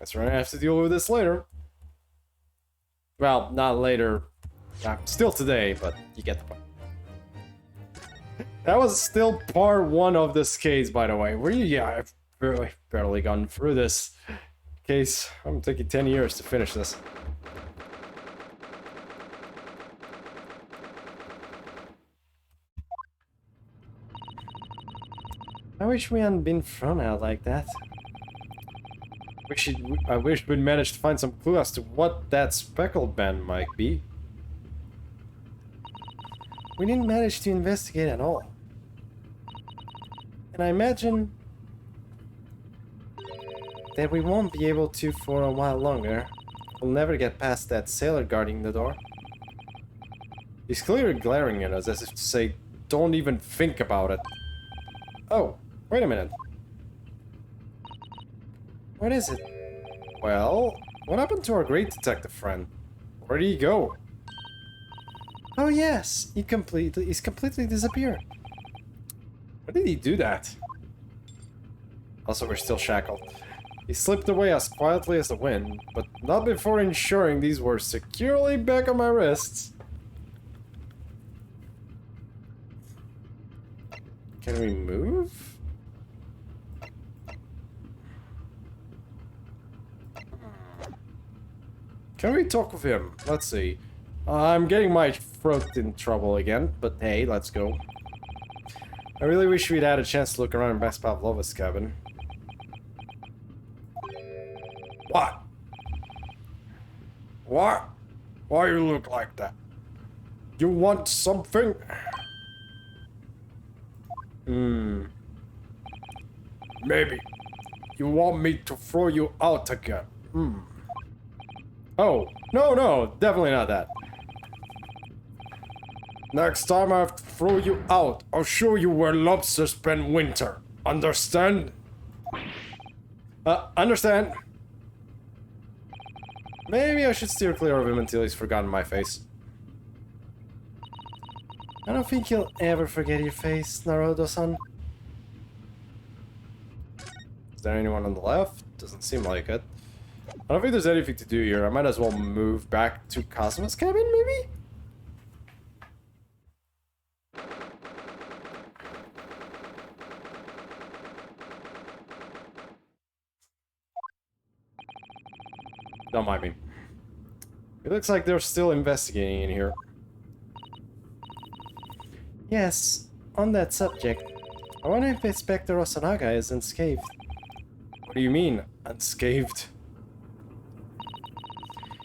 Guess we're gonna have to deal with this later. Well, not later. Still today, but you get the point. That was still part 1 of this case, by the way. Yeah, I've barely gone through this case. I'm taking 10 years to finish this. I wish we hadn't been thrown out like that. I wish we'd managed to find some clue as to what that speckled band might be. We didn't manage to investigate at all. And I imagine that we won't be able to for a while longer. We'll never get past that sailor guarding the door. He's clearly glaring at us as if to say, don't even think about it. Oh, wait a minute. What is it? Well, what happened to our great detective friend? Where did he go? Oh yes, he's completely disappeared. Why did he do that? Also, we're still shackled. He slipped away as quietly as the wind, but not before ensuring these were securely back on my wrists. Can we move? Can we talk with him? Let's see. I'm getting my throat in trouble again, but hey, let's go. I really wish we'd had a chance to look around in Miss Pavlova's cabin. What? What? Why you look like that? You want something? Maybe. You want me to throw you out again? Oh, no, definitely not that. Next time I have to throw you out, I'll show you where lobsters spend winter. Understand? Understand. Maybe I should steer clear of him until he's forgotten my face. I don't think he'll ever forget your face, Naruto-san. Is there anyone on the left? Doesn't seem like it. I don't think there's anything to do here. I might as well move back to Kazuma's cabin, maybe? Don't mind me. It looks like they're still investigating in here. Yes, on that subject, I wonder if Inspector Osanaga is unscathed. What do you mean, unscathed?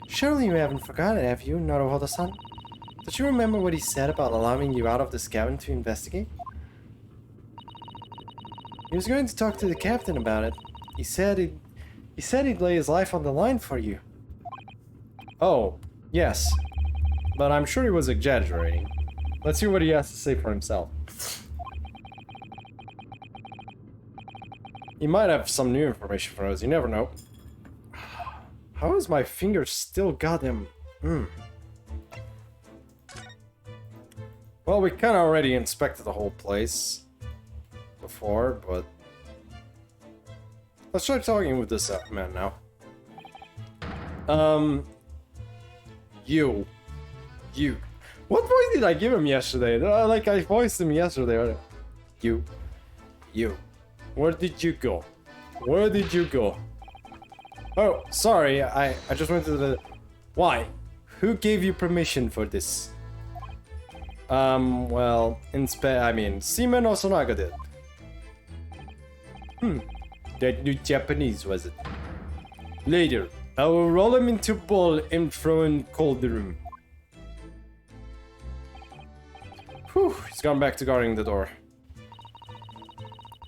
Surely you haven't forgotten, have you, Naruhodo-san? Don't you remember what he said about allowing you out of this cabin to investigate? He was going to talk to the captain about it. He said he'd lay his life on the line for you. Oh, yes. But I'm sure he was exaggerating. Let's hear what he has to say for himself. He might have some new information for us, you never know. How is my finger still goddamn... Well, we kinda already inspected the whole place before, but... Let's try talking with this man now. You. What voice did I give him yesterday? Like, I voiced him yesterday. You. Where did you go? Where did you go? Oh, sorry, I just went to the... Why? Who gave you permission for this? Well, Seaman Osanaga did. That new Japanese, was it? Later, I will roll him into a ball and throw in cold room. Whew, he's gone back to guarding the door.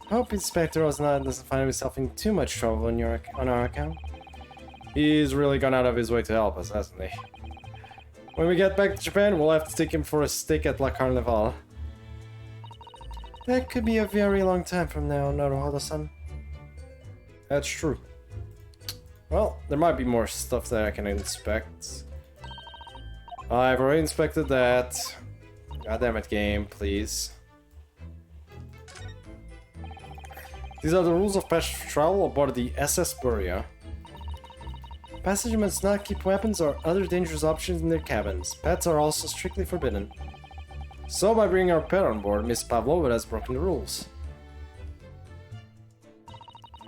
Hope Inspector Osanaga doesn't find himself in too much trouble on our account. He's really gone out of his way to help us, hasn't he? When we get back to Japan, we'll have to take him for a steak at La Carnival. That could be a very long time from now, Naruhodo-san. That's true. Well, there might be more stuff that I can inspect. I've already inspected that. God damn it, game, please. These are the rules of passage travel aboard the SS Buria. Passengers must not keep weapons or other dangerous options in their cabins. Pets are also strictly forbidden. So by bringing our pet on board, Miss Pavlova has broken the rules.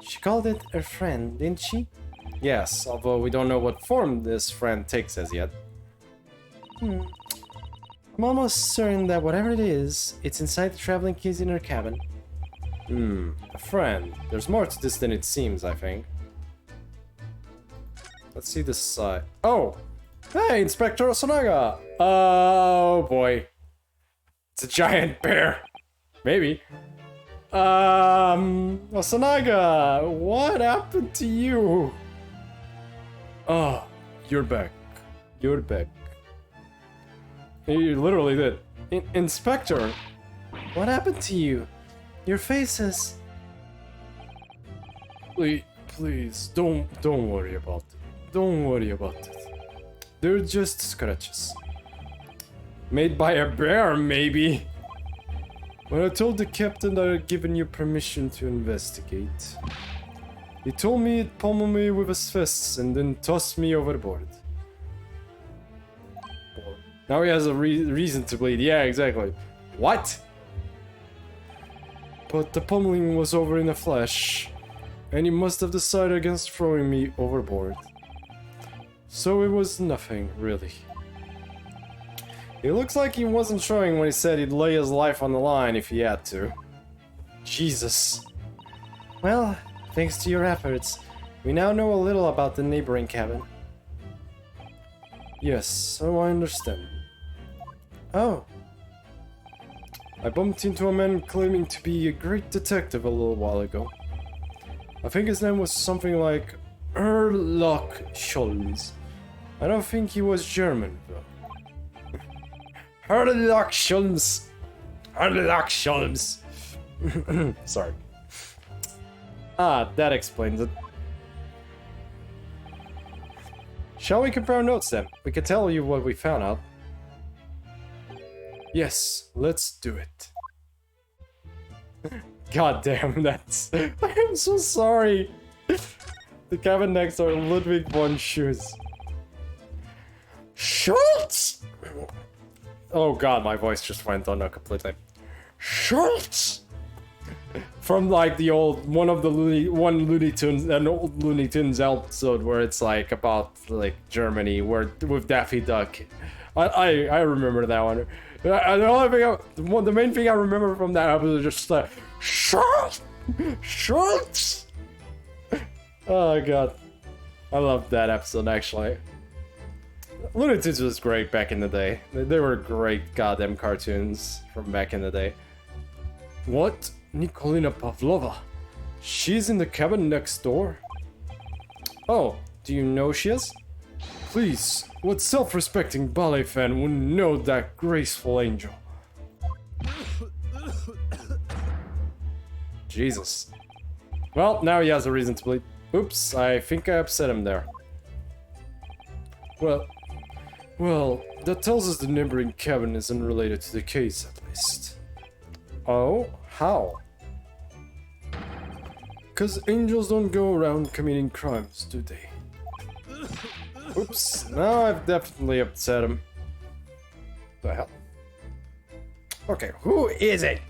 She called it her friend, didn't she? Yes, although we don't know what form this friend takes as yet. I'm almost certain that whatever it is, it's inside the traveling keys in her cabin. A friend. There's more to this than it seems, I think. Let's see this side. Oh! Hey, Inspector Osanaga! Oh boy. It's a giant bear. Maybe. Osanaga! What happened to you? Oh, you're back. You're back. You literally did. Inspector! What happened to you? Your face is... Please, don't worry about it. Don't worry about it. They're just scratches. Made by a bear, maybe. When I told the captain that I'd given you permission to investigate, he told me he'd pummel me with his fists and then toss me overboard. Now he has a reason to bleed. Yeah, exactly. What? But the pummeling was over in the flesh, and he must have decided against throwing me overboard. So it was nothing, really. It looks like he wasn't showing when he said he'd lay his life on the line if he had to. Jesus. Well, thanks to your efforts, we now know a little about the neighboring cabin. Yes, so I understand. Oh. I bumped into a man claiming to be a great detective a little while ago. I think his name was something like Sherlock Holmes. I don't think he was German, though. Sherlock Holmes. Sherlock Holmes. Sorry. Ah, that explains it. Shall we compare notes then? We can tell you what we found out. Yes, let's do it. God damn, that's... I am so sorry. The cabin next door, Ludwig von Schutz. Schultz! Oh god, my voice just went on completely. Schultz! From like the old, one of the Looney Tunes, an old Looney Tunes episode where it's like about like Germany, where with Daffy Duck. I remember that one. The main thing I remember from that episode is just like Schultz! Schultz! Oh god, I loved that episode actually. Looney Tunes was great back in the day. They were great goddamn cartoons from back in the day. What? Nikolina Pavlova? She's in the cabin next door? Oh, do you know she is? Please, what self-respecting ballet fan wouldn't know that graceful angel? Jesus. Well, now he has a reason to bleed. Oops, I think I upset him there. Well, that tells us the neighboring cabin isn't related to the case, at least. Oh? How? 'Cause angels don't go around committing crimes, do they? Oops, now I've definitely upset him. The hell? Okay, who is it?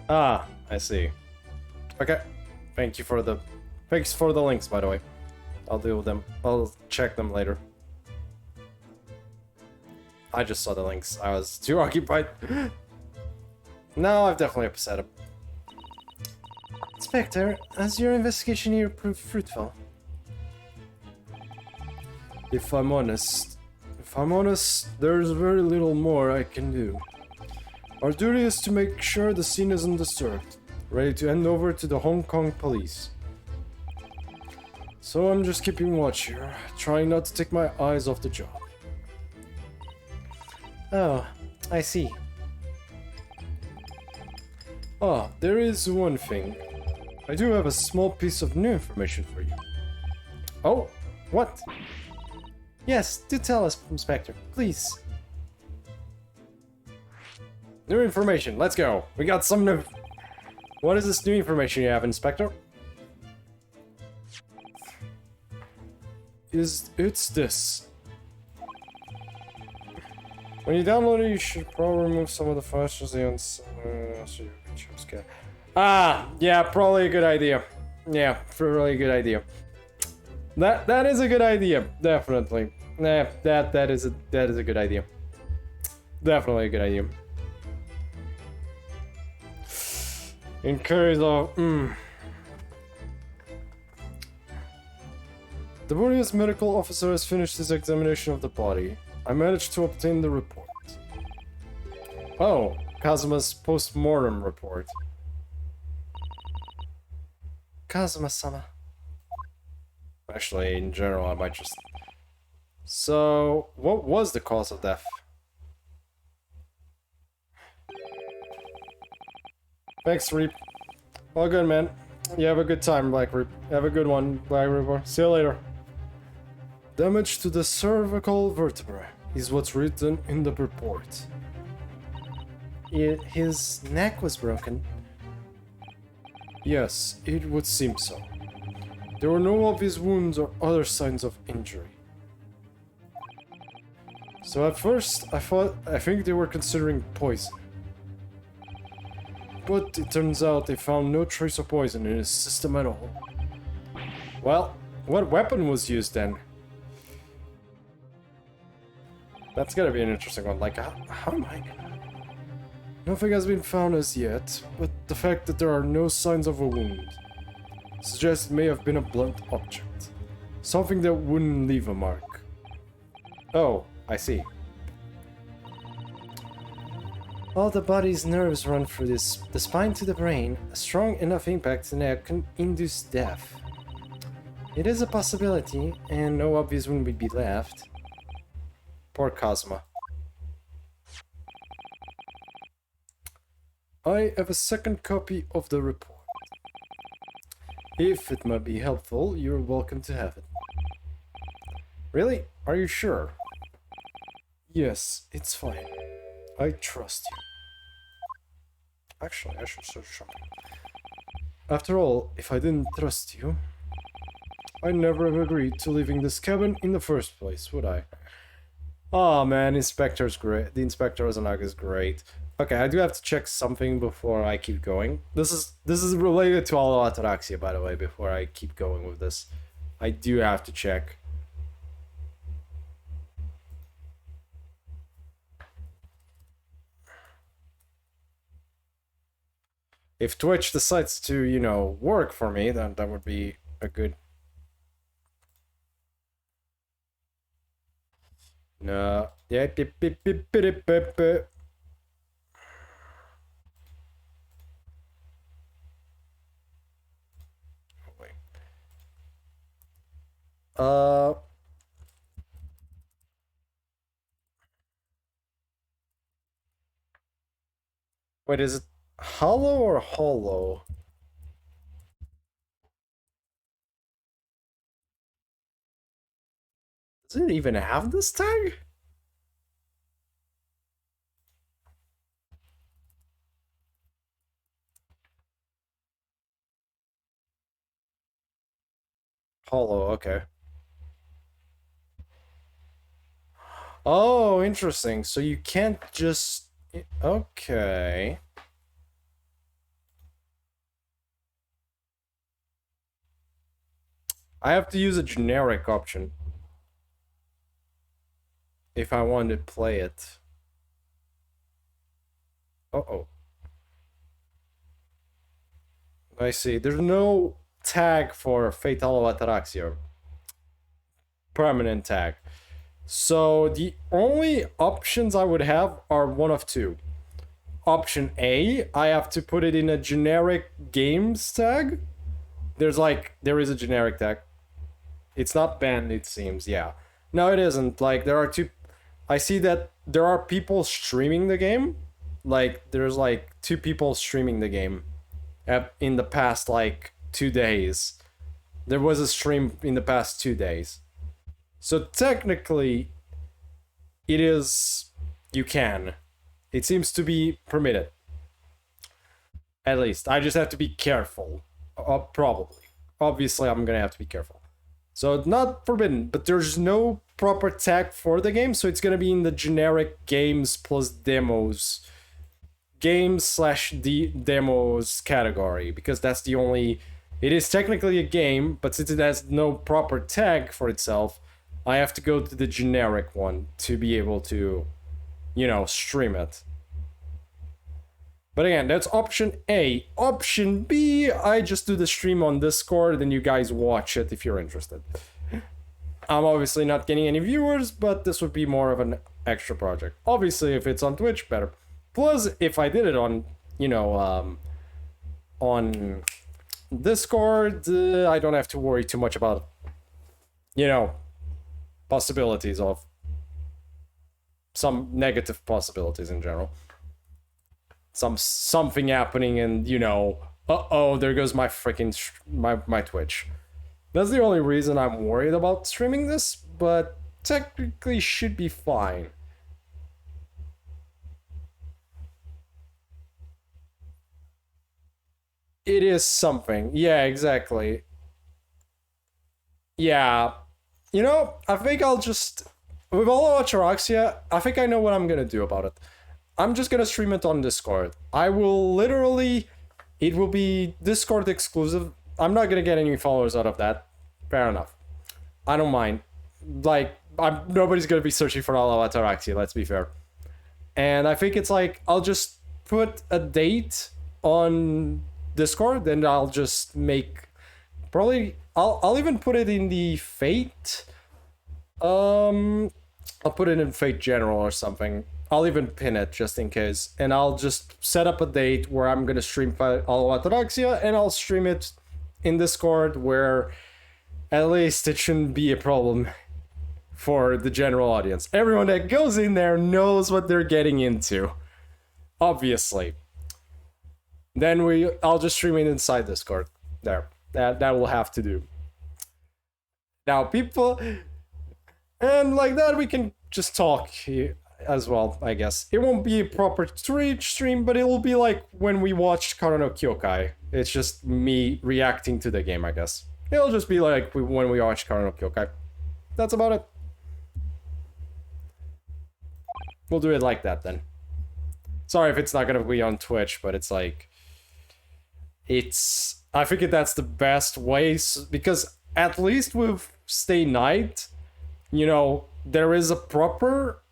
Ah, I see. Okay, thanks for the links, by the way. I'll deal with them. I'll check them later. I just saw the links. I was too occupied. No, I've definitely upset him. Inspector, has your investigation here proved fruitful? If I'm honest, there's very little more I can do. Our duty is to make sure the scene isn't disturbed, ready to hand over to the Hong Kong police. So I'm just keeping watch here, trying not to take my eyes off the job. Oh, I see. Ah, there is one thing. I do have a small piece of new information for you. Oh, what? Yes, do tell us, Inspector, please. New information, let's go. We got some new... What is this new information you have, Inspector? It's this. When you download it, you should probably remove some of the features and Ah, yeah, probably a good idea. Yeah, probably a good idea. That is a good idea, definitely. Nah, that is a good idea. Definitely a good idea. Encourage of The Boreas medical officer has finished his examination of the body. I managed to obtain the report. Oh, Kazuma's post-mortem report. Kazuma-sama. Actually, in general, I might just... So, what was the cause of death? Thanks, Reap. All good, man. You have a good time, Black Reap. Have a good one, Black Reaper. See you later. Damage to the cervical vertebra is what's written in the report. His neck was broken. Yes, it would seem so. There were no obvious wounds or other signs of injury. So at first, I think they were considering poison. But it turns out they found no trace of poison in his system at all. Well, what weapon was used then? That's gotta be an interesting one. Like, how am I gonna... Nothing has been found as yet, but the fact that there are no signs of a wound suggests it may have been a blunt object. Something that wouldn't leave a mark. Oh, I see. All the body's nerves run through the spine to the brain. A strong enough impact to the neck can induce death. It is a possibility, and no obvious wound would be left. Poor Kazuma. I have a second copy of the report. If it might be helpful, you're welcome to have it. Really? Are you sure? Yes, it's fine. I trust you. Actually, I should search something. After all, if I didn't trust you, I'd never have agreed to leaving this cabin in the first place, would I? Oh man, Inspector's great. The Inspector Ozanag is great. Okay, I do have to check something before I keep going. This is related to all ataraxia, by the way, before I keep going with this. I do have to check. If Twitch decides to, you know, work for me, then that would be a good... No. Yeah, wait. Uh... Wait, is it hollow or hollow? Does it even have this tag? Hollow, okay. Oh, interesting. So you can't just... Okay. I have to use a generic option if I want to play it. Uh-oh. I see. There's no tag for Fatal Ataraxia. Permanent tag. So the only options I would have are one of two. Option A, I have to put it in a generic games tag. There is a generic tag. It's not banned, it seems, yeah. No, it isn't. Like, there are two... I see that there are people streaming the game. Like, there's, like, 2 people streaming the game in the past, like, 2 days. There was a stream in the past 2 days. So, technically, it is... You can. It seems to be permitted. At least. I just have to be careful. Probably. Obviously, I'm gonna have to be careful. So, not forbidden, but there's no proper tag for the game, so it's gonna be in the generic games plus demos. Games slash demos category, because that's the only... It is technically a game, but since it has no proper tag for itself, I have to go to the generic one to be able to, you know, stream it. But again, that's option A. Option B, I just do the stream on Discord and you guys watch it if you're interested. I'm obviously not getting any viewers, but this would be more of an extra project. Obviously, if it's on Twitch, better. Plus, if I did it on, you know, on Discord, I don't have to worry too much about, you know, possibilities of some negative possibilities in general. Something happening and, you know, uh-oh, there goes my freaking my Twitch. That's the only reason I'm worried about streaming this, but technically should be fine. It is something. Yeah, exactly. Yeah. You know, I think I'll just... With all of Ataraxia, I think I know what I'm gonna do about it. I'm just gonna stream it on Discord. I will literally... It will be Discord exclusive. I'm not gonna get any followers out of that. Fair enough. I don't mind. Like, nobody's gonna be searching for all of Ataraxia, let's be fair. And I think it's like, I'll just put a date on Discord, and I'll just make... Probably... I'll even put it in the Fate... I'll put it in Fate General or something. I'll even pin it just in case. And I'll just set up a date where I'm gonna stream all of Ataraxia, and I'll stream it in Discord where at least it shouldn't be a problem for the general audience. Everyone that goes in there knows what they're getting into. Obviously. Then I'll just stream it inside Discord. There. That will have to do. Now, people... And like that, we can just talk here as well, I guess. It won't be a proper Twitch stream, but it will be like when we watched Kara no Kyokai. It's just me reacting to the game, I guess. It'll just be like when we watch Kara no Kyokai. That's about it. We'll do it like that then. Sorry if it's not gonna be on Twitch, but it's like... I figured that's the best way, because at least with Stay Night, you know, there is a proper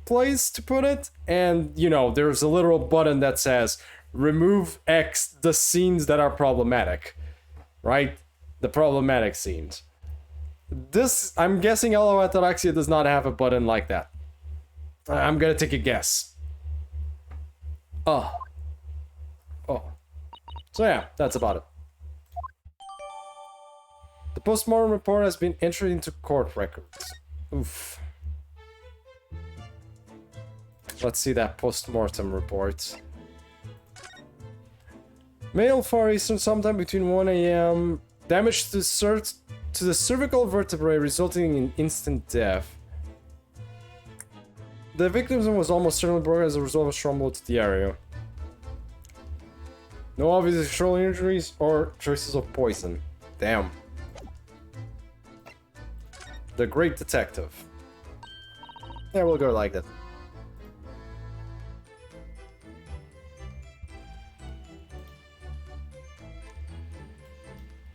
place to put it, and, you know, there's a literal button that says, remove X the scenes that are problematic, right? The problematic scenes. This, I'm guessing Hello Ataraxia does not have a button like that. I'm gonna take a guess. Oh. So yeah, that's about it. The postmortem report has been entered into court records. Oof. Let's see that postmortem report. Male Far Eastern sometime between 1 a.m. Damage to the cervical vertebrae resulting in instant death. The victim was almost certainly broken as a result of a strong blow to the area. No obvious external injuries or traces of poison. Damn. The Great Detective. Yeah, we'll go like that.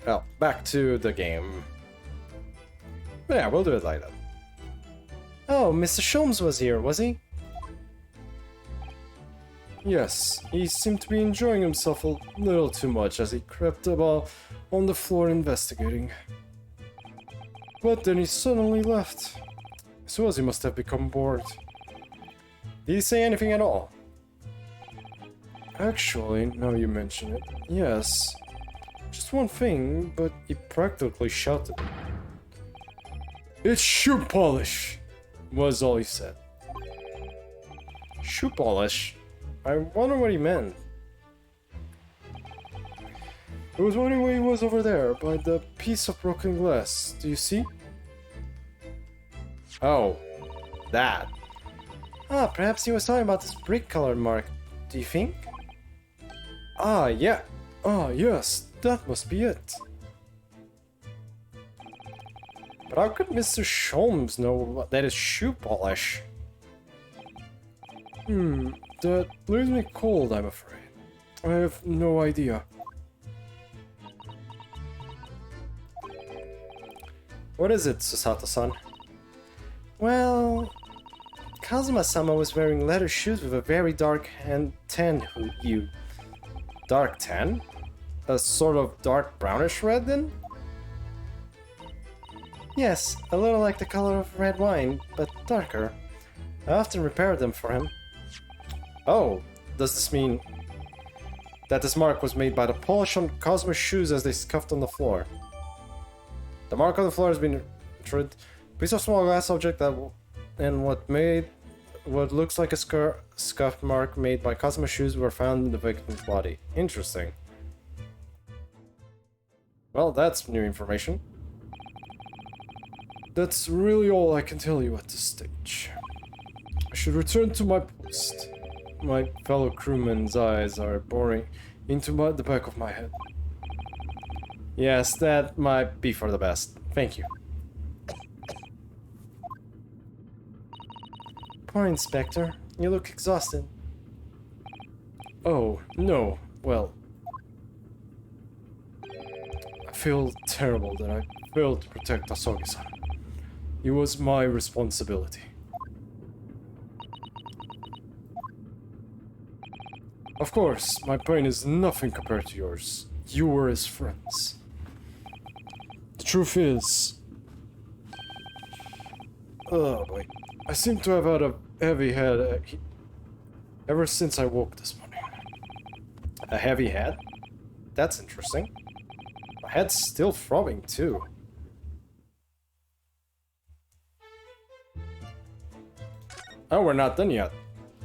Well, back to the game. Yeah, we'll do it like that. Oh, Mr. Sholmes was here, was he? Yes, he seemed to be enjoying himself a little too much as he crept about on the floor investigating. But then he suddenly left. I suppose he must have become bored. Did he say anything at all? Actually, now you mention it, yes. Just one thing, but he practically shouted. It's shoe polish, was all he said. Shoe polish? I wonder what he meant. I was wondering where he was over there, by the piece of broken glass. Do you see? Oh, that. Ah, perhaps he was talking about this brick color mark. Do you think? Ah, yeah. Ah, yes, that must be it. But how could Mr. Sholmes know that is shoe polish? That leaves me cold, I'm afraid. I have no idea. What is it, Susato-san? Well... Kazuma-sama was wearing leather shoes with a very dark tan hue. Dark tan? A sort of dark brownish red, then? Yes, a little like the color of red wine, but darker. I often repaired them for him. Oh, does this mean that this mark was made by the polish on Kazuma's shoes as they scuffed on the floor? The mark on the floor has been treated. Piece of small glass object and what looks like a scuff mark made by Kazuma's shoes were found in the victim's body. Interesting. Well, that's new information. That's really all I can tell you at this stage. I should return to my post. My fellow crewmen's eyes are boring into the back of my head. Yes, that might be for the best. Thank you. Poor Inspector. You look exhausted. Oh, no. Well... I feel terrible that I failed to protect Asogi-san. It was my responsibility. Of course, my pain is nothing compared to yours. You were his friends. The truth is... Oh boy. I seem to have had a heavy head ever since I woke this morning. A heavy head? That's interesting. My head's still throbbing too. Oh, we're not done yet.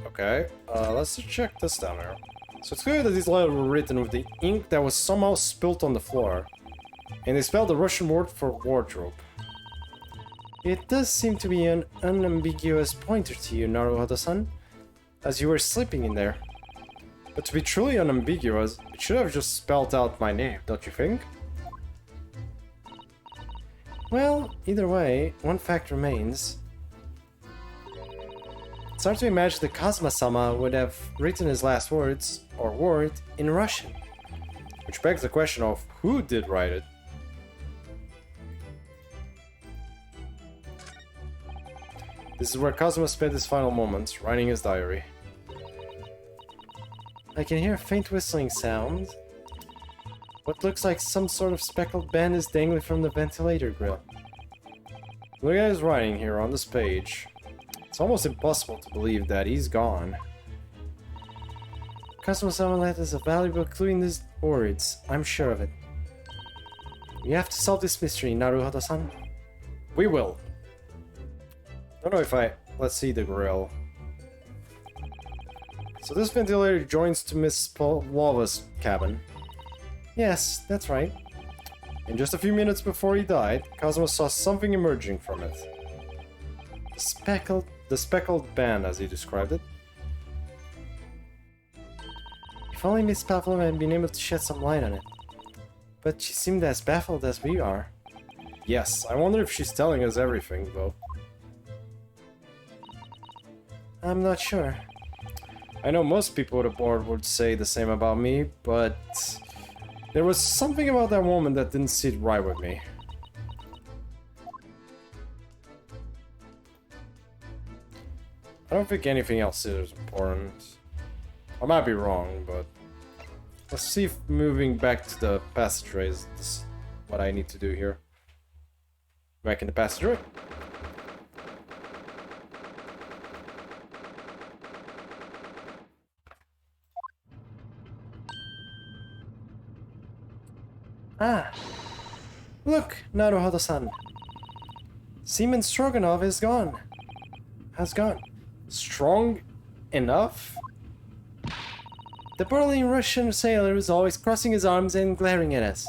Okay, let's just check this down here. So it's clear that these letters were written with the ink that was somehow spilt on the floor. And they spelled the Russian word for wardrobe. It does seem to be an unambiguous pointer to you, Naruhodo-san, as you were sleeping in there. But to be truly unambiguous, it should have just spelled out my name, don't you think? Well, either way, one fact remains. It's hard to imagine that Kazuma-sama would have written his last words, or word, in Russian. Which begs the question of who did write it. This is where Kazuma spent his final moments, writing his diary. I can hear a faint whistling sound. What looks like some sort of speckled band is dangling from the ventilator grill. Look at his writing here on this page. It's almost impossible to believe that he's gone. Kazuma-sama left us a valuable clue in these words, I'm sure of it. We have to solve this mystery, Naruhodo-san. We will. I don't know if I... Let's see the grill. So this ventilator joins to Miss Pavlova's cabin. Yes, that's right. And just a few minutes before he died, Kazuma saw something emerging from it. The speckled band, as he described it. If only Miss Pavlova had been able to shed some light on it. But she seemed as baffled as we are. Yes, I wonder if she's telling us everything, though. I'm not sure. I know most people at the board would say the same about me, but there was something about that woman that didn't sit right with me. I don't think anything else is important. I might be wrong, but let's see if moving back to the passageway is what I need to do here. Back in the passageway. Ah! Look, Naruhodo-san. Seaman Stroganov is gone. Has gone. Strong enough? The burly Russian sailor is always crossing his arms and glaring at us.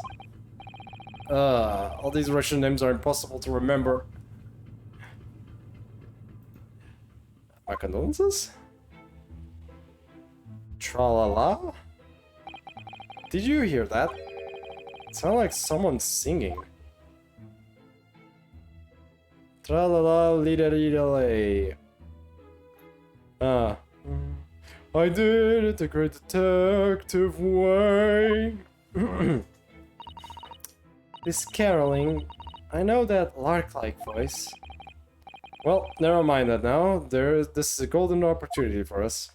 All these Russian names are impossible to remember. My condolences? Tra-la-la? Did you hear that? It sounded like someone singing. Tra-la-la-li-da-li-da-lay. I did it the great detective way. This caroling, I know that lark-like voice. Well, never mind that now. This is a golden opportunity for us.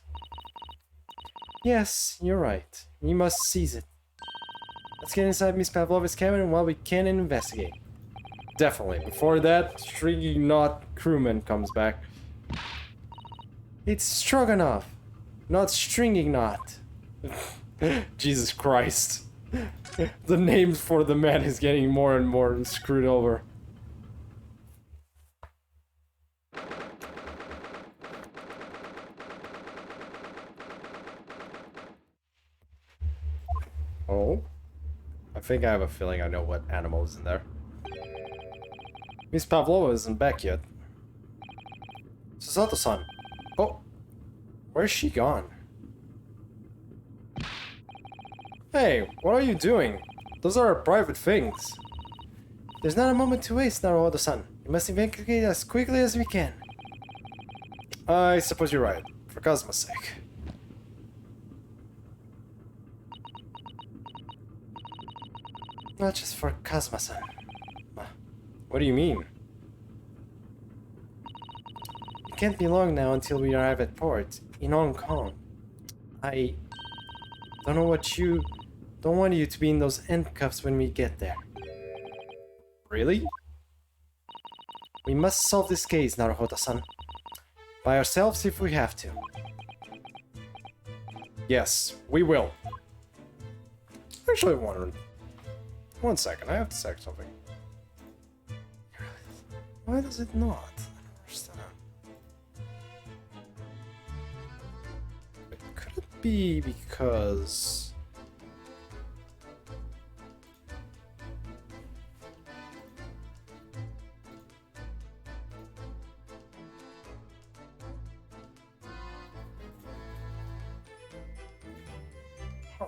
Yes, you're right. We must seize it. Let's get inside Miss Pavlova's cabin while we can investigate. Definitely. Before that, stringy knot crewman comes back. It's Stroganoff, not stringing knot. Jesus Christ. The names for the man is getting more and more screwed over. Oh? I think I have a feeling I know what animal is in there. Miss Pavlova isn't back yet. Susato-san. Oh. Where's she gone? Hey, what are you doing? Those are our private things. There's not a moment to waste, Naruhodo-san. We must investigate as quickly as we can. I suppose you're right. For Kazuma's sake. Not just for Kazuma-san. What do you mean? It can't be long now until we arrive at port, in Hong Kong. I don't want you to be in those handcuffs when we get there. Really? We must solve this case, Naruhodo-san. By ourselves if we have to. Yes, we will. Actually, one second, I have to check something. Why does it not? I don't understand. Could it be because...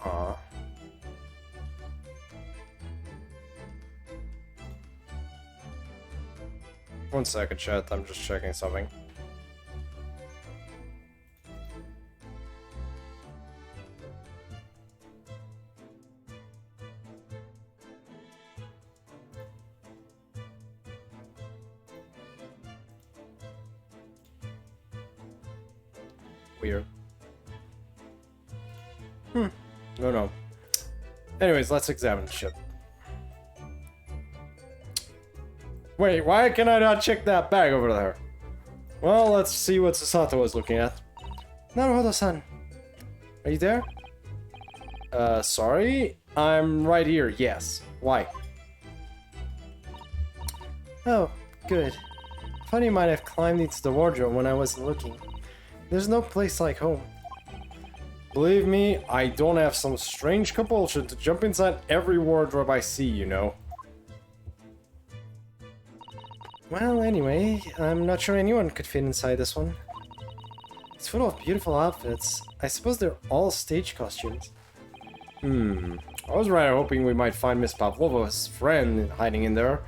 Aw. One second, chat. I'm just checking something. Weird. No. Anyways, let's examine the ship. Wait, why can I not check that bag over there? Well, let's see what Sasato was looking at. Naruhodo-san. Are you there? Sorry? I'm right here, yes. Why? Oh, good. Thought you might have climbed into the wardrobe when I wasn't looking. There's no place like home. Believe me, I don't have some strange compulsion to jump inside every wardrobe I see, you know. Well, anyway, I'm not sure anyone could fit inside this one. It's full of beautiful outfits. I suppose they're all stage costumes. I was rather hoping we might find Miss Pavlova's friend hiding in there,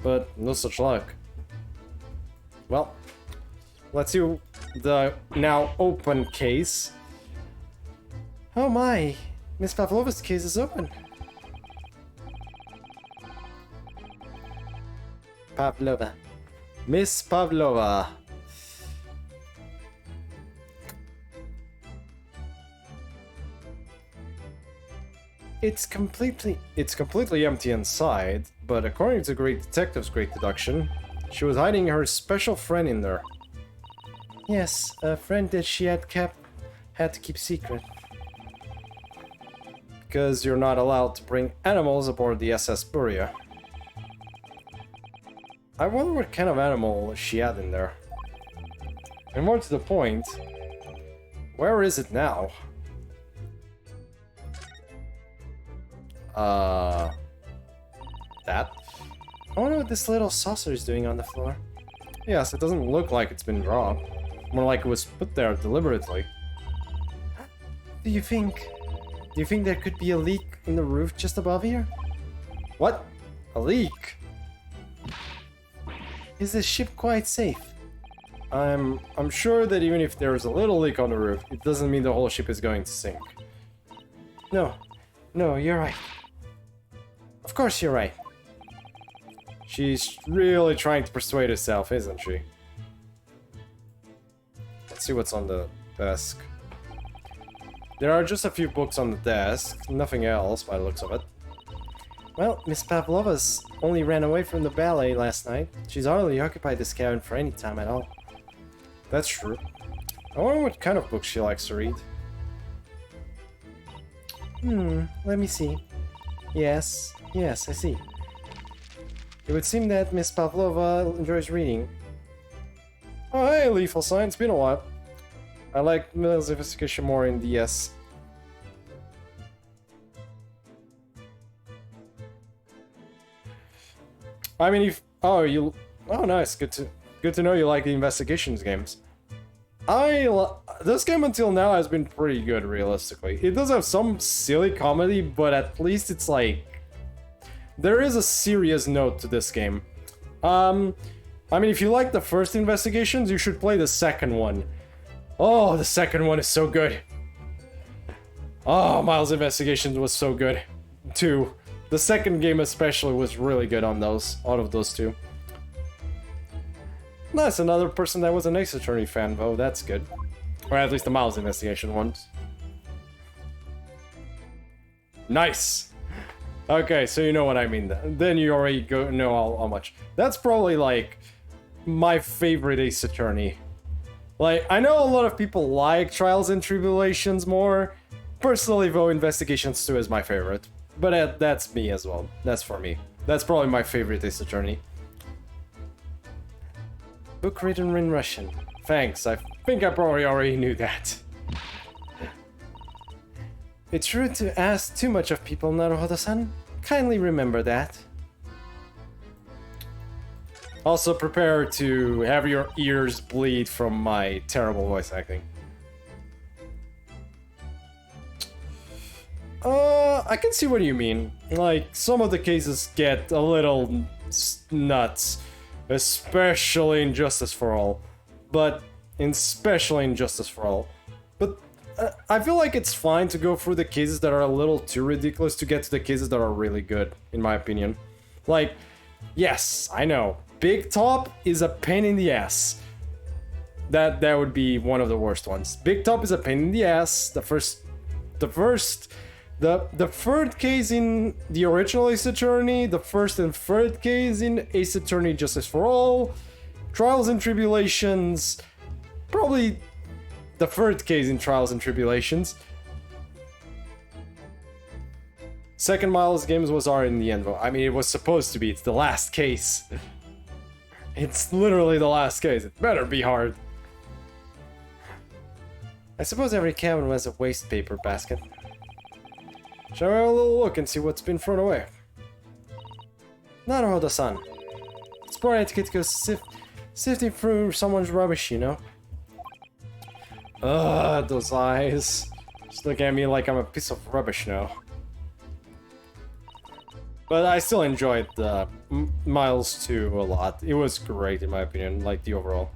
but no such luck. Well, let's see the now open case. Oh my, Miss Pavlova's case is open. Pavlova. Miss Pavlova. It's completely empty inside, but according to Great Detective's great deduction, she was hiding her special friend in there. Yes, a friend that she had to keep secret. Because you're not allowed to bring animals aboard the SS Buria. I wonder what kind of animal she had in there. And more to the point, where is it now? That? I wonder what this little saucer is doing on the floor. Yes, it doesn't look like it's been dropped. More like it was put there deliberately. Do you think there could be a leak in the roof just above here? What? A leak? Is this ship quite safe? I'm sure that even if there's a little leak on the roof, it doesn't mean the whole ship is going to sink. No, you're right. Of course you're right. She's really trying to persuade herself, isn't she? Let's see what's on the desk. There are just a few books on the desk, nothing else by the looks of it. Well, Miss Pavlova's only ran away from the ballet last night. She's hardly occupied this cabin for any time at all. That's true. I wonder what kind of books she likes to read. Let me see. Yes, I see. It would seem that Miss Pavlova enjoys reading. Oh, hey, Lethal Sign, it's been a while. I like Miller's investigation more in DS. I mean, oh, nice. Good to know you like the investigations games. This game until now has been pretty good, realistically. It does have some silly comedy, but at least it's like there is a serious note to this game. I mean, if you like the first investigations, you should play the second one. Oh, the second one is so good. Oh, Miles' Investigations was so good, too. The second game especially was really good on those, out of those two. Nice, another person that was an Ace Attorney fan, though, that's good. Or at least the Miles Investigation ones. Nice! Okay, so you know what I mean then you already know how much. That's probably, like, my favorite Ace Attorney. Like, I know a lot of people like Trials and Tribulations more. Personally, though, Investigations 2 is my favorite. But that's me as well. That's for me. That's probably my favorite Ace Attorney. Book written in Russian. Thanks, I think I probably already knew that. It's rude to ask too much of people, Naruhodo-san. Kindly remember that. Also prepare to have your ears bleed from my terrible voice acting. I can see what you mean. Like, some of the cases get a little nuts, especially in Justice for All. But, especially in Justice for All. But I feel like it's fine to go through the cases that are a little too ridiculous to get to the cases that are really good, in my opinion. Like, yes, I know, Big Top is a pain in the ass. That would be one of the worst ones. Big Top is a pain in the ass. The third case in the original Ace Attorney, the first and third case in Ace Attorney Justice for All, Trials and Tribulations, probably the third case in Trials and Tribulations. Second Miles Games was hard in the end, I mean, it was supposed to be. It's the last case. It's literally the last case. It better be hard. I suppose every cabin has a waste paper basket. Shall we have a little look and see what's been thrown away? Naruhodo-san. It's poor etiquette goes sifting through someone's rubbish, you know? Ugh, those eyes. Just look at me like I'm a piece of rubbish now. But I still enjoyed Miles 2 a lot. It was great in my opinion, like the overall.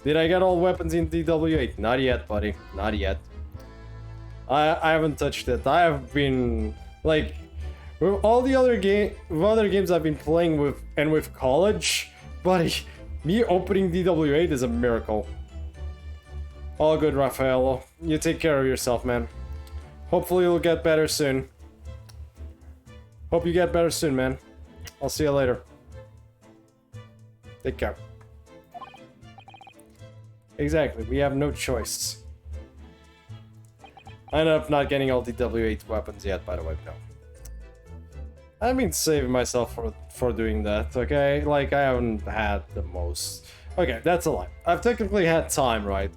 Did I get all weapons in DW8? Not yet, buddy. Not yet. I haven't touched it. I have been like with all the other games I've been playing with and with college, buddy. Me opening DW8 is a miracle. All good, Raffaello. You take care of yourself, man. Hopefully you'll get better soon. Hope you get better soon, man. I'll see you later. Take care. Exactly, we have no choice. I ended up not getting all the W8 weapons yet, by the way, no. I've been saving myself for doing that, okay? Like, I haven't had the most... Okay, that's a lie. I've technically had time, right?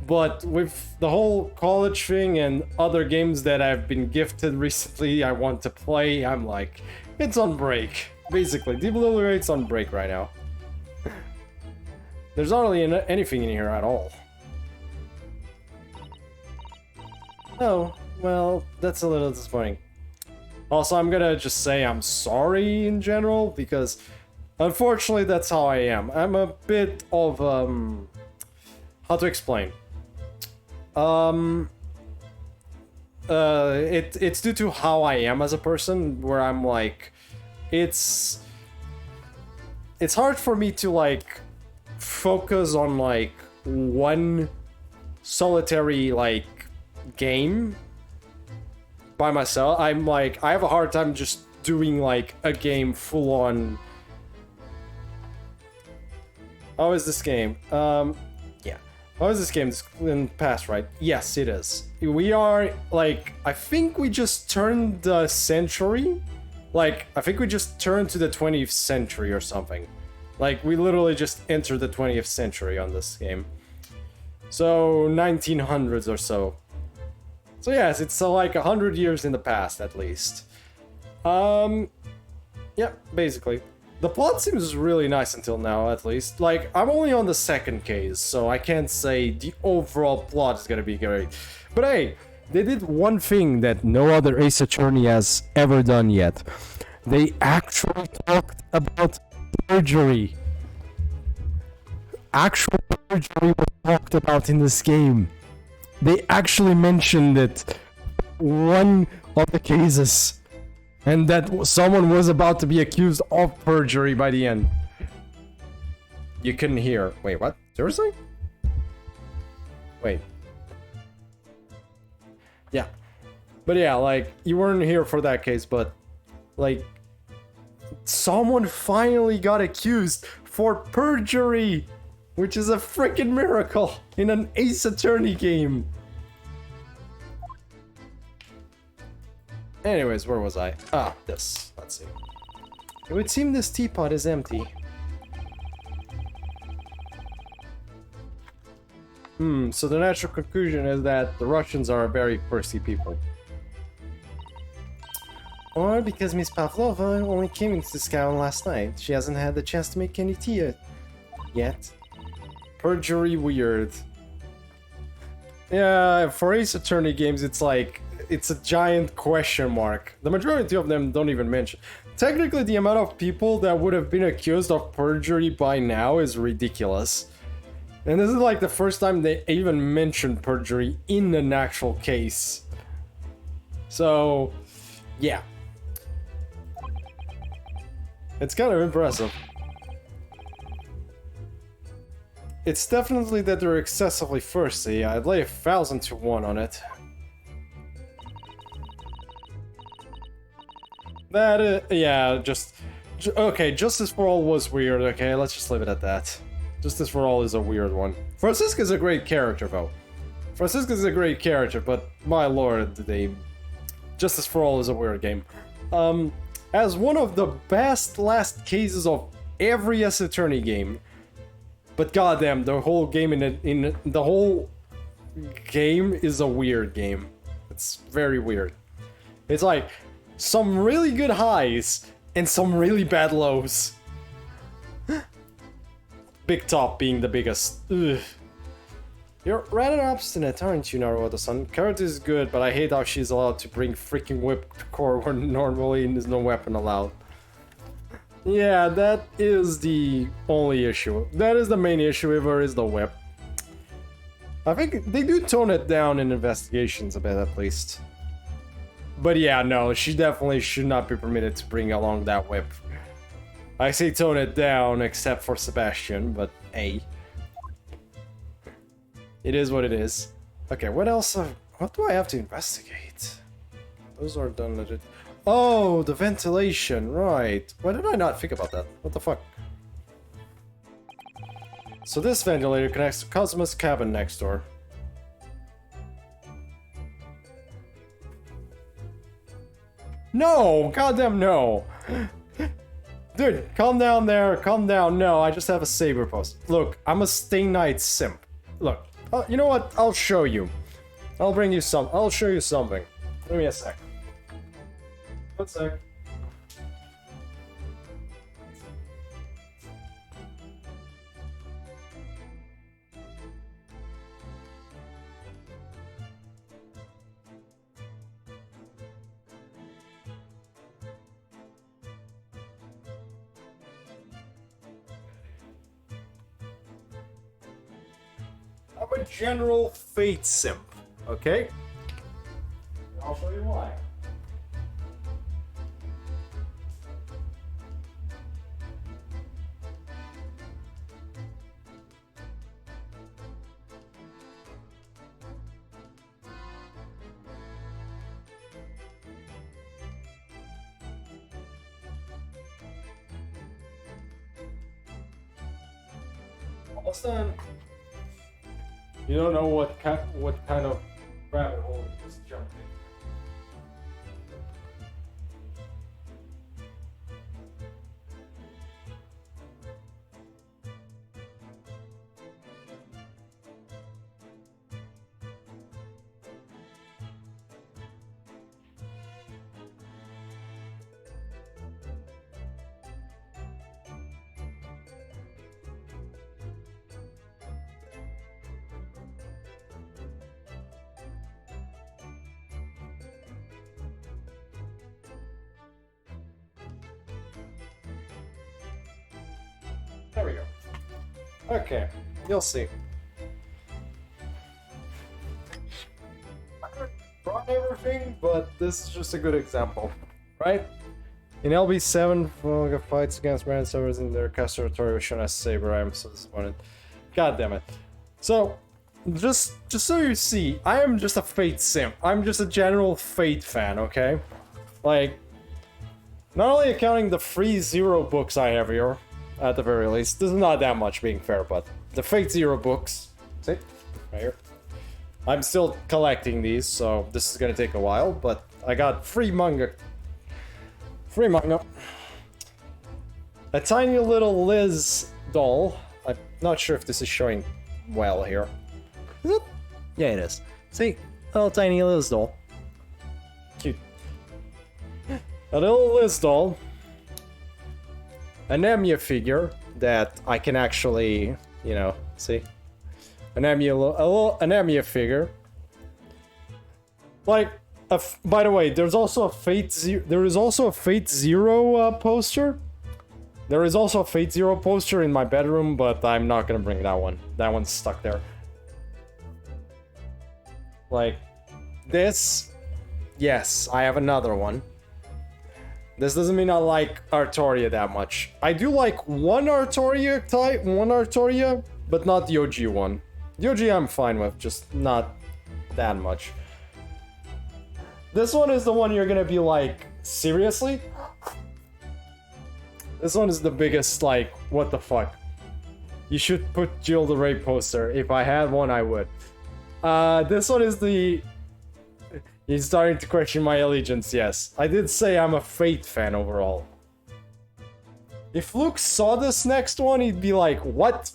But with the whole college thing and other games that I've been gifted recently I want to play, I'm like, it's on break. Basically, DW8's on break right now. There's hardly anything in here at all. Oh, well, that's a little disappointing. Also, I'm gonna just say I'm sorry in general, because unfortunately that's how I am. I'm a bit of, how to explain? It's due to how I am as a person, where I'm like, it's hard for me to, like, focus on, like, one solitary, like, game by myself. I'm like, I have a hard time just doing, like, a game full on. How is this game? Yeah. How is this game in past, right? Yes, it is. We are, like, I think we just turned the century. Like, I think we just turned to the 20th century or something. Like, we literally just entered the 20th century on this game. So, 1900s or so. So yes, it's like 100 years in the past, at least. Yeah, basically. The plot seems really nice until now, at least. Like, I'm only on the second case, so I can't say the overall plot is gonna be great. But hey, they did one thing that no other Ace Attorney has ever done yet. They actually talked about perjury. Actual perjury was talked about in this game. They actually mentioned it one of the cases, and that someone was about to be accused of perjury by the end. You couldn't hear. Wait, what? Seriously? Wait. Yeah. But yeah, like, you weren't here for that case, but, like, someone finally got accused for perjury! Which is a freaking miracle in an Ace Attorney game. Anyways, where was I? Ah, this. Let's see. It would seem this teapot is empty. So the natural conclusion is that the Russians are very thirsty people. Or because Miss Pavlova only came into this cabin last night. She hasn't had the chance to make any tea yet. Perjury weird. Yeah, for Ace Attorney games, it's like, it's a giant question mark. The majority of them don't even mention. Technically, the amount of people that would have been accused of perjury by now is ridiculous. And this is like the first time they even mentioned perjury in an actual case. So, yeah. It's kind of impressive. It's definitely that they're excessively thirsty. I'd lay 1,000 to 1 on it. That is, yeah, okay, Justice for All was weird, okay, let's just leave it at that. Justice for All is a weird one. Francisca's a great character, though. Francisca's a great character, but my lord, Justice for All is a weird game. As one of the best last cases of every Ace Attorney game, but goddamn, the whole game the whole game is a weird game. It's very weird. It's like some really good highs and some really bad lows. Big Top being the biggest. Ugh. You're rather obstinate, aren't you, Naruto-san? Karate is good, but I hate how she's allowed to bring freaking whip to core when normally there's no weapon allowed. Yeah, that is the only issue. That is the main issue if there is the whip. I think they do tone it down in investigations a bit, at least. But yeah, no, she definitely should not be permitted to bring along that whip. I say tone it down, except for Sebastian, but hey. It is what it is. Okay, what else? What do I have to investigate? Those are done legit. Oh, the ventilation, right. Why did I not think about that? What the fuck? So this ventilator connects to Cosmo's cabin next door. No! Goddamn no! Dude, calm down there, calm down. No, I just have a saber post. Look, I'm a Stay Night simp. Look, you know what? I'll show you. I'll show you something. Give me a sec. 1 sec. I'm a general fate simp, okay? I'll show you why. Almost done. You don't know what kind of rabbit hole you just jumped in. There we go. Okay, you'll see. I haven't brought everything, but this is just a good example, right? In LB7, Vulga fights against random servers in their cast territory with shown as Saber. I am so disappointed. God damn it. So, just so you see, I am just a Fate simp. I'm just a general Fate fan, okay? Like, not only accounting the free Zero books I have here, at the very least. This is not that much, being fair, but the Fate Zero books, see, right here. I'm still collecting these, so this is gonna take a while, but I got free manga. Free manga. A tiny little Liz doll. I'm not sure if this is showing well here. Is it? Yeah, it is. See, a little tiny Liz doll. Cute. A little Liz doll. An Emiya figure that I can actually, you know, see? An Emiya figure. Like, By the way, there's also a there is also a Fate Zero poster. There is also a Fate Zero poster in my bedroom, but I'm not gonna bring that one. That one's stuck there. Like, this... Yes, I have another one. This doesn't mean I like Artoria that much. I do like one Artoria type, but not the OG one. The OG I'm fine with, just not that much. This one is the one you're gonna be like, seriously? This one is the biggest, like, what the fuck? You should put Jill the Ray poster. If I had one, I would. This one is the... He's starting to question my allegiance, yes. I did say I'm a Fate fan overall. If Luke saw this next one, he'd be like, what?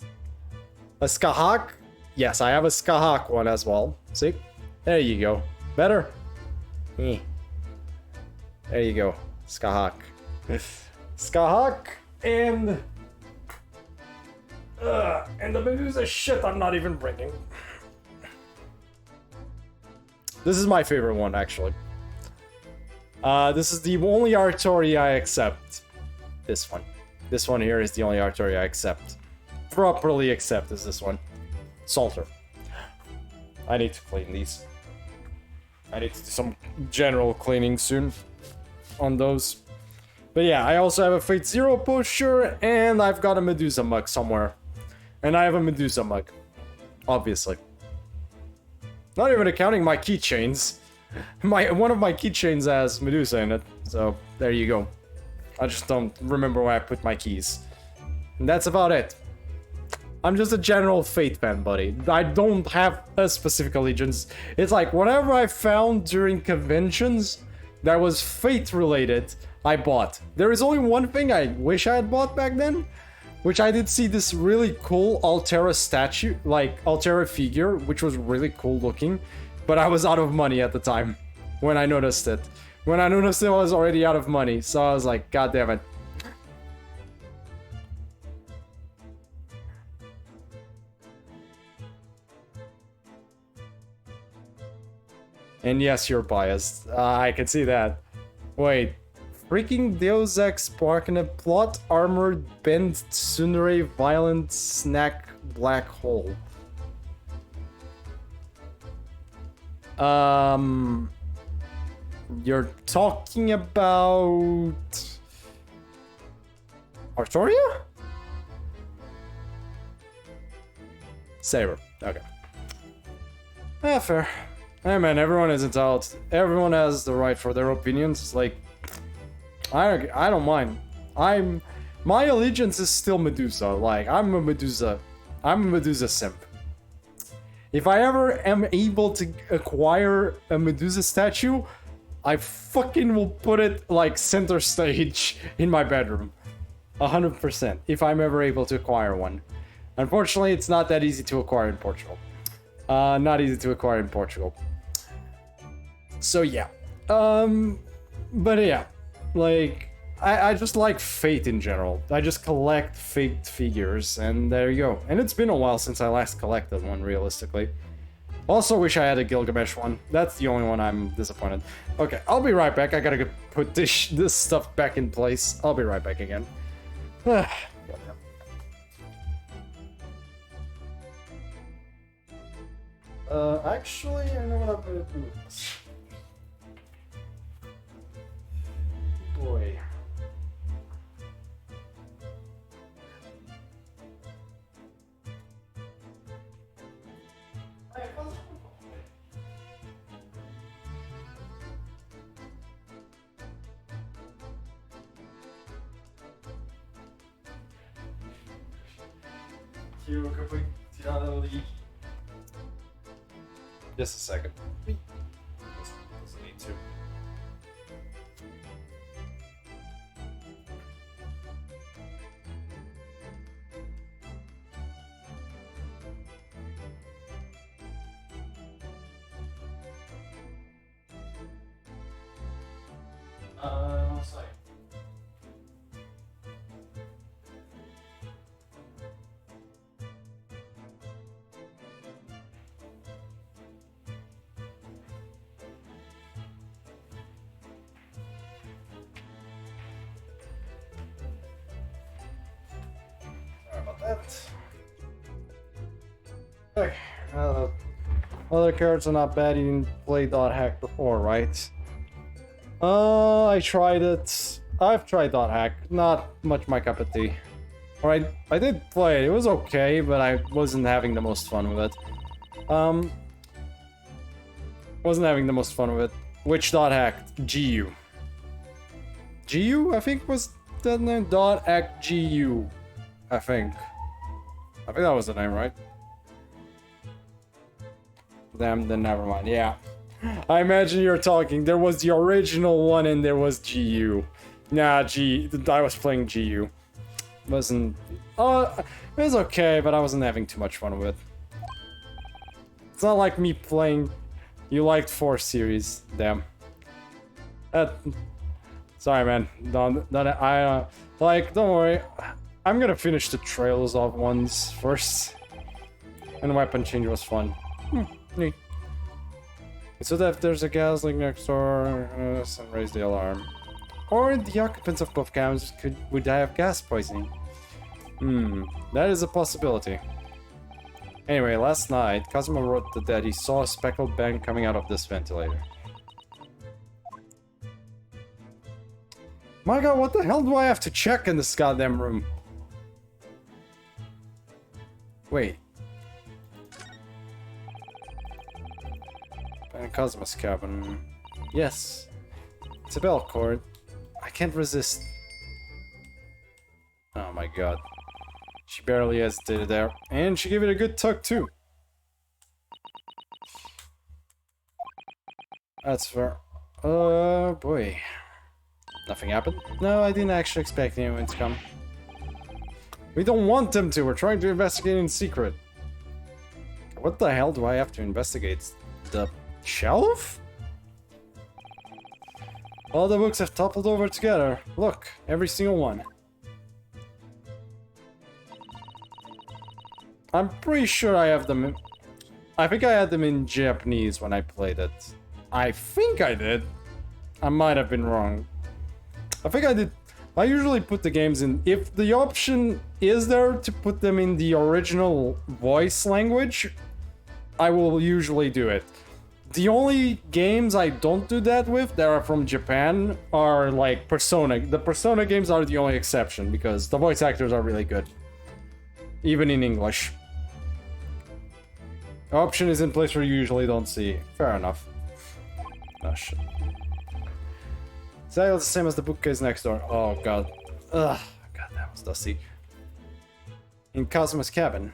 A Skahak? Yes, I have a Skahak one as well. See? There you go. Better? Eh. There you go. Skahak. Skahak and the Medusa shit I'm not even bringing. This is my favorite one, actually. This is the only Artoria I accept. This one. This one here is the only Artoria I accept. Properly accept is this one. Salter. I need to clean these. I need to do some general cleaning soon on those. But yeah, I also have a Fate Zero poster, and I've got a Medusa mug somewhere. And I have a Medusa mug. Obviously. Not even accounting my keychains. One of my keychains has Medusa in it, so there you go. I just don't remember where I put my keys. And that's about it. I'm just a general Fate fan, buddy. I don't have a specific allegiance. It's like, whatever I found during conventions that was Fate related, I bought. There is only one thing I wish I had bought back then, which I did see this really cool Altera statue, like Altera figure, which was really cool looking, but I was out of money at the time when I noticed it. When I noticed it, I was already out of money, so I was like, God damn it. And yes, you're biased. I can see that. Wait. Freaking Deus Ex Spark in a plot armored bent tsundere violent snack black hole. You're talking about Artoria? Saber. Okay. Yeah, fair. Hey man, everyone is entitled. Everyone has the right for their opinions. Like, I don't mind. My allegiance is still Medusa. Like, I'm a Medusa simp. If I ever am able to acquire a Medusa statue, I fucking will put it like center stage in my bedroom. 100%. If I'm ever able to acquire one. Unfortunately, it's not that easy to acquire in Portugal. Not easy to acquire in Portugal. So yeah. But yeah. Like, I just like Fate in general. I just collect Fate figures, and there you go. And it's been a while since I last collected one, realistically. Also wish I had a Gilgamesh one. That's the only one I'm disappointed. Okay, I'll be right back. I gotta go put this stuff back in place. I'll be right back again. Actually, I know what I'm gonna do with this. Boy. Just a second. Doesn't need to. One second. Okay. Other cards are not bad. You didn't play dot hack before, right? I tried it. I've tried dot hack. Not much my cup of tea. Alright, I did play it. It was okay, but I wasn't having the most fun with it. Wasn't having the most fun with it. Which dot hack? GU. GU, I think was that name? Dot hack GU. I think that was the name, right? Damn, then never mind. Yeah. I imagine you're talking. There was the original one and there was GU. Nah, I was playing GU. Wasn't... it was okay, but I wasn't having too much fun with it. It's not like me playing... You liked 4 series. Damn. Sorry, man. Don't worry. I'm gonna finish the Trails of ones first. And weapon change was fun. Neat. So that if there's a gas leak next door, and raise the alarm. Or the occupants of both cabins would die of gas poisoning. That is a possibility. Anyway, last night, Kazuma wrote that he saw a speckled bang coming out of this ventilator. My god, what the hell do I have to check in this goddamn room? Wait. Kazuma's cabin. Yes. It's a bell cord. I can't resist. Oh my god. She barely hesitated there. And she gave it a good tug too. That's fair. Boy. Nothing happened? No, I didn't actually expect anyone to come. We don't want them to. We're trying to investigate in secret. What the hell do I have to investigate? The shelf? All the books have toppled over together. Look, every single one. I'm pretty sure I have them in... I think I had them in Japanese when I played it. I think I did. I might have been wrong. I think I did. I usually put the games in... If the option is there to put them in the original voice language, I will usually do it. The only games I don't do that with that are from Japan are like Persona. The Persona games are the only exception because the voice actors are really good. Even in English. The option is in place where you usually don't see. Fair enough. Oh shit. Is that the same as the bookcase next door? Oh god. Ugh. God, that was dusty. In Kazuma's cabin.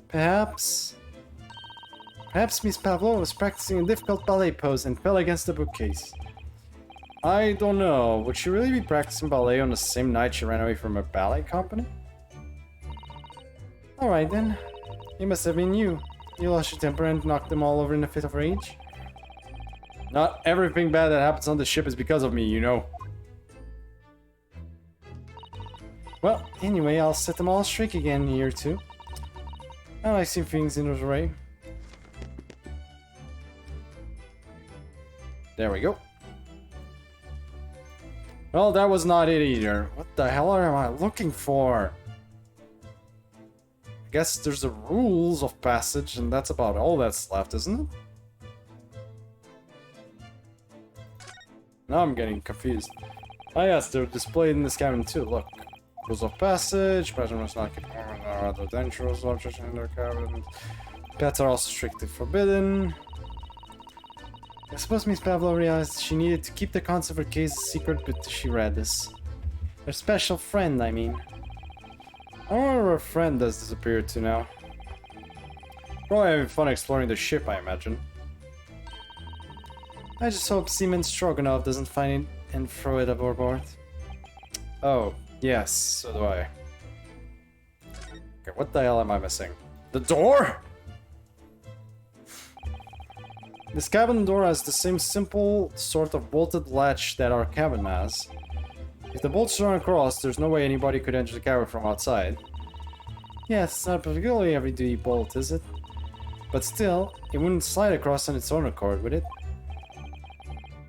Perhaps Miss Pavlova was practicing a difficult ballet pose and fell against the bookcase. I don't know. Would she really be practicing ballet on the same night she ran away from a ballet company? Alright then. It must have been you. You lost your temper and knocked them all over in a fit of rage? Not everything bad that happens on the ship is because of me, you know. Well, anyway, I'll set them all straight again in a year or two. I like seeing things in this way. There we go. Well, that was not it either. What the hell am I looking for? I guess there's the rules of passage, and that's about all that's left, isn't it? Now I'm getting confused. Ah yes, they're displayed in this cabin too, look. Rules of passage, passenger must not keep other dangerous objects in their cabin. Pets are also strictly forbidden. I suppose Miss Pavlova realized she needed to keep the concept of her case a secret, but she read this. Her special friend, I mean. I wonder where her friend has disappeared to now. Probably having fun exploring the ship, I imagine. I just hope Seaman Stroganoff doesn't find it and throw it overboard. Oh, yes, so do I. Okay, what the hell am I missing? The door?! This cabin door has the same simple sort of bolted latch that our cabin has. If the bolts are uncrossed, there's no way anybody could enter the cabin from outside. Yeah, it's not a particularly heavy-duty bolt, is it? But still, it wouldn't slide across on its own accord, would it?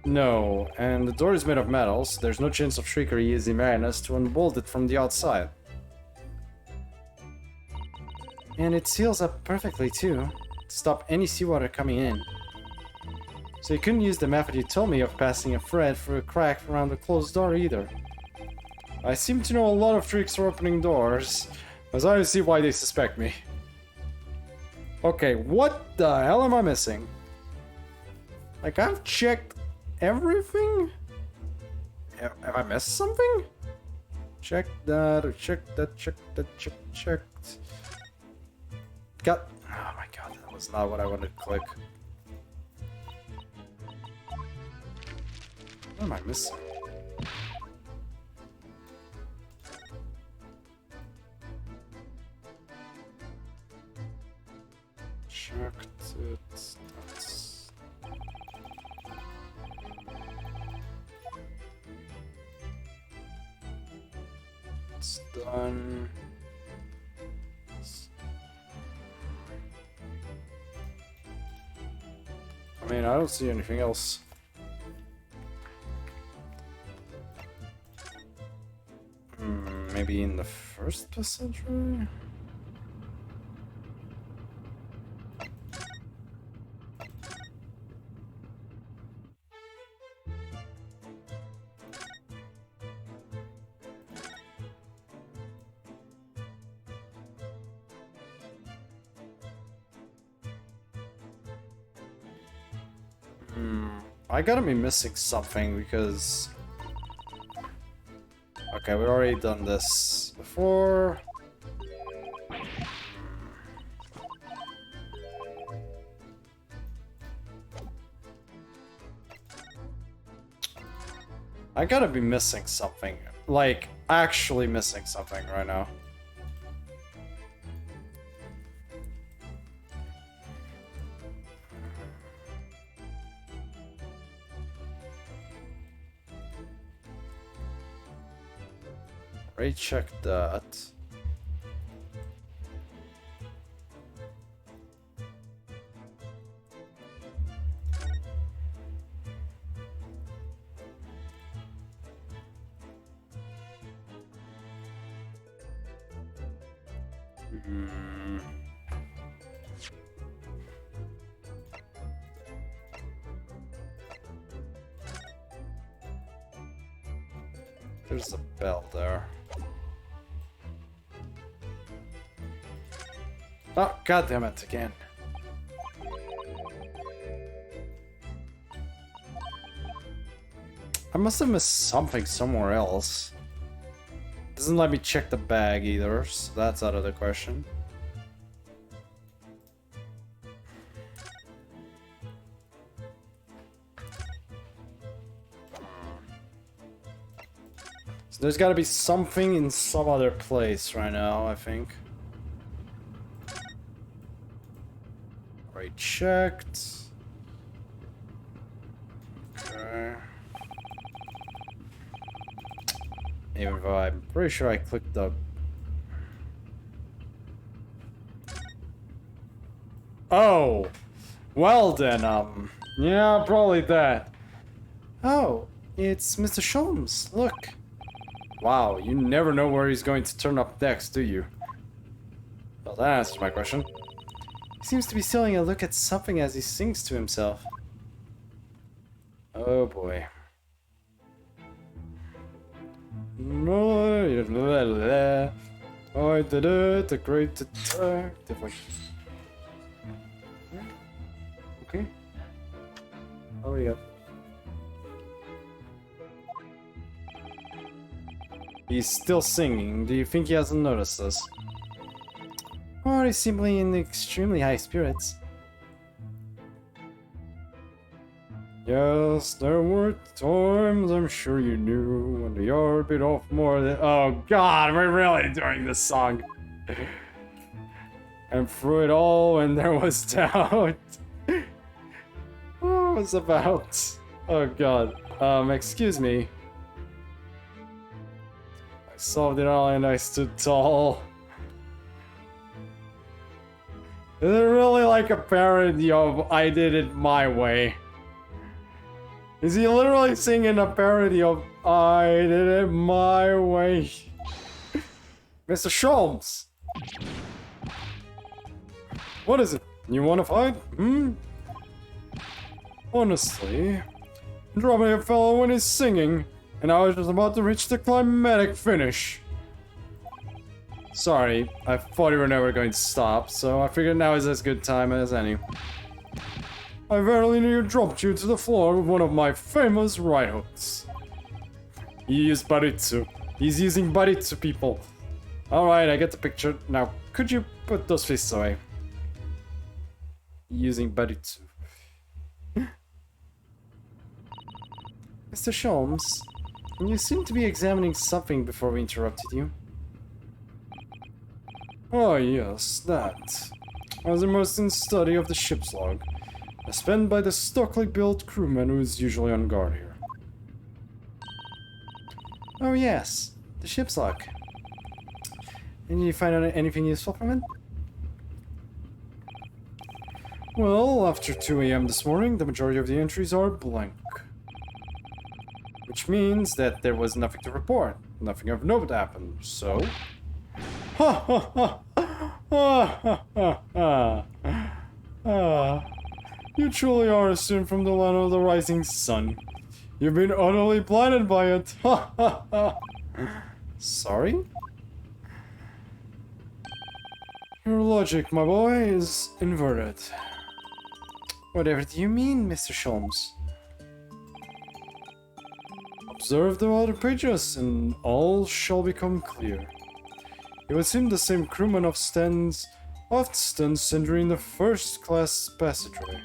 No, and the door is made of metal, so there's no chance of trickery using madness to unbolt it from the outside. And it seals up perfectly too, to stop any seawater coming in. So you couldn't use the method you told me of passing a thread through a crack around the closed door either. I seem to know a lot of tricks for opening doors, as I see why they suspect me. Okay, what the hell am I missing? Like, I've checked everything? Have I missed something? Check that, or check that, checked. Got... Oh my god, that was not what I wanted to click. What am I missing? Checked it. That's... It's done. I mean, I don't see anything else. Maybe in the first passageway? I gotta be missing something because... Okay, we've already done this before. I gotta be missing something. Like, actually missing something right now. Recheck that. There's a bell there. Oh, god damn it, again. I must have missed something somewhere else. Doesn't let me check the bag either, so that's out of the question. So there's gotta be something in some other place right now, I think. Already checked. Okay. Even though I'm pretty sure I clicked the... Oh! Well then, yeah, probably that. Oh, it's Mr. Sholmes, look. Wow, you never know where he's going to turn up next, do you? Well, that answers my question. He seems to be stealing a look at something as he sings to himself. Oh boy. I did it, the great detective. Okay. Oh, we got. He's still singing. Do you think he hasn't noticed us? Or he's simply in extremely high spirits? Yes, there were times I'm sure you knew when the yard bit off more than... Oh god, we're really doing this song. And through it all when there was doubt. What was about? Oh god. Excuse me. I solved it all and I stood tall. Is it really like a parody of I Did It My Way? Is he literally singing a parody of I Did It My Way? Mr. Sholmes! What is it? You wanna fight? Hmm? Honestly, dropping a fellow when he's singing, and I was just about to reach the climatic finish. Sorry, I thought you were never going to stop, so I figured now is as good time as any. I verily near dropped you to the floor with one of my famous right hooks. He used Baritsu. He's using Baritsu, people. Alright, I get the picture. Now, could you put those fists away? Using Baritsu. Mr. Sholmes, you seem to be examining something before we interrupted you. Oh yes, that. I was immersed in study of the ship's log, as penned by the stockily built crewman who is usually on guard here. Oh yes, the ship's log. And did you find out anything useful from it? Well, after 2 AM this morning, the majority of the entries are blank. Which means that there was nothing to report. Nothing of note happened, so... Ha ha ha! Ha ha ha ha! Ah, you truly are a student from the land of the rising sun. You've been utterly blinded by it. Ha ha ha! Sorry? Your logic, my boy, is inverted. Whatever do you mean, Mr. Sholmes? Observe the other pages, and all shall become clear. It would seem the same crewman often stands entering the first-class passageway.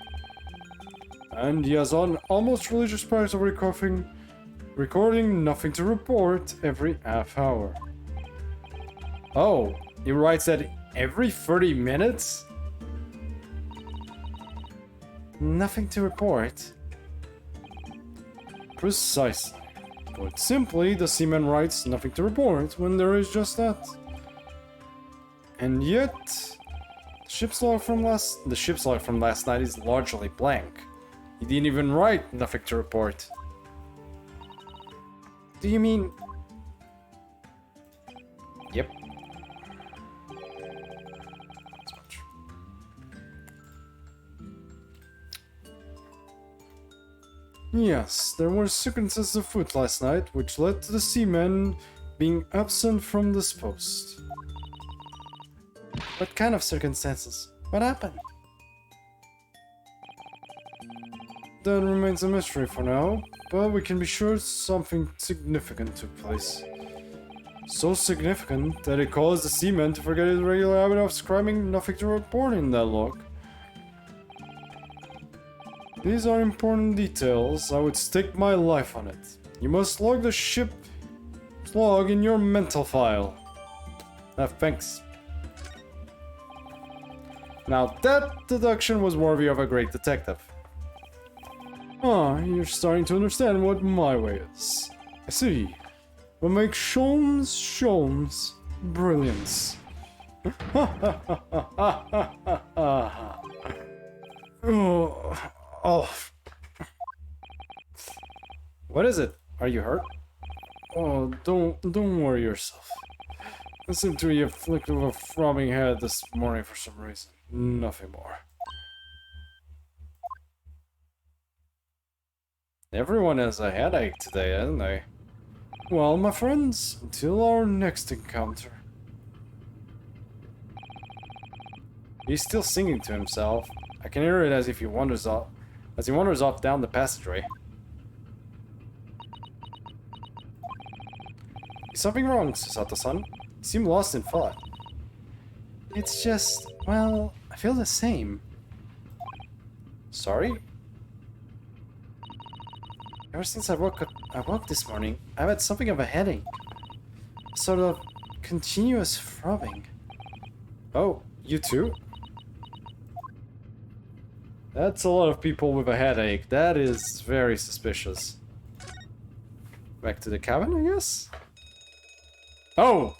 And he has an almost religious practice of recording nothing to report every half hour. Oh, he writes that every 30 minutes? Nothing to report? Precisely. Put simply, the seaman writes nothing to report when there is just that. And yet, the ship's log from last night is largely blank. He didn't even write nothing to report. Do you mean... Yep. That's much. Yes, there were circumstances afoot last night which led to the seaman being absent from this post. What kind of circumstances? What happened? That remains a mystery for now, but we can be sure something significant took place. So significant that it caused the seaman to forget his regular habit of scribing nothing to report in that log. These are important details. I would stake my life on it. You must log the ship's log in your mental file. Thanks. Now that deduction was worthy of a great detective. Ah, you're starting to understand what my way is. I see. What makes Sholmes brilliance. Oh. What is it? Are you hurt? Oh, don't worry yourself. I seem to be afflicted with a throbbing head this morning for some reason. Nothing more. Everyone has a headache today, hasn't they? Well, my friends, until our next encounter. He's still singing to himself. I can hear it as he wanders off down the passageway. Is something wrong, Susato-san? You seem lost in thought. It's just, well, I feel the same. Sorry? Ever since I woke this morning, I've had something of a headache. A sort of continuous throbbing. Oh, you too? That's a lot of people with a headache. That is very suspicious. Back to the cabin, I guess? Oh!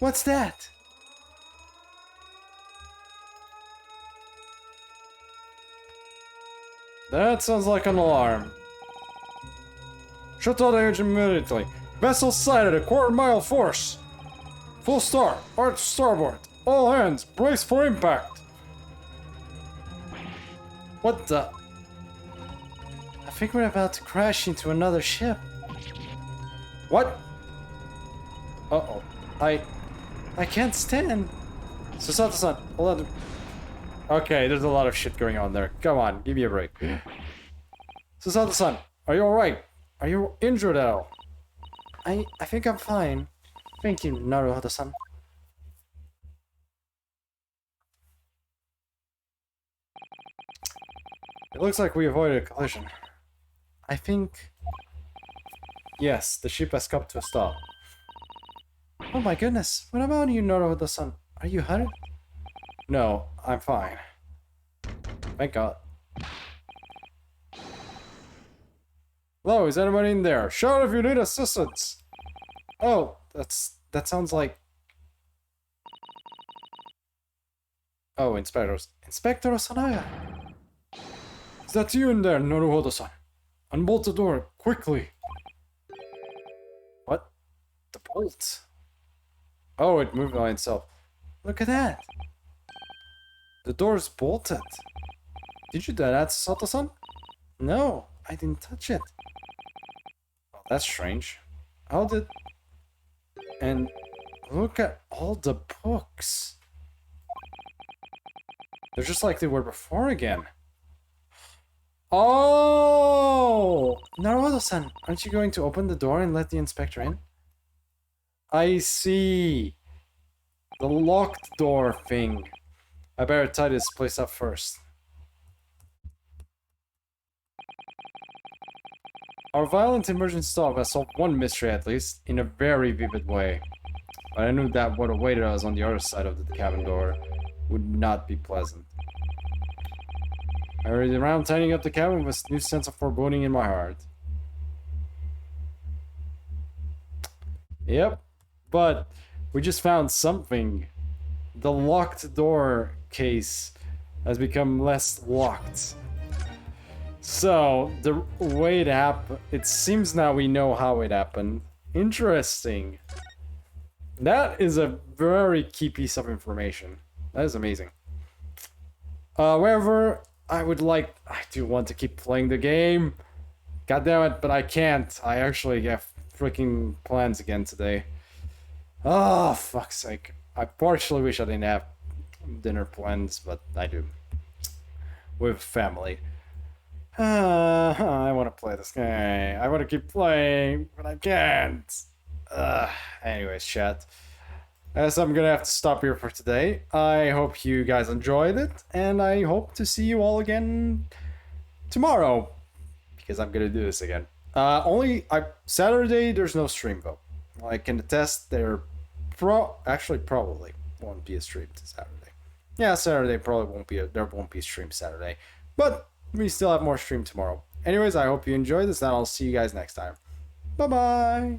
What's that? That sounds like an alarm. Shut all the engine immediately. Vessel sighted a quarter-mile force. Full star, arch starboard. All hands, brace for impact! What the? I think we're about to crash into another ship. What? Uh-oh. I can't stand. Susato-san, hold on. Okay, there's a lot of shit going on there. Come on, give me a break. Susato-san, are you alright? Are you injured at all? I think I'm fine. Thank you, Naruhodo-san. It looks like we avoided a collision. I think... Yes, the ship has come to a stop. Oh my goodness, what about you, Naruhodo-san? Are you hurt? No, I'm fine. Thank God. Hello, is anybody in there? Shout if you need assistance! Oh, that sounds like... Oh, Inspector Sanaya! Is that you in there, Naruhodo-san? Unbolt the door, quickly! What? The bolt? Oh, it moved by itself. Look at that! The door's bolted. Did you do that, Sato-san? No, I didn't touch it. Well, that's strange. How did... And look at all the books. They're just like they were before again. Oh! Naruhodo-san, aren't you going to open the door and let the inspector in? I see. The locked door thing. I better tie this place up first. Our violent emergency stop has solved one mystery at least, in a very vivid way. But I knew that what awaited us on the other side of the cabin door would not be pleasant. I hurried around tidying up the cabin with a new sense of foreboding in my heart. Yep, but we just found something. The locked door case has become less locked. So, the way it happened, it seems now we know how it happened. Interesting. That is a very key piece of information. That is amazing. However, I do want to keep playing the game. God damn it, but I can't. I actually have freaking plans again today. Oh, fuck's sake. I partially wish I didn't have dinner plans, but I do. With family. I want to play this game. I want to keep playing, but I can't. Anyways, chat. As I'm gonna have to stop here for today. I hope you guys enjoyed it, and I hope to see you all again tomorrow, because I'm gonna do this again. Saturday there's no stream though. I can attest there probably won't be a stream Saturday. Yeah, Saturday there won't be a stream Saturday, but we still have more stream tomorrow. Anyways, I hope you enjoyed this, and I'll see you guys next time. Bye bye.